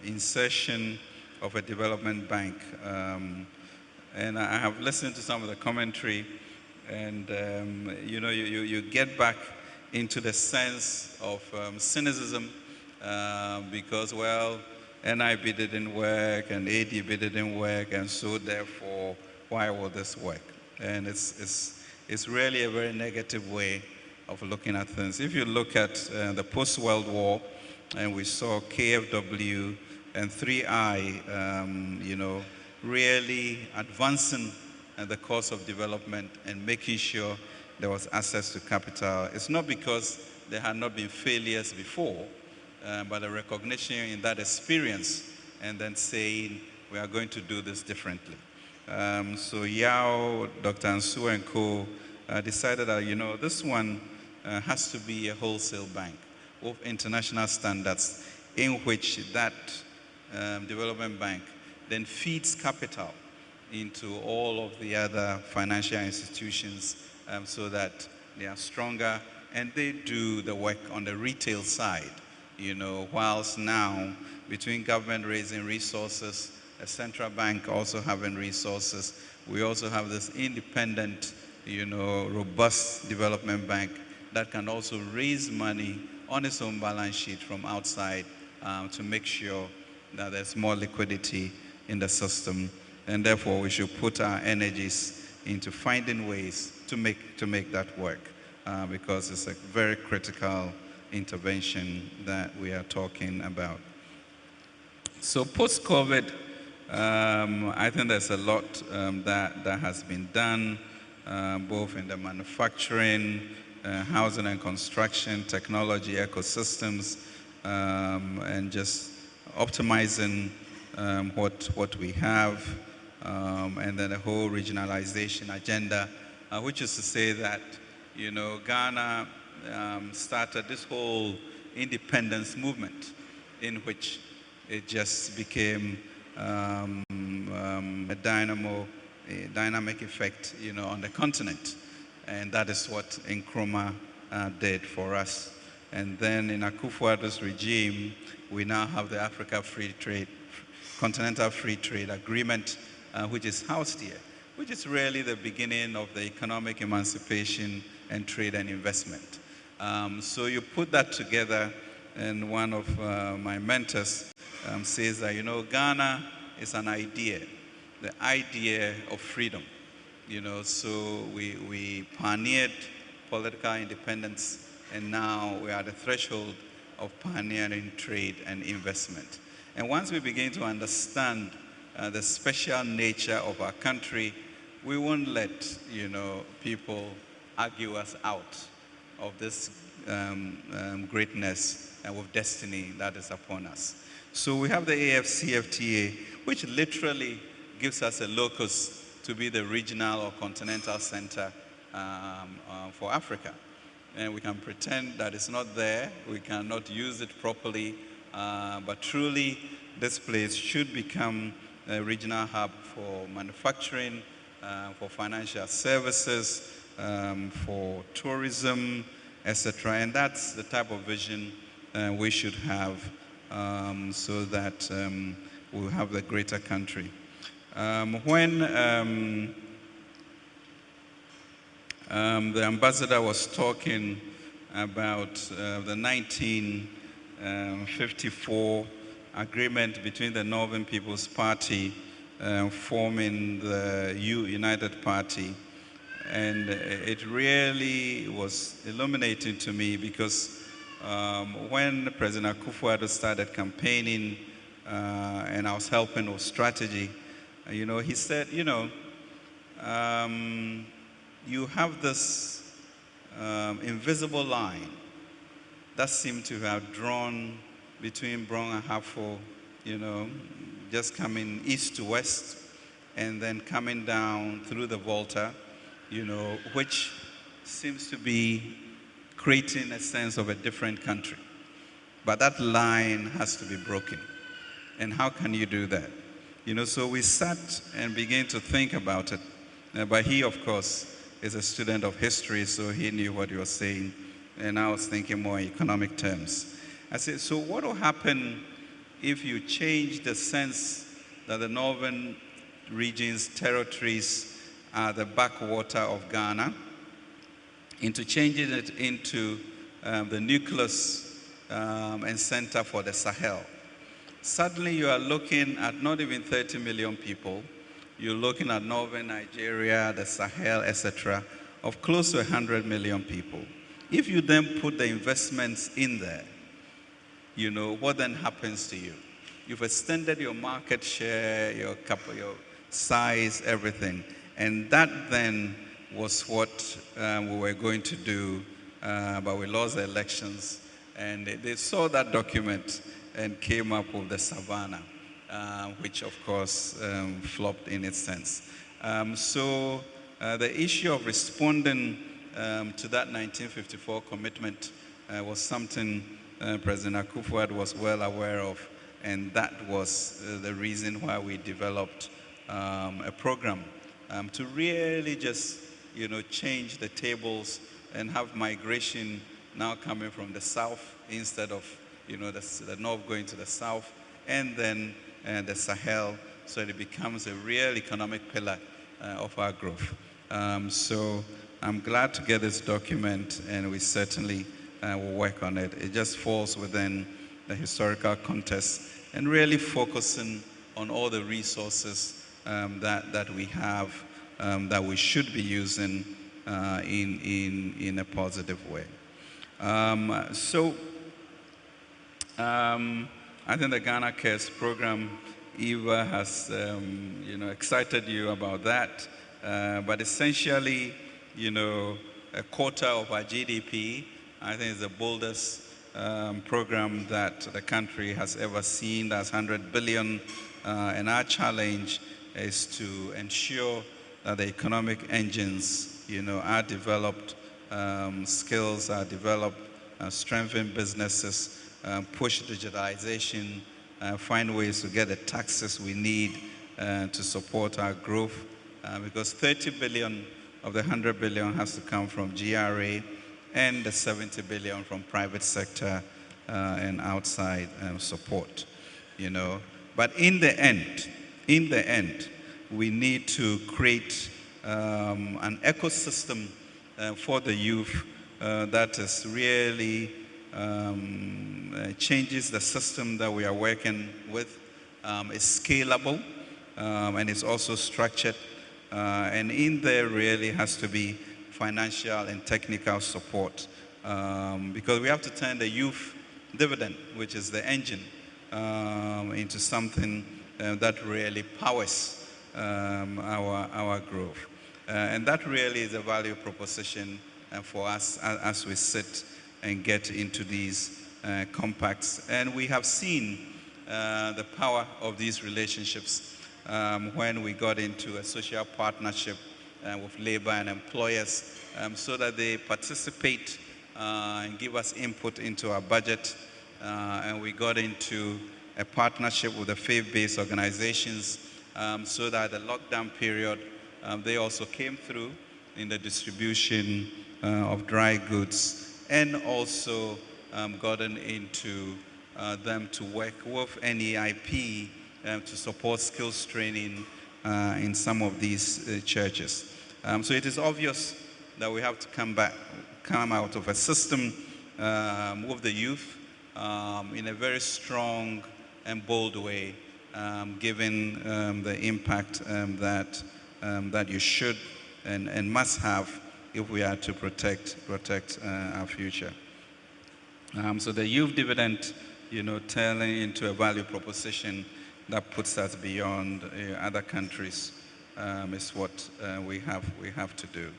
insertion of a development bank. And I have listened to some of the commentary, and you get back into the sense of cynicism because, well, NIB didn't work and ADB didn't work, and so therefore, why will this work? And it's really a very negative way of looking at things. If you look at the post-World War, and we saw KFW and 3I, really advancing the cause of development and making sure there was access to capital. It's not because there had not been failures before, but a recognition in that experience and then saying, we are going to do this differently. So Yao, Dr. Ansu and co. Decided that, this one has to be a wholesale bank with international standards in which that development bank then feeds capital into all of the other financial institutions so that they are stronger and they do the work on the retail side, whilst now between government raising resources, a central bank also having resources, we also have this independent, robust development bank that can also raise money on its own balance sheet from outside to make sure that there's more liquidity in the system. And therefore, we should put our energies into finding ways to make that work because it's a very critical intervention that we are talking about. So post-COVID, I think there's a lot that has been done, both in the manufacturing, housing and construction, technology, ecosystems, and just optimizing what we have, and then the whole regionalization agenda, which is to say that, Ghana started this whole independence movement in which it just became a dynamic effect, on the continent. And that is what Nkrumah did for us. And then in Akufo-Addo's regime, we now have the Continental Free Trade Agreement, which is housed here, which is really the beginning of the economic emancipation and trade and investment. So you put that together, and one of my mentors says that, Ghana is an idea, the idea of freedom. So we pioneered political independence, and now we are at the threshold of pioneering trade and investment. And once we begin to understand the special nature of our country, we won't let, people argue us out of this greatness and with destiny that is upon us. So we have the AFCFTA, which literally gives us a locus to be the regional or continental center for Africa. And we can pretend that it's not there, we cannot use it properly, but truly this place should become a regional hub for manufacturing, for financial services, for tourism, etc. And that's the type of vision we should have so that we'll have the greater country. When the ambassador was talking about the 1954 agreement between the Northern People's Party forming the United Party, and it really was illuminating to me because when President Akufo-Addo started campaigning and I was helping with strategy, he said, you have this invisible line that seemed to have drawn between Brong and Hafo, just coming east to west and then coming down through the Volta, which seems to be creating a sense of a different country. But that line has to be broken. And how can you do that? So we sat and began to think about it. But he, of course, is a student of history, so he knew what he was saying. And I was thinking more in economic terms. I said, so what will happen if you change the sense that the northern regions, territories are the backwater of Ghana into changing it into the nucleus and center for the Sahel? Suddenly you are looking at not even 30 million people. You're looking at northern Nigeria, the Sahel, etc., of close to 100 million people. If you then put the investments in there, what then happens to you? You've extended your market share, your size, everything. And that then was what we were going to do, but we lost the elections. And they saw that document and came up with the Savannah, which of course flopped in its sense. So the issue of responding to that 1954 commitment was something President Akufo-Addo was well aware of, and that was the reason why we developed a program to really just change the tables and have migration now coming from the south instead of the north going to the south, and then the Sahel, so it becomes a real economic pillar of our growth. So I'm glad to get this document, and we certainly will work on it. It just falls within the historical context and really focusing on all the resources that we have that we should be using in a positive way. I think the Ghana Cares program, Eva has excited you about that. But essentially, a quarter of our GDP, I think is the boldest program that the country has ever seen. That's 100 billion. And our challenge is to ensure that the economic engines, are developed, skills are developed, strengthen businesses, push digitalization, find ways to get the taxes we need to support our growth. Because 30 billion of the 100 billion has to come from GRA and the 70 billion from private sector and outside support, But in the end, we need to create an ecosystem for the youth that is really changes the system that we are working with. It's scalable and it's also structured. And in there really has to be financial and technical support because we have to turn the youth dividend, which is the engine, into something that really powers our growth. And that really is a value proposition for us as we sit and get into these compacts. And we have seen the power of these relationships when we got into a social partnership with labor and employers so that they participate and give us input into our budget. And we got into a partnership with the faith-based organizations so that the lockdown period, they also came through in the distribution of dry goods and also gotten into them to work with NEIP to support skills training in some of these churches. So it is obvious that we have to come out of a system with the youth in a very strong and bold way, given the impact that you should and must have if we are to protect our future. So the youth dividend, turning into a value proposition that puts us beyond other countries is what we have to do.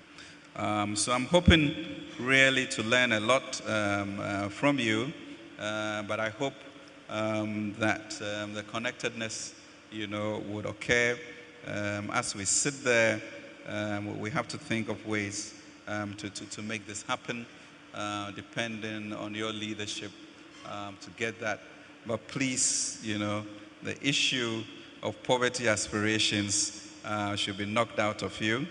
So I'm hoping really to learn a lot from you, but I hope that the connectedness, would occur as we sit there. We have to think of ways to make this happen, depending on your leadership to get that. But please, the issue of poverty aspirations should be knocked out of you.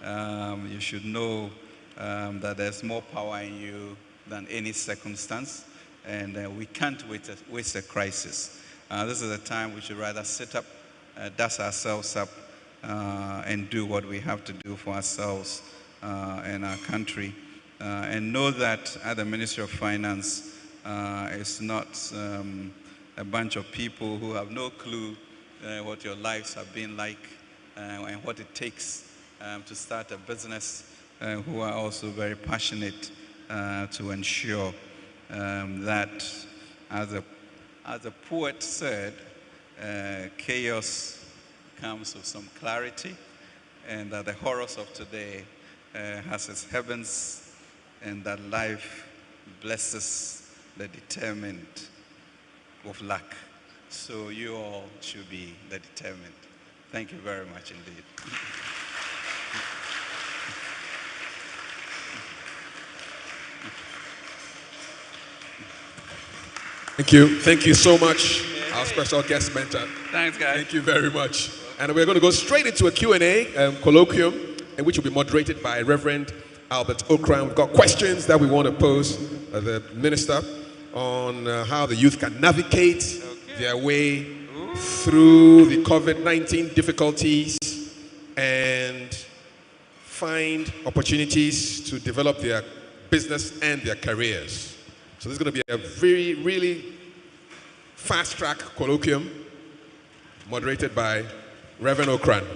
You should know that there's more power in you than any circumstance, and we can't waste a crisis. This is a time we should rather sit up, dust ourselves up, and do what we have to do for ourselves and our country. And know that at the Ministry of Finance, it's not a bunch of people who have no clue what your lives have been like and what it takes to start a business, who are also very passionate to ensure that, as a poet said, chaos comes with some clarity, and that the horrors of today has its heavens, and that life blesses the determined with luck. So you all should be the determined. Thank you very much indeed. Thank you. Thank you so much, our special guest mentor. Thanks, guys. Thank you very much. And we're going to go straight into a Q&A colloquium, which will be moderated by Reverend Albert Okran. We've got questions that we want to pose to the minister on how the youth can navigate their way through the COVID-19 difficulties and find opportunities to develop their business and their careers. So this is going to be a very, really fast-track colloquium moderated by Reverend Okran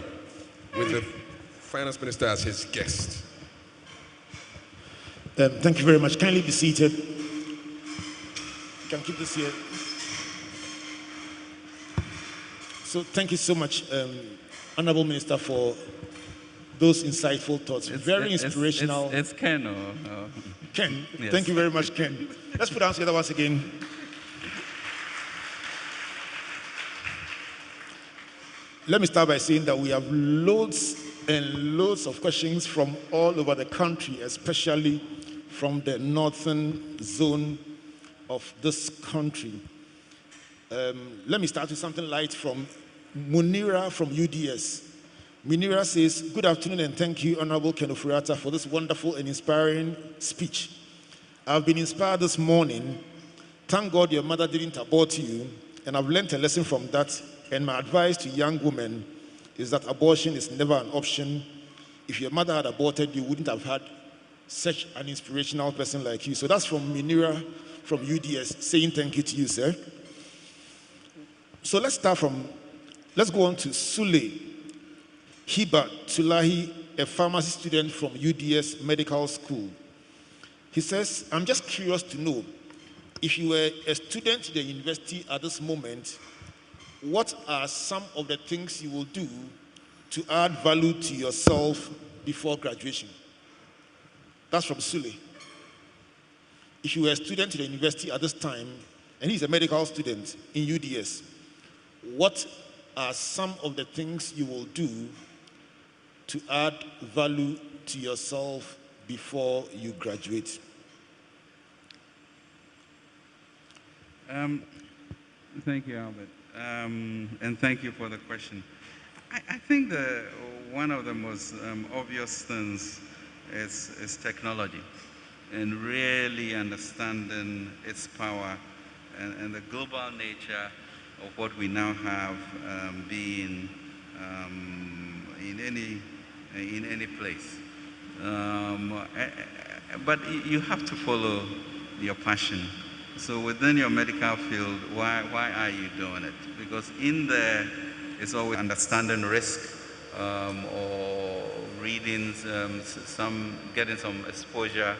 with the Finance Minister as his guest. Thank you very much. Kindly be seated. You can keep this here. So thank you so much, Honorable Minister, for those insightful thoughts. Very inspirational. It's Ken. Ken. Yes. Thank you very much, Ken. Let's put our hands together once again. Let me start by saying that we have loads and loads of questions from all over the country, especially from the northern zone of this country. Let me start with something light from Munira from UDS. Munira says, good afternoon and thank you, Honorable Ken Ofori-Atta, for this wonderful and inspiring speech. I've been inspired this morning. Thank God your mother didn't abort you, and I've learned a lesson from that. And my advice to young women is that abortion is never an option. If your mother had aborted, you wouldn't have had such an inspirational person like you. So that's from Munira from UDS saying thank you to you, sir. So let's go on to Sule Hiba Tulahi, a pharmacy student from UDS Medical School. He says, I'm just curious to know, if you were a student in the university at this moment, what are some of the things you will do to add value to yourself before graduation? That's from Sule. If you were a student in the university at this time, and he's a medical student in UDS, what are some of the things you will do to add value to yourself before you graduate? Thank you, Albert. And thank you for the question. I think one of the most obvious things is technology, and really understanding its power and the global nature of what we now have being in any place. But you have to follow your passion. So within your medical field, why are you doing it? Because in there is always understanding risk or reading getting some exposure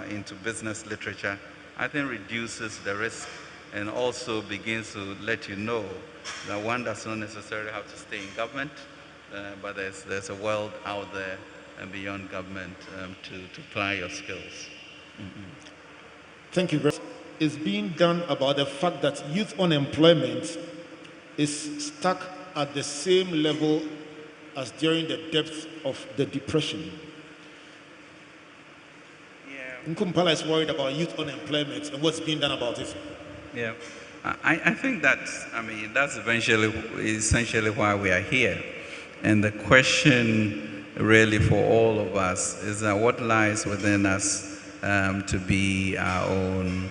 into business literature. I think reduces the risk and also begins to let you know that one does not necessarily have to stay in government, but there's a world out there and beyond government to apply your skills. Mm-hmm. Thank you very much. Is being done about the fact that youth unemployment is stuck at the same level as during the depth of the Depression? Yeah. Nkumpala is worried about youth unemployment and what's being done about it. Yeah, I think that's essentially why we are here. And the question really for all of us is that what lies within us to be our own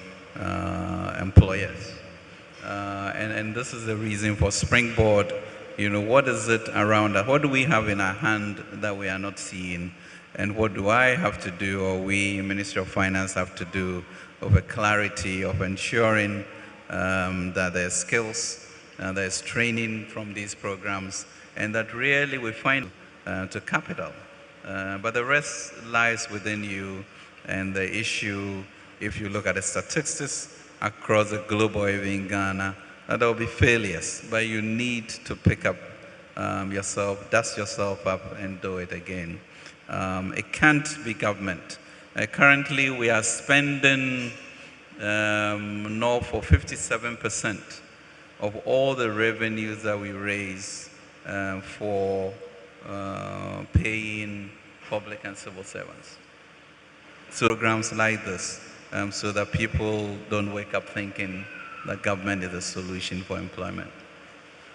employers. And this is the reason for Springboard. You know, what is it around us? What do we have in our hand that we are not seeing? And what do I have to do, or we, Ministry of Finance, have to do of a clarity of ensuring that there's skills, there's training from these programs, and that really we find to capital. But the rest lies within you, and the issue, if you look at the statistics across the globe or even in Ghana, that there will be failures, but you need to pick up yourself, dust yourself up and do it again. It can't be government. Currently, we are spending north of 57% of all the revenues that we raise for paying public and civil servants. So programs like this, so that people don't wake up thinking that government is a solution for employment.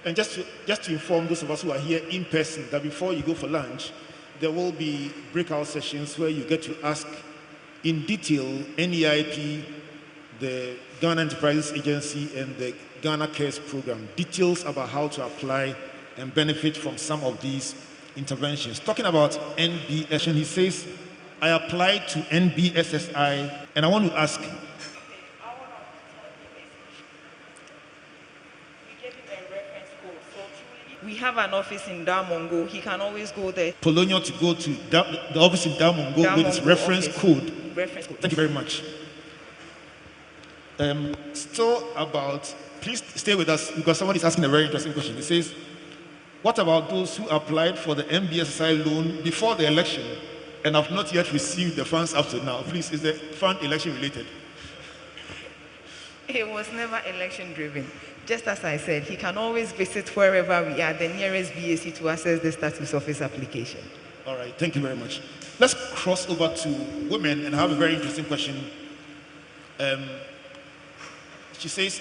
And just to inform those of us who are here in person that before you go for lunch, there will be breakout sessions where you get to ask in detail NEIP, the Ghana Enterprises Agency, and the Ghana Cares Program, details about how to apply and benefit from some of these interventions. Talking about NBSS, he says, I applied to NBSSI, and I want to ask, We have an office in Damongo. He can always go there. Polonio to go to the office in Damongo with its reference code. Reference code. Thank you very much. Still about, please stay with us because somebody is asking a very interesting question. It says, what about those who applied for the MBSSI loan before the election and have not yet received the funds up to now? Please, is the fund election related? It was never election driven. Just as I said, he can always visit wherever we are, the nearest BAC, to access the status of his application. All right, thank you very much. Let's cross over to women and have a very interesting question. She says,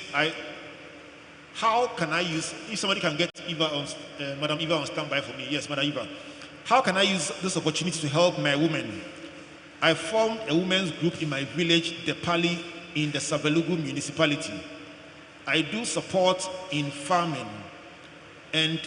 how can I use, if somebody can get Eva on, Madam Eva on standby for me. Yes, Madam Eva. How can I use this opportunity to help my women? I formed a women's group in my village, Depali, in the Savelugu municipality. I do support in farming, and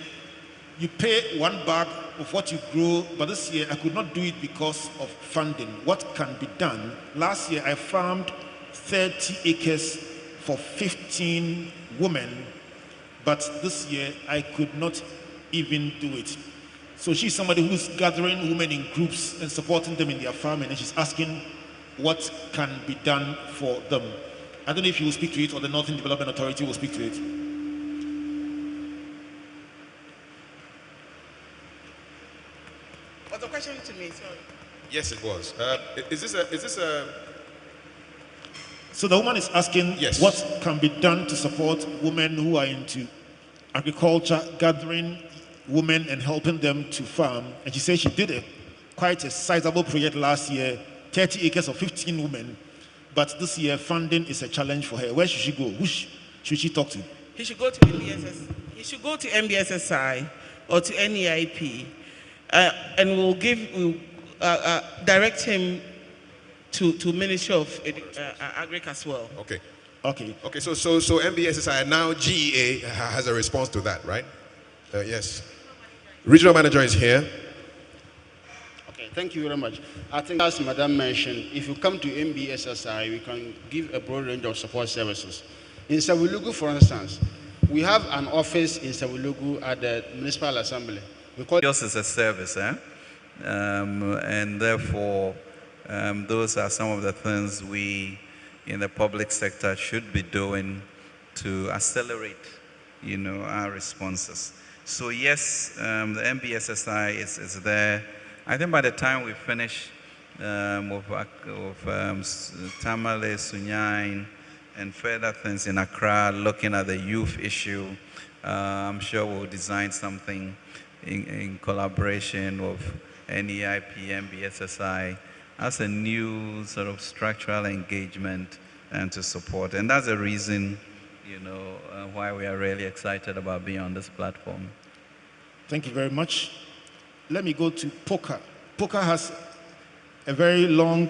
you pay one bag of what you grow, but this year I could not do it because of funding. What can be done? Last year I farmed 30 acres for 15 women, but this year I could not even do it. So she's somebody who's gathering women in groups and supporting them in their farming, and she's asking what can be done for them. I don't know if you will speak to it or the Northern Development Authority will speak to it. Was the question to me? Sorry. Yes, it was. Is this a? So the woman is asking yes, what can be done to support women who are into agriculture, gathering women and helping them to farm. And she says she did quite a sizable project last year, 30 acres of 15 women. But this year, funding is a challenge for her. Where should she go? Who should she talk to? He should go to MBSS. He should go to MBSSI or to NEIP, and we'll direct him to Ministry of Agric as well. Okay. Okay. Okay. So MBSSI now GEA has a response to that, right? Yes. Regional manager is here. Thank you very much. I think as Madam mentioned, if you come to MBSSI, we can give a broad range of support services. In Savelugu, for instance, we have an office in Savelugu at the Municipal Assembly. We call Yours is a service, and therefore, those are some of the things we in the public sector should be doing to accelerate, our responses. So yes, the MBSSI is there. I think by the time we finish with Tamale, Sunyain, and further things in Accra, looking at the youth issue, I'm sure we'll design something in collaboration with NEIP, MBSSI, as a new sort of structural engagement and to support. And that's the reason, why we are really excited about being on this platform. Thank you very much. Let me go to poker. Poker has a very long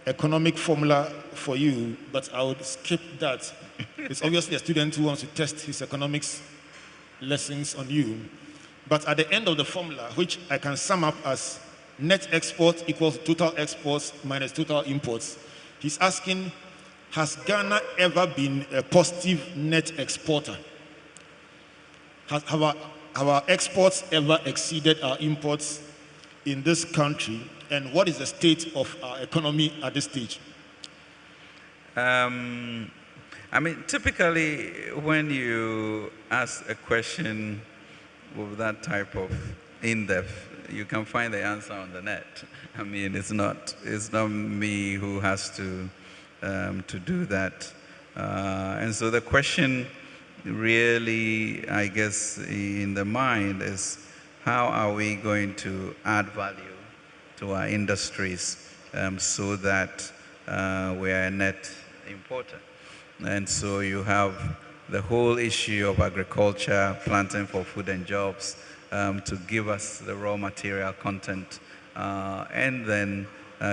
economic formula for you, but I would skip that. It's obviously a student who wants to test his economics lessons on you. But at the end of the formula, which I can sum up as net export equals total exports minus total imports, he's asking, has Ghana ever been a positive net exporter? Have our exports ever exceeded our imports in this country? And what is the state of our economy at this stage? Typically, when you ask a question with that type of in-depth, you can find the answer on the net. It's not me who has to do that. And so the question really, I guess, in the mind is, how are we going to add value to our industries so that we are a net importer? And so you have the whole issue of agriculture, planting for food and jobs, to give us the raw material content, and then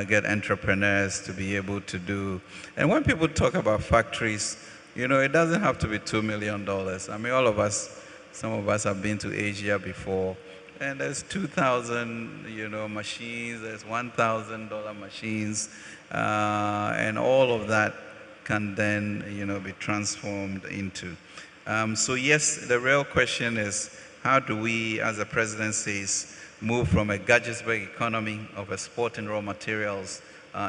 get entrepreneurs to be able to do. And when people talk about factories, it doesn't have to be $2 million. All of us, some of us have been to Asia before, and there's 2,000, machines, there's $1,000 machines, and all of that can then, be transformed into. So yes, the real question is, how do we, as the president says, move from a Gadgetsburg economy of exporting raw materials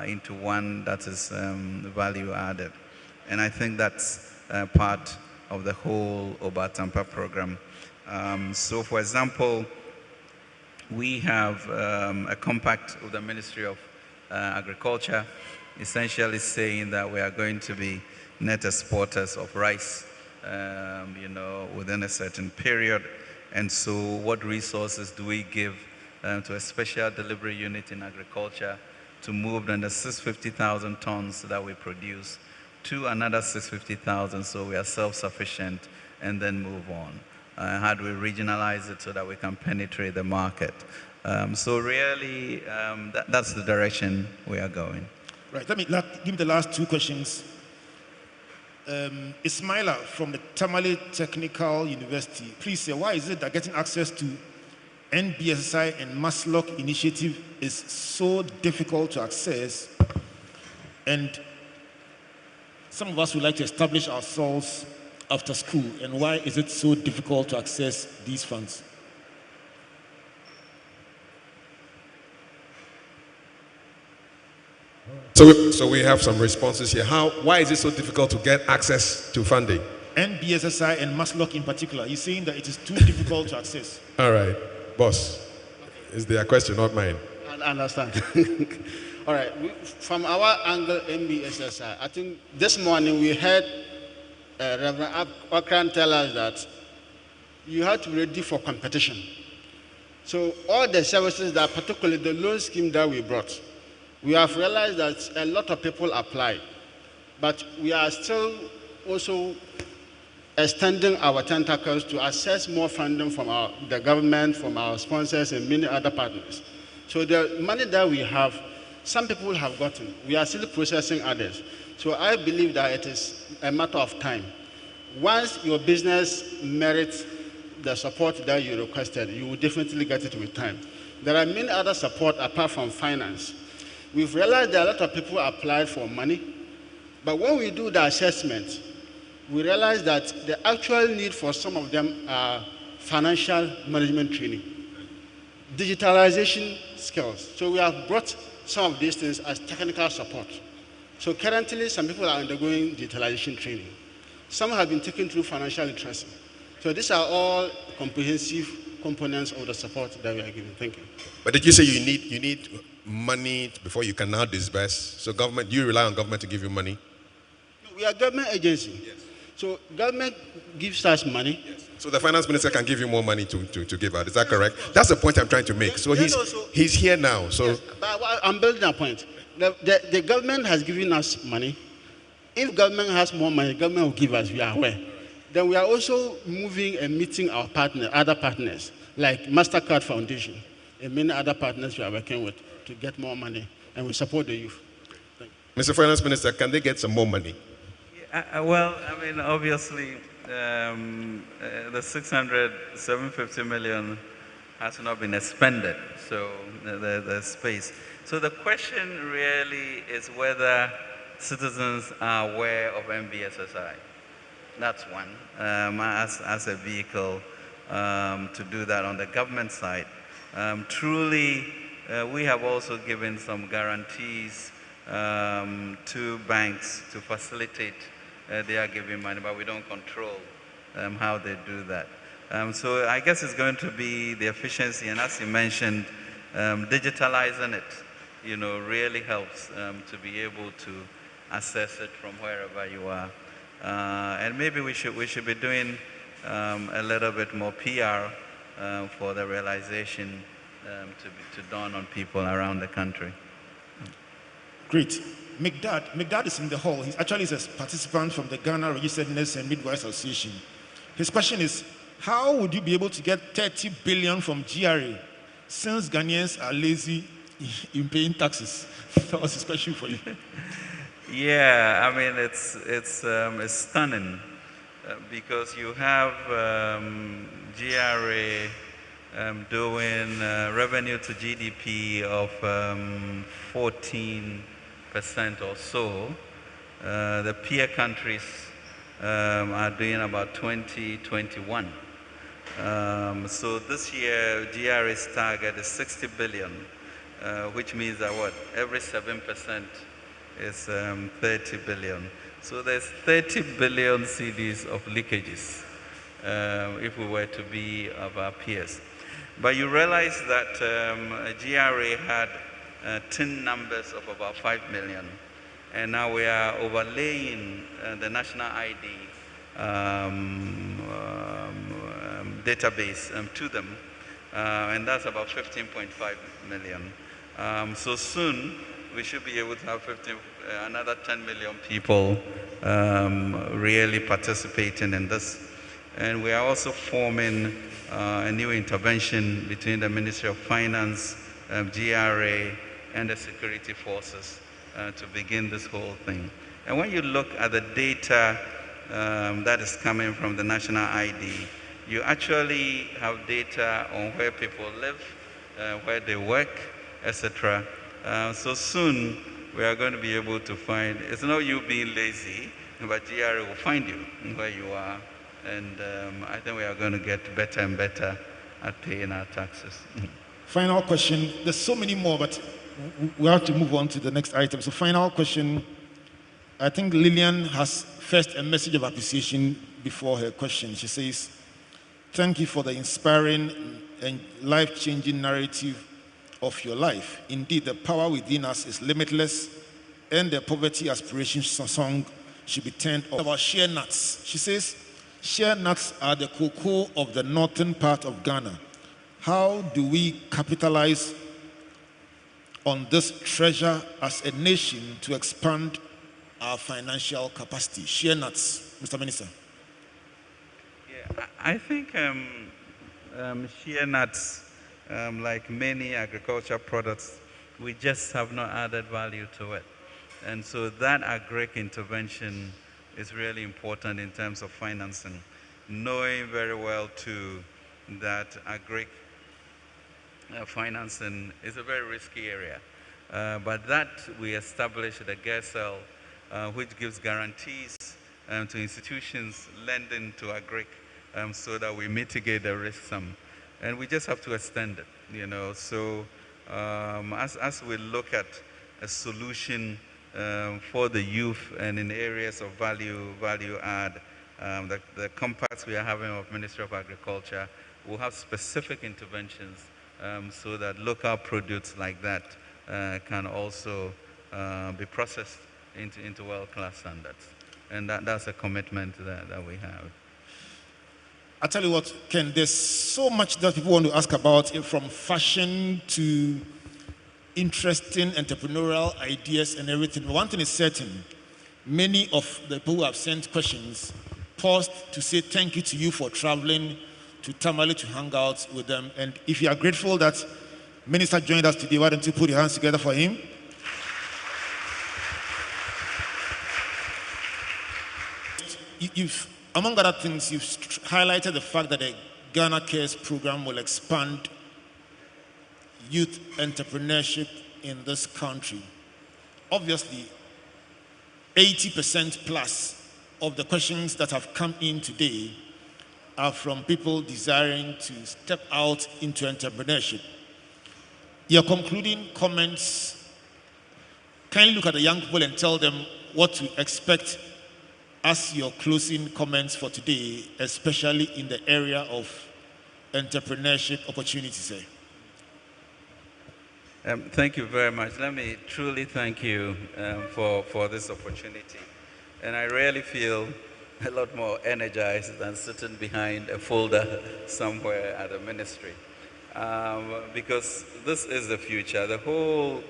into one that is value added? And I think that's part of the whole Obatampa program. So for example, we have a compact with the Ministry of Agriculture, essentially saying that we are going to be net exporters of rice, within a certain period. And so what resources do we give to a special delivery unit in agriculture to move then the 650,000 tons that we produce to another 650,000 so we are self-sufficient and then move on? How do we regionalize it so that we can penetrate the market? So really, that's the direction we are going. Right, give me the last two questions. Ismaila from the Tamale Technical University. Please say, why is it that getting access to NBSSI and Maslock initiative is so difficult to access? And some of us would like to establish ourselves after school, and why is it so difficult to access these funds? So we have some responses here. Why is it so difficult to get access to funding? NBSSI and Maslock in particular. You're saying that it is too difficult to access. All right, boss. Is their question, not mine? I understand. All right, from our angle, NBSSI, I think this morning we heard Reverend Okran tell us that you have to be ready for competition. So all the services that, particularly the loan scheme that we brought, we have realized that a lot of people apply, but we are still also extending our tentacles to access more funding from the government, from our sponsors, and many other partners. So the money that we have, some people have gotten. We are still processing others. So I believe that it is a matter of time. Once your business merits the support that you requested, you will definitely get it with time. There are many other support apart from finance. We've realized that a lot of people applied for money, but when we do the assessment, we realize that the actual need for some of them are financial management training, digitalization skills. So we have brought some of these things as technical support. So currently, some people are undergoing digitalization training. Some have been taken through financial literacy. So these are all comprehensive components of the support that we are giving. Thank you. But did you say you need money before you can now disburse? So government, you rely on government to give you money? No, we are a government agency. Yes. So government gives us money. Yes. So the finance minister can give you more money to give out. Is that correct? That's the point I'm trying to make. So he's here now. So yes, but I'm building a point. The government has given us money. If government has more money, government will give us, we are aware. Then we are also moving and meeting our other partners, like MasterCard Foundation and many other partners we are working with to get more money, and we support the youth. Mr. Finance Minister, can they get some more money? Well, I mean, obviously, the 750 million has not been expended, so there's space. So the question really is whether citizens are aware of NBSSI. That's one, as a vehicle to do that on the government side. Truly, we have also given some guarantees to banks to facilitate their giving money, but we don't control how they do that. So I guess it's going to be the efficiency, and as you mentioned, digitalizing it, really helps to be able to assess it from wherever you are. And maybe we should be doing a little bit more PR for the realization to dawn on people around the country. Great. McDad is in the hall. He actually is a participant from the Ghana Registered Nurse and Midwife Association. His question is, how would you be able to get 30 billion from GRA since Ghanaians are lazy in paying taxes? That was his question for you. Yeah, I mean, it's stunning because you have GRA doing revenue to GDP of 14% or so. The peer countries are doing about 2021. So this year, GRA's target is 60 billion, which means that what? Every 7% is 30 billion. So there's 30 billion CDs of leakages if we were to be of our peers. But you realize that GRA had tin numbers of about 5 million, and now we are overlaying the national ID database to them, and that's about 15.5 million. So soon, we should be able to have another 10 million people really participating in this. And we are also forming a new intervention between the Ministry of Finance, GRA, and the security forces to begin this whole thing. And when you look at the data that is coming from the national ID, you actually have data on where people live, where they work, etc. So soon, we are going to be able to find, it's not you being lazy, but GRA will find you where you are. And I think we are going to get better and better at paying our taxes. Final question. There's so many more, but we have to move on to the next item. So final question. I think Lillian has first a message of appreciation before her question. She says, thank you for the inspiring and life-changing narrative of your life. Indeed, the power within us is limitless, and the poverty aspiration song should be turned off. About shea nuts. She says, shea nuts are the cocoa of the northern part of Ghana. How do we capitalize on this treasure as a nation to expand our financial capacity? Shea nuts, Mr. Minister. Yeah, I think shea nuts, like many agricultural products, we just have not added value to it. And so that agric intervention is really important in terms of financing. Knowing very well too that agric financing is a very risky area. But that we established the GERSEL, which gives guarantees to institutions lending to agric so that we mitigate the risk some. And we just have to extend it, you know. So as we look at a solution for the youth and in areas of value add, the compacts we are having of Ministry of Agriculture will have specific interventions so that local produce like that can also be processed into world-class standards. And that's a commitment that we have. I tell you what, Ken, there's so much that people want to ask about, from fashion to interesting entrepreneurial ideas and everything. But one thing is certain, many of the people who have sent questions paused to say thank you to you for traveling to Tamale to hang out with them. And if you are grateful that Minister joined us today, why don't you put your hands together for him? Among other things, you've highlighted the fact that the Ghana Cares program will expand youth entrepreneurship in this country. Obviously, 80% plus of the questions that have come in today are from people desiring to step out into entrepreneurship. Your concluding comments, kindly look at the young people and tell them what to expect as your closing comments for today, especially in the area of entrepreneurship opportunities. Thank you very much. Let me truly thank you for this opportunity. And I really feel a lot more energized than sitting behind a folder somewhere at a ministry. Because this is the future. The whole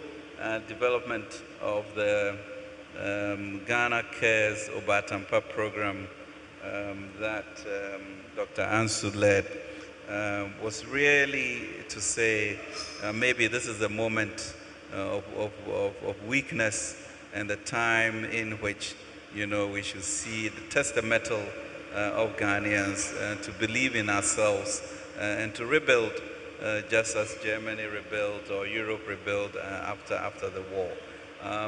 development of the Ghana Cares Obatampa program that Dr. Ansu led was really to say maybe this is the moment of weakness and the time in which, you know, we should see the test the mettle of Ghanaians to believe in ourselves and to rebuild just as Germany rebuilt or Europe rebuilt after the war.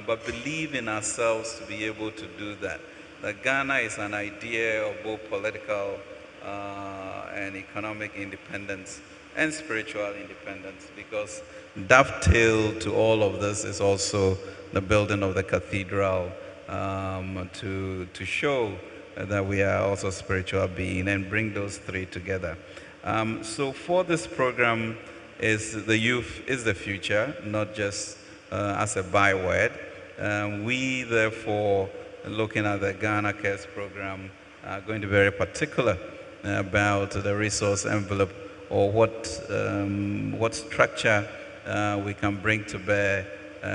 But believe in ourselves to be able to do that. that Ghana is an idea of both political and economic independence and spiritual independence, because dovetailed to all of this is also the building of the cathedral to show that we are also spiritual being and bring those three together. So for this program, the youth is the future, not just as a byword. We therefore, looking at the Ghana Cares program, are going to be very particular about the resource envelope, or what structure we can bring to bear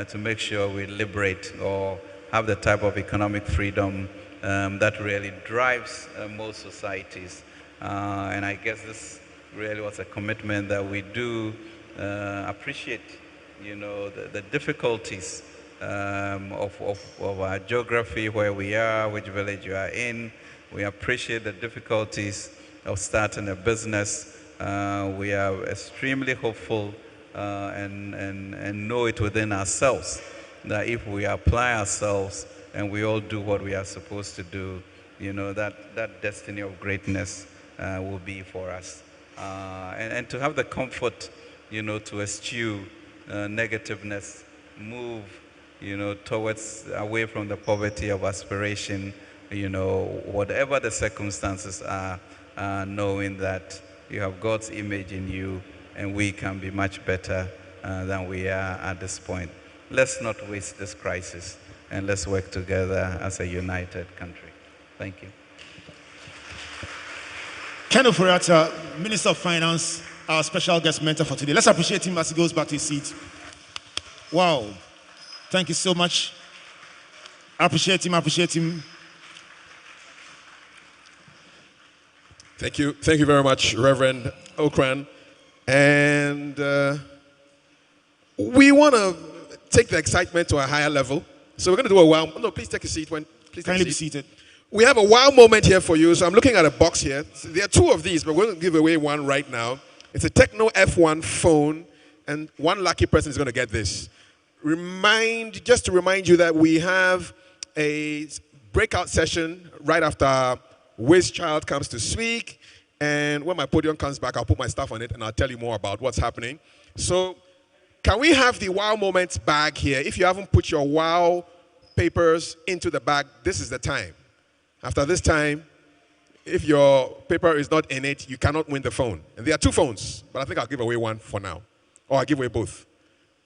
to make sure we liberate or have the type of economic freedom that really drives most societies. And I guess this really was a commitment that we do appreciate, the difficulties of our geography, where we are, which village you are in. We appreciate the difficulties of starting a business. We are extremely hopeful and know it within ourselves that if we apply ourselves and we all do what we are supposed to do, that destiny of greatness will be for us. And to have the comfort, to eschew negativeness, move, towards, away from the poverty of aspiration, whatever the circumstances are, knowing that you have God's image in you and we can be much better than we are at this point. Let's not waste this crisis, and let's work together as a united country. Thank you. Ken Oforiatta, Minister of Finance, our special guest mentor for today. Let's appreciate him as he goes back to his seat. Wow. Thank you so much. Appreciate him, appreciate him. Thank you very much, Reverend Okran. And we want to take the excitement to a higher level. So we're going to do a wow. No, please take a seat. Please kindly be seated. We have a wow moment here for you. So I'm looking at a box here. So there are two of these, but we're going to give away one right now. It's a Techno F1 phone, and one lucky person is going to get this. Just to remind you that we have a breakout session right after Wiz Child comes to speak. And when my podium comes back, I'll put my stuff on it and I'll tell you more about what's happening. So can we have the wow moments bag here? If you haven't put your wow papers into the bag, this is the time. After this time, if your paper is not in it, you cannot win the phone. And there are two phones, but I think I'll give away one for now. Or I'll give away both.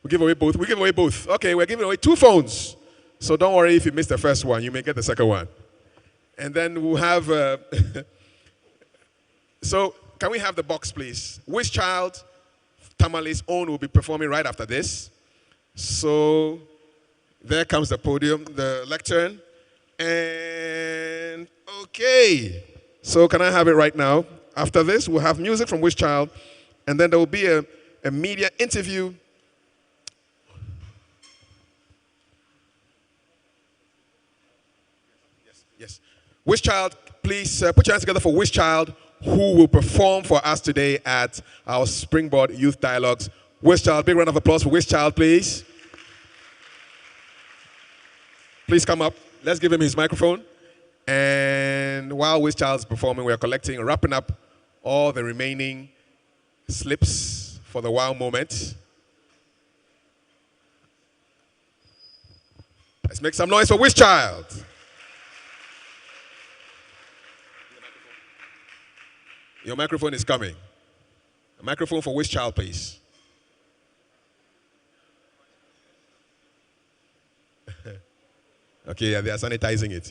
We give away both. We give away both. Okay, we're giving away two phones. So don't worry if you miss the first one. You may get the second one. And then we'll have... So can we have the box, please? Wiz Child, Tamale's own, will be performing right after this. So there comes the podium, the lectern. And okay. So can I have it right now? After this, we'll have music from Wiz Child. And then there will be a media interview. Yes. Wiz Child, please put your hands together for Wiz Child, who will perform for us today at our Springboard Youth Dialogues. Wiz Child, big round of applause for Wiz Child, please. Please come up. Let's give him his microphone. And while Wiz Child is performing, we are wrapping up all the remaining slips for the wow moment. Let's make some noise for Wiz Child. Your microphone is coming. A microphone for Wiz Child, please. Okay, yeah, they are sanitizing it,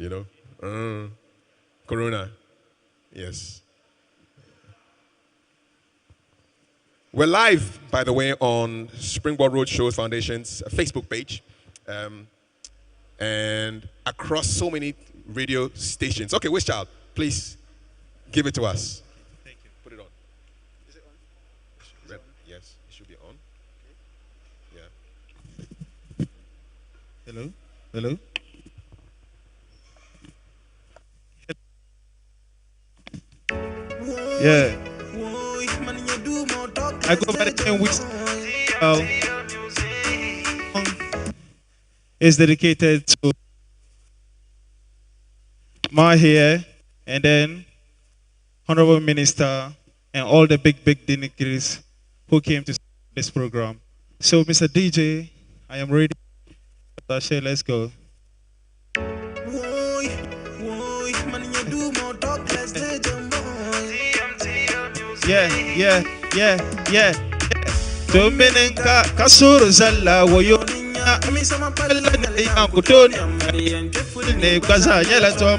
Corona. Yes. We're live, by the way, on Springboard Roadshows Foundation's Facebook page. And across so many radio stations. Okay, Wiz Child, please give it to us. Yes, it should be on. Yeah. Hello? Hello? Yeah. I go by the 10 weeks. Is dedicated to Ma here, and then Honorable Minister, and all the big dignitaries who came to this program. So, Mr. DJ, I am ready. Tasha, let's go. Yeah. Dominika kasuru zalla woyonya amisama palla ne yankutoni ne kaza nyala tom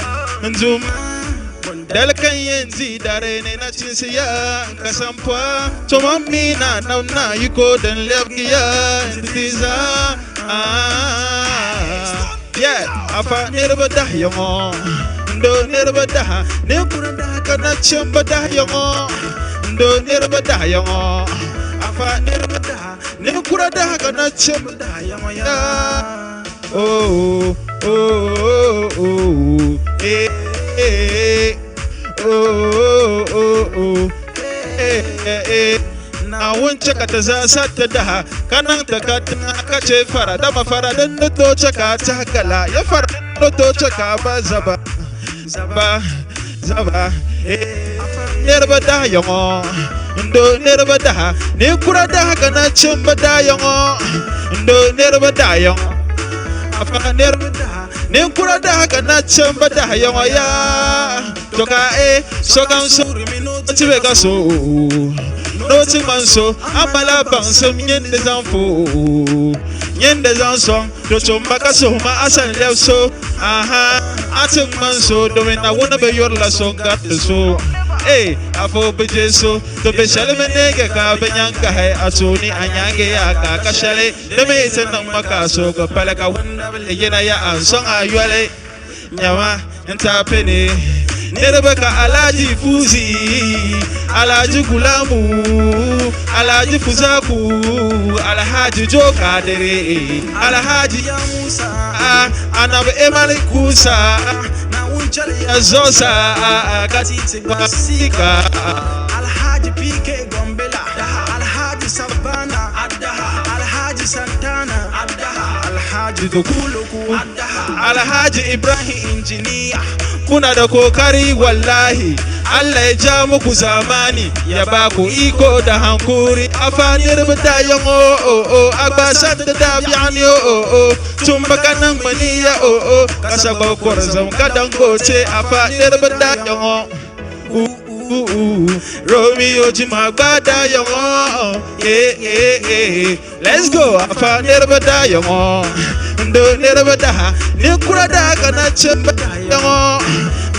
nzum dalkan yenzi dare ne na cinsiya kasampa to mammi na yuko dan levgiya ndiza yeah afa nirba dahyamo ndo nirba dah ne kuranda kana chamba dahyamo ndo nirba dahyamo afa nirba dah ne kuranda kana chamba dahyamo ya oh eh na wunce ka ta zasata da kanan ta katina ka ce fara da mafara dan to caka ta kala ya fara to caka ba zaba nerba da yongo ndo nerba da ne kura da kana cimba da yongo ndo nerba da yongo afa nerba da ne kura da kana cimba da yongo ya toka sokan suri minuti tibe ka so no ti manso amala banso nyende zanfo nyende zanso do chomba ka so ma asan lewso aha atin manso do me na wona be yor la so gat so afo be jeso to be shale me nege ka be nyanka hay asoni anyange ya ka shale de me sen nan maka so ko pala ka wona be yena ya anson ayole nyawa ntapene Nerebeka alaji fuzi, alaji gulamu, alaji fuzaku, alhaji jokadere, alhaji ya Musa, anabe emali kusa, na unchali ya zosa, katiti basika, alhaji pike gombela, alhaji savana, alhaji santana, alhaji dokuluku, alhaji Ibrahim engineer. Kuna da kokari wallahi Allah ya ja muku zamani ya ba ku iko da hankuri afanir badayan agbasan da dabiani tun bakanan maniya kasa bakwar zam kadan goce afanir badayan Romeo Jima badayan let's go afanir badayan ndo nirba daha ni kura da kana chimba yango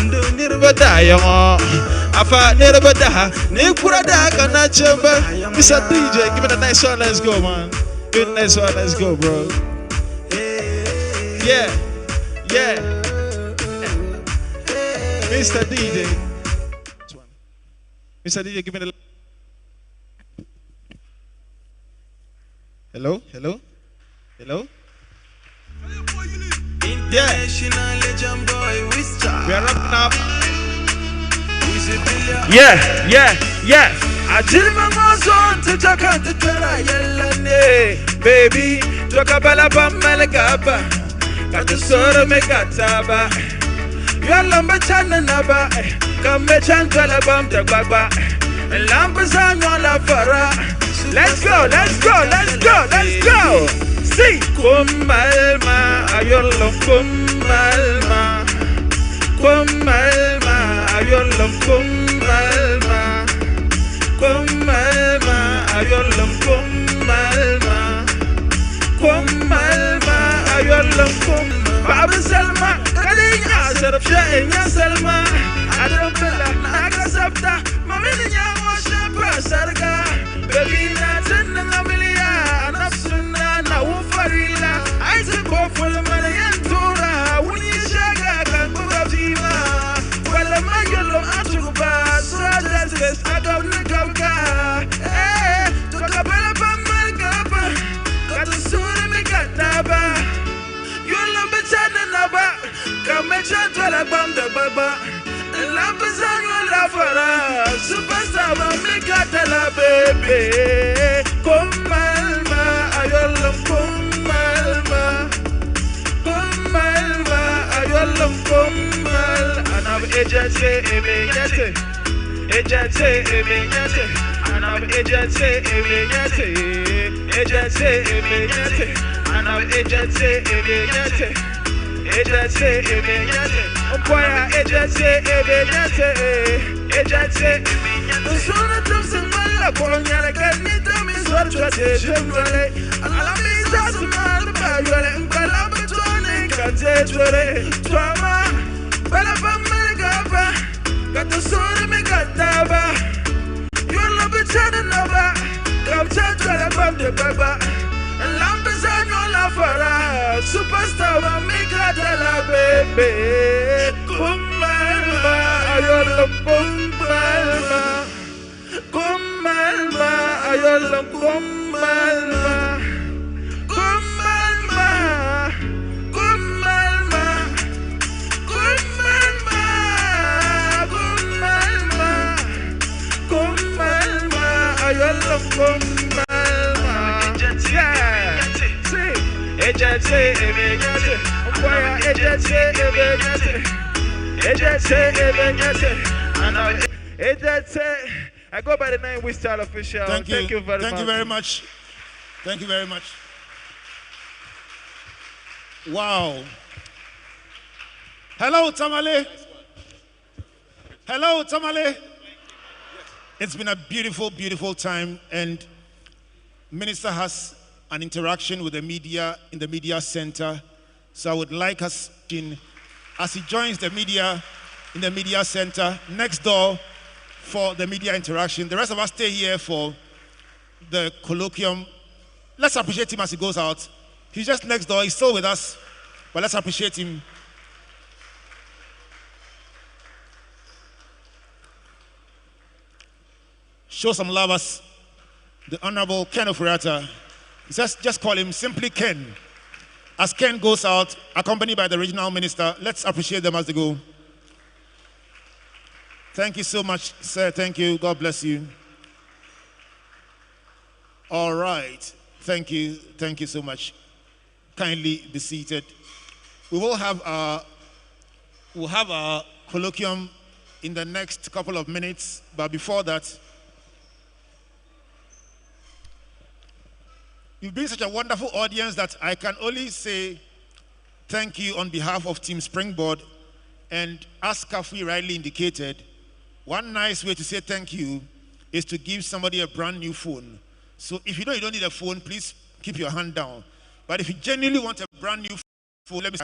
ndo nirba da yango afa nirba daha ni kura da kana chimba Mr. DJ give me the nice one, let's go man, give me the nice one, let's go bro. Yeah Mr. DJ give me the hello International legend boy, we are wrapping up. Yeah. I did my most to talk out the Yelane, baby. Talk about Malagaba. Got the sort of make a taba. You're lumber chananaba. Come me chantalabam the baba. And lambazan on la fara. Let's go. See, Kumalma, ayolom Kumalma, ayolom Kumalma, ayolom Kumalma, ayolom Kumalma. Baba Salma, Kalinya, set up Shaya Salma, Adabella, Nagasapta, Mamina, Washapa, Sarga, Belina, Tenamilia, Nafsuna, Ufarila, I took off for the money and Tora, Winishaga, Kanguva, well, a Magalo Atuba, so that's this, I don't know, talk about Malgaba, got the soon make a taba. You'll love it, Naba, come and chat about the Baba, and Lambazan, Lafara, Superstar, make a tala baby, Kumalma, ayolom Kumalma, ayolom Kumal, agency, emenyete. Agency, emenyete. And I'm agency, emenyete. Agency, emenyete. And I'm agency, emenyete. Agency, emenyete. Umpire, agency, emenyete. Agency, emenyete. The son of Thompson, Mala, Colonia, Ganita, Miss Watcher, Jimwale. Allow me to smile about you and Calabatone, Catetore, Trauma, Balabama, got the son of Megataba. You'll love each other, Nova, come chat about the Baba, and Lambas and your lover, superstar, Megatala, baby. Kumalma, Ayola, Kumalma, Kumalma, Ayola, Kumalma. Kumalma, Kumalma, Kumalma, Kumalma, Kumalma, Ayola Kumalma. Yeah, see, agency, emenyete. Umpire, agency, emenyete. Agency, emenyete. And agency. I go by the name Wistal Official. Thank you very much. Thank you very much. Thank you very much. Wow. Hello, Tamale. Hello, Tamale. It's been a beautiful, beautiful time, and Minister has an interaction with the media in the media center. So I would like us, as he joins the media in the media center next door for the media interaction. The rest of us stay here for the colloquium. Let's appreciate him as he goes out. He's just next door. He's still with us, but let's appreciate him. Show some love as the Honorable Ken Ofuriatta. Just call him simply Ken. As Ken goes out, accompanied by the regional minister, let's appreciate them as they go. Thank you so much, sir. Thank you. God bless you. All right. Thank you. Thank you so much. Kindly be seated. We will have our colloquium in the next couple of minutes, but before that, you've been such a wonderful audience that I can only say thank you on behalf of Team Springboard. And as Kafi rightly indicated, one nice way to say thank you is to give somebody a brand new phone. So if you know you don't need a phone, please keep your hand down. But if you genuinely want a brand new phone, let me say